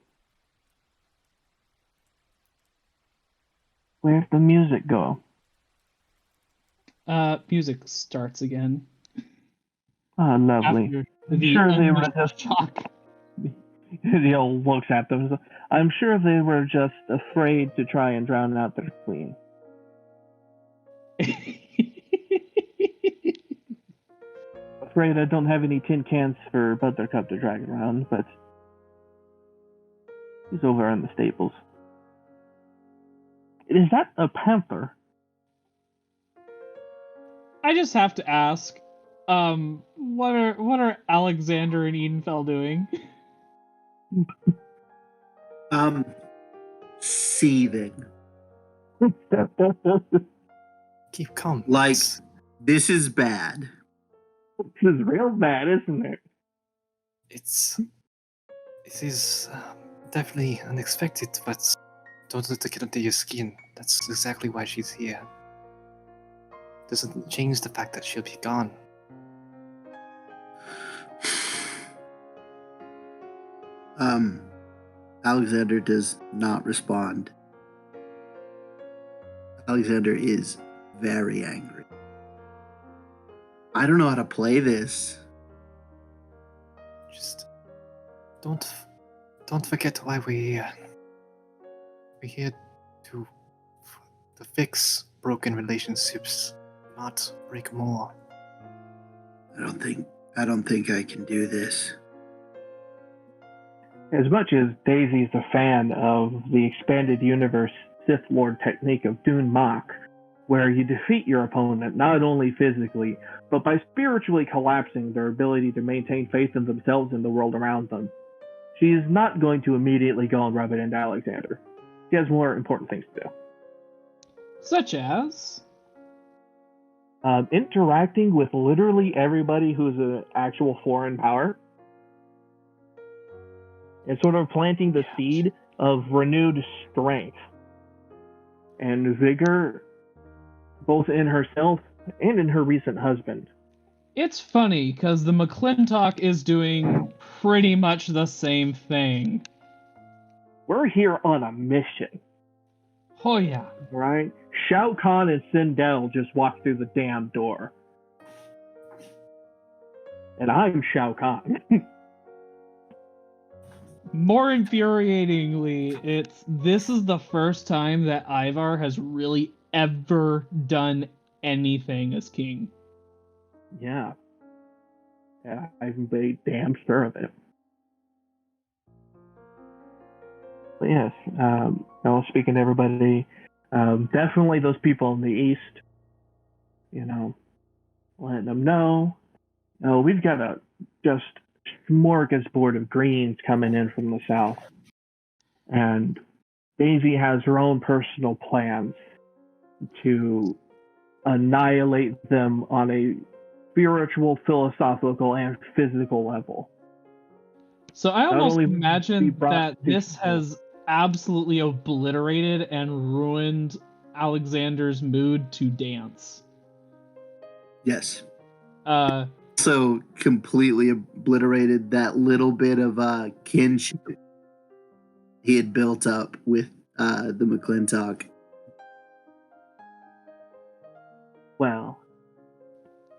Where'd the music go? Music starts again. Ah, lovely. After I'm the sure they were initial just shock. He looks at them. I'm sure they were just afraid to try and drown out their queen. Afraid I don't have any tin cans for Buttercup to drag around, but he's over in the stables. Is that a panther? I just have to ask, what are Alexander and Edenfell doing? Seething. Keep calm. Like, this is bad. This is real bad, isn't it? It is definitely unexpected, but don't let it get under your skin. That's exactly why she's here. Doesn't change the fact that she'll be gone. Alexander does not respond. Alexander is very angry. I don't know how to play this. Just don't forget why we're here to fix broken relationships, not break more. I don't think I can do this. As much as Daisy's a fan of the expanded universe Sith Lord technique of Dune Mach, where you defeat your opponent not only physically, but by spiritually collapsing their ability to maintain faith in themselves and the world around them, she is not going to immediately go and rub it into Alexander. She has more important things to do. Such as? Interacting with literally everybody who's an actual foreign power. And sort of planting the seed of renewed strength and vigor, both in herself and in her recent husband. It's funny because the McClintock is doing pretty much the same thing. We're here on a mission, Oh yeah. right? Shao Kahn and Sindel just walked through the damn door. And I'm Shao Kahn. More infuriatingly, this is the first time that Ivar has really ever done anything as king. Yeah. Yeah, I've made damn sure of it. But yes, I was speaking to everybody. Definitely those people in the East, letting them know. We've got a just smorgasbord of greens coming in from the South. And Daisy has her own personal plans to annihilate them on a spiritual, philosophical, and physical level. So I almost only imagine be brought that to- this has absolutely obliterated and ruined Alexander's mood to dance. Yes. Uh, Also completely obliterated that little bit of kinship he had built up with the McClintock. Well,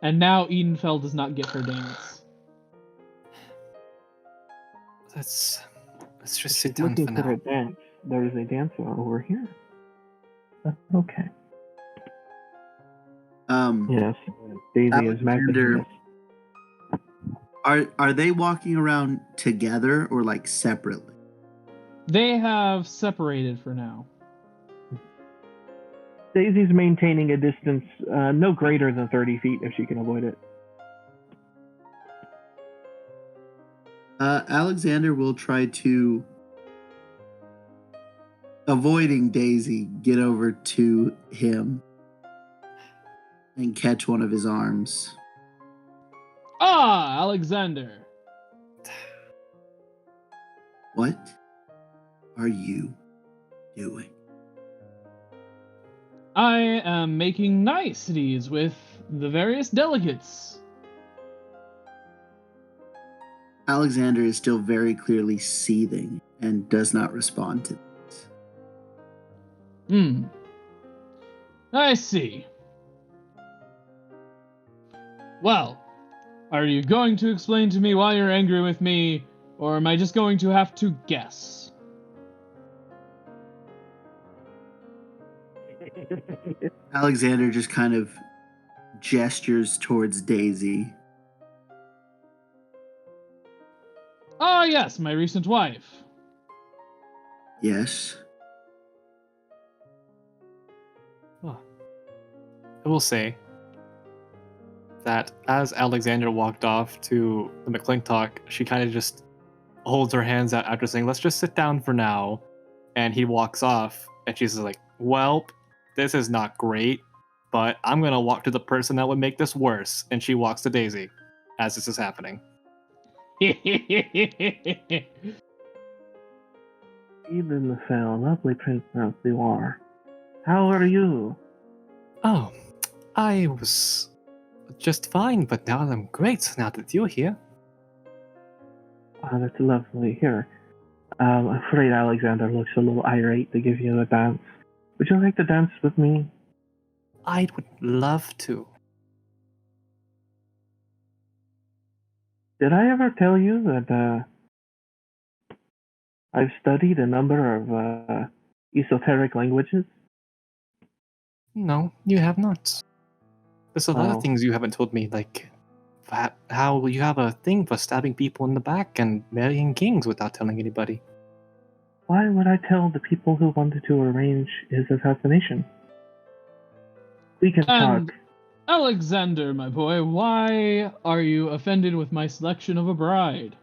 and now Edenfell does not get her dance. Let's just she's sit down looking for for now. a dance. There is a dancer over here. That's okay. Yes, Daisy is Alexander- magnanimous. Are they walking around together or like separately? They have separated for now. Daisy's maintaining a distance no greater than 30 feet if she can avoid it. Alexander will try to, avoiding Daisy, get over to him and catch one of his arms. Ah, Alexander! What are you doing? I am making niceties with the various delegates. Alexander is still very clearly seething and does not respond to this. I see. Well, are you going to explain to me why you're angry with me, or am I just going to have to guess? Alexander just kind of gestures towards Daisy. Ah, yes, my recent wife. Yes. I will say that as Alexander walked off to the McClintock, she kind of just holds her hands out after saying, "Let's just sit down for now." And he walks off, and she's like, "Well, this is not great, but I'm gonna walk to the person that would make this worse." And she walks to Daisy as this is happening. Edenfell, lovely princess you are. How are you? Oh, I was just fine, but now I'm great now that you're here. Oh, that's lovely. Here. I'm afraid Alexander looks a little irate to give you a dance. Would you like to dance with me? I would love to. Did I ever tell you that I've studied a number of esoteric languages? No, you have not. There's a lot Wow. of things you haven't told me, like how you have a thing for stabbing people in the back and marrying kings without telling anybody. Why would I tell the people who wanted to arrange his assassination? We can And talk. Alexander, my boy, why are you offended with my selection of a bride?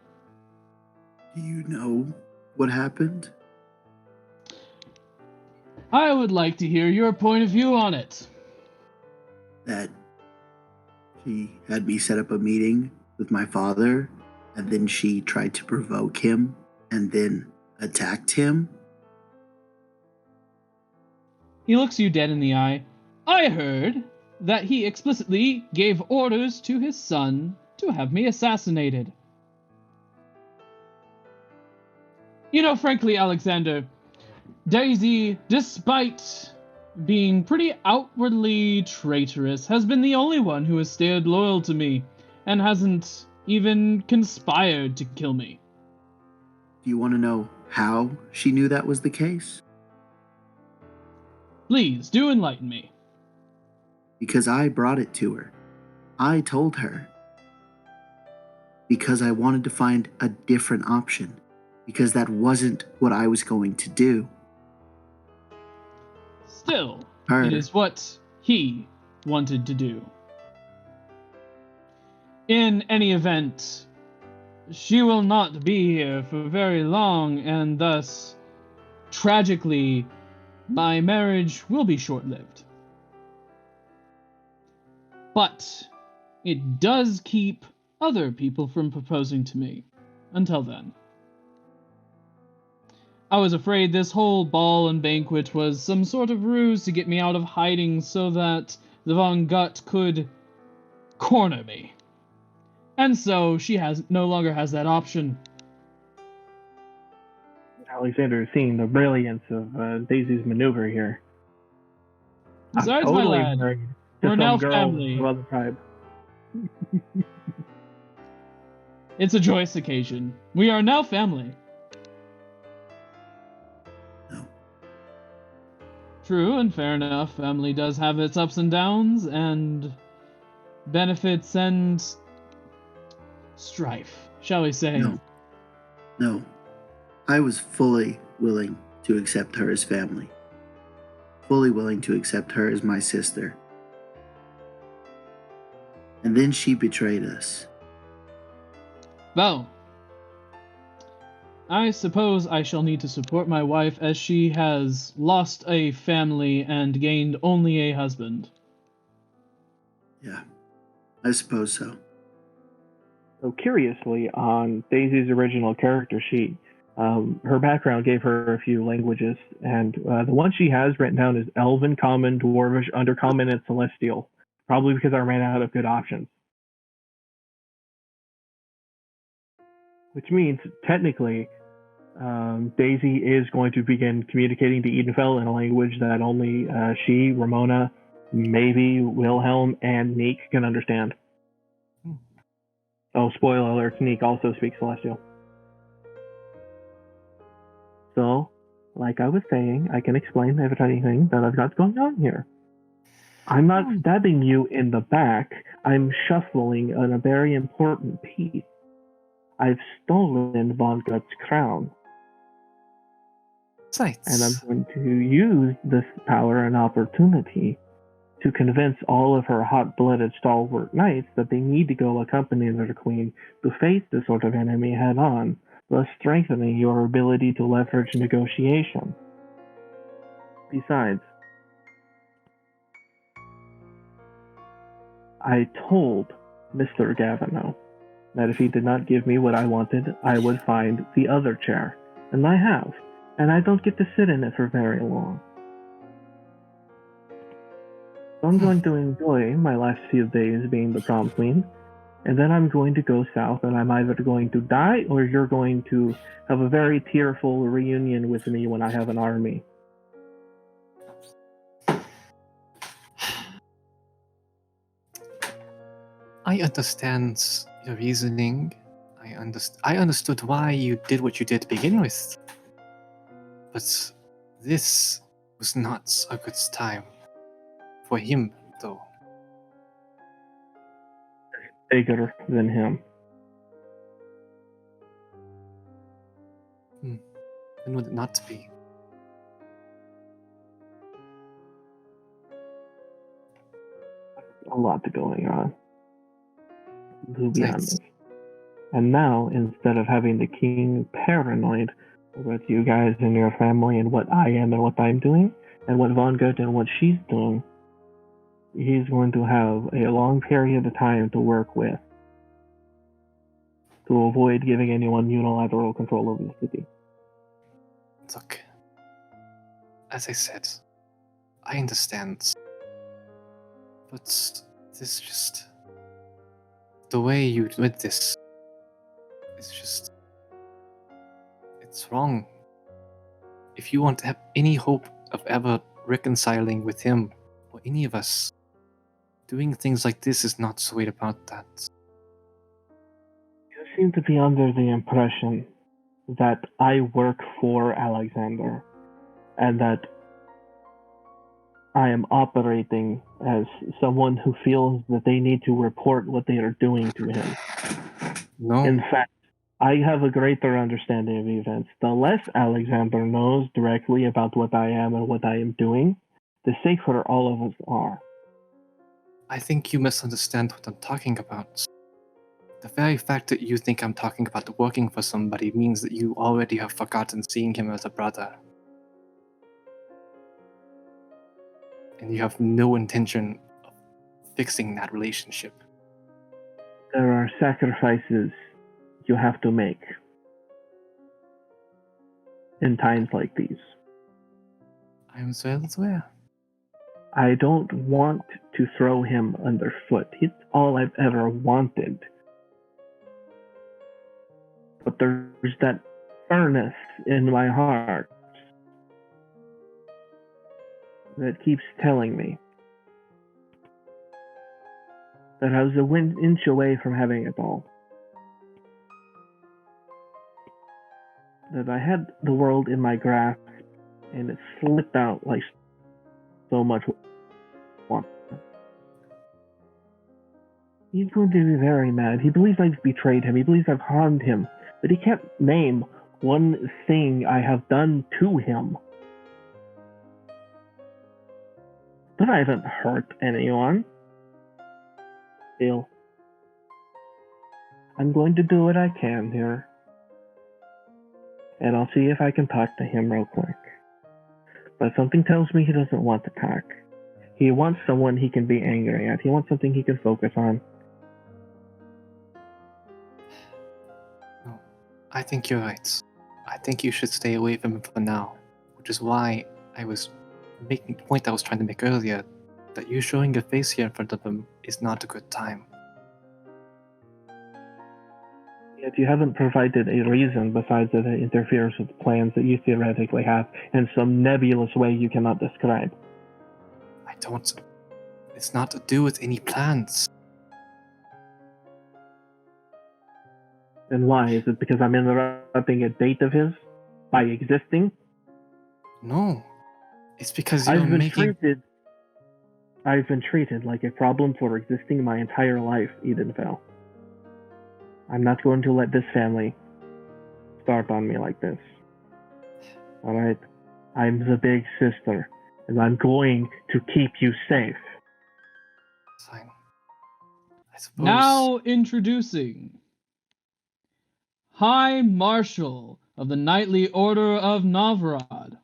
Do you know what happened? I would like to hear your point of view on it. That she had me set up a meeting with my father, and then she tried to provoke him, and then attacked him. He looks you dead in the eye. I heard that he explicitly gave orders to his son to have me assassinated. You know, frankly, Alexander, Daisy, despite being pretty outwardly traitorous, has been the only one who has stayed loyal to me and hasn't even conspired to kill me. Do you want to know how she knew that was the case? Please, do enlighten me. Because I brought it to her. I told her. Because I wanted to find a different option. Because that wasn't what I was going to do. Still, Her. it is what he wanted to do. In any event, she will not be here for very long, and thus, tragically, my marriage will be short-lived. But it does keep other people from proposing to me. Until then. I was afraid this whole ball and banquet was some sort of ruse to get me out of hiding so that the Von Gut could corner me. And so she no longer has that option. Alexander is seeing the brilliance of Daisy's maneuver here. Besides, my lad, married to we're some now girl family. from other tribe. It's a joyous occasion. We are now family. No. True and fair enough. Family does have its ups and downs, and benefits and strife, shall we say. No. I was fully willing to accept her as family. Fully willing to accept her as my sister. And then she betrayed us. Well, I suppose I shall need to support my wife as she has lost a family and gained only a husband. Yeah, I suppose so. So curiously, on Daisy's original character sheet, her background gave her a few languages, and the one she has written down is Elven, Common, Dwarvish, Undercommon, and Celestial. Probably because I ran out of good options. Which means, technically, Daisy is going to begin communicating to Edenfell in a language that only she, Ramona, maybe Wilhelm, and Neek can understand. Oh, spoiler alert, Neek also speaks Celestial. So, like I was saying, I can explain everything that I've got going on here. I'm not stabbing you in the back. I'm shuffling on a very important piece. I've stolen Von Gut's crown. Sights. And I'm going to use this power and opportunity to convince all of her hot-blooded stalwart knights that they need to go accompany their queen to face this sort of enemy head-on, thus strengthening your ability to leverage negotiation. Besides, I told Mr. Gavinoue that if he did not give me what I wanted, I would find the other chair. And I have. And I don't get to sit in it for very long. So I'm going to enjoy my last few days being the prom queen. And then I'm going to go south, and I'm either going to die, or you're going to have a very tearful reunion with me when I have an army. I understand your reasoning. I understood why you did what you did to begin with. But this was not a good time for him, though. Bigger than him. When would it not be? A lot going on. To be Thanks. honest. And now, instead of having the king paranoid about you guys and your family and what I am and what I'm doing, and what Von Gut and what she's doing, he's going to have a long period of time to work with to avoid giving anyone unilateral control over the city. Look, as I said, I understand. But this just... The way you did this... It's just... It's wrong. If you want to have any hope of ever reconciling with him, or any of us, doing things like this is not the way about that. You seem to be under the impression that I work for Alexander, and that I am operating as someone who feels that they need to report what they are doing to him. No. In fact, I have a greater understanding of events. The less Alexander knows directly about what I am and what I am doing, the safer all of us are. I think you misunderstand what I'm talking about. The very fact that you think I'm talking about working for somebody means that you already have forgotten seeing him as a brother. And you have no intention of fixing that relationship. There are sacrifices you have to make in times like these. I'm well aware. I don't want to throw him underfoot. It's all I've ever wanted. But there's that furnace in my heart that keeps telling me that I was an inch away from having it all. That I had the world in my grasp and it slipped out like so much. He's going to be very mad. He believes I've betrayed him. He believes I've harmed him. But he can't name one thing I have done to him. But I haven't hurt anyone. Still, I'm going to do what I can here. And I'll see if I can talk to him real quick. But something tells me he doesn't want to talk. He wants someone he can be angry at. He wants something he can focus on. No, I think you're right. I think you should stay away from him for now. Which is why I was making the point I was trying to make earlier, that you showing your face here in front of him is not a good time. Yet you haven't provided a reason besides that it interferes with plans that you theoretically have in some nebulous way you cannot describe. I don't... It's not to do with any plans. And why? Is it because I'm interrupting a date of his by existing? No. It's because you're I've been treated like a problem for existing my entire life, Edenfell. I'm not going to let this family start on me like this. Alright? I'm the big sister, and I'm going to keep you safe. Fine. I suppose... Now introducing High Marshal of the Knightly Order of Novrod,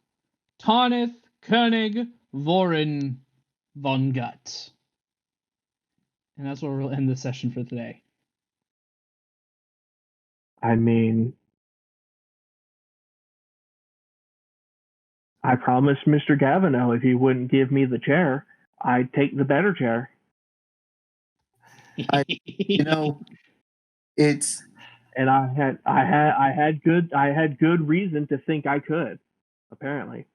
Tanith Koenig Vorin von Gut. And that's where we'll end the session for today. I mean, I promised Mr. Gavinoue if he wouldn't give me the chair, I'd take the better chair. It's And I had good reason to think I could, apparently.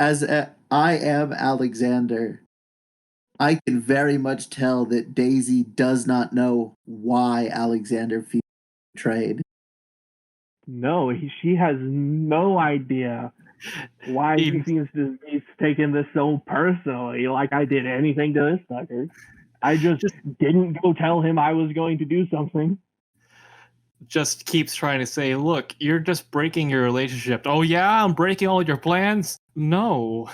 as I am Alexander, I can very much tell that Daisy does not know why Alexander feels betrayed. No, she has no idea why he seems to be taking this so personally, like I did anything to this sucker. I just didn't go tell him I was going to do something. Just keeps trying to say, look, you're just breaking your relationship. Oh yeah, I'm breaking all your plans? No.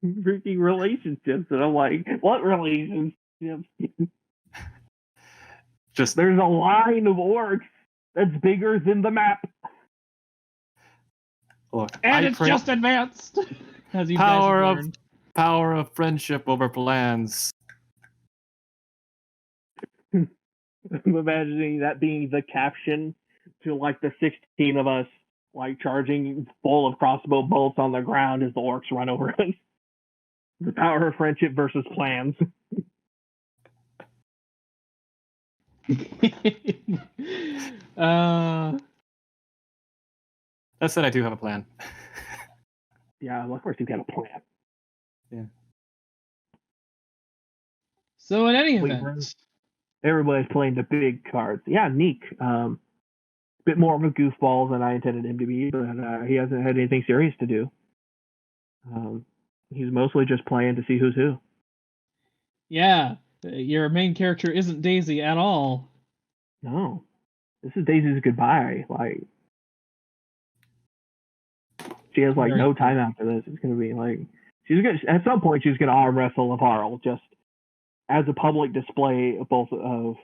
Freaking relationships. And I'm like, what relationships? Just There's a line of orcs that's bigger than the map. look. And it's just advanced. As you guys have learned. Power of friendship over plans. I'm imagining that being the caption to like the 16 of us like charging full of crossbow bolts on the ground as the orcs run over us. The power of friendship versus plans. That said, I do have a plan. Yeah, well, of course you've got a plan. Yeah. So in any Wait, event, everybody's playing the big cards. Yeah, Neek. Bit more of a goofball than I intended him to be, but he hasn't had anything serious to do. He's mostly just playing to see who's who. yeah, your main character isn't Daisy at all. No, this is Daisy's goodbye. Like, she has like Very no cool. time after this. It's gonna be like she's gonna at some point she's gonna arm wrestle Lavarl just as a public display of both of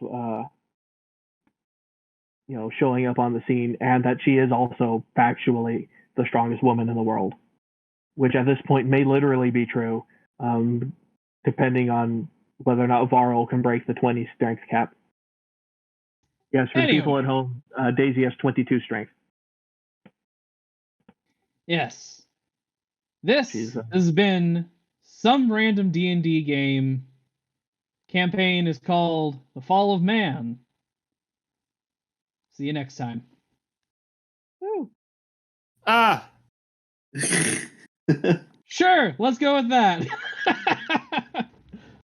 showing up on the scene, and that she is also factually the strongest woman in the world, which at this point may literally be true, depending on whether or not Varl can break the 20 strength cap. Yes, for the people at home, Daisy has 22 strength. Yes. This has been Some Random D&D Game. Campaign is called The Fall of Man. See you next time. Woo. Ah! Sure, let's go with that.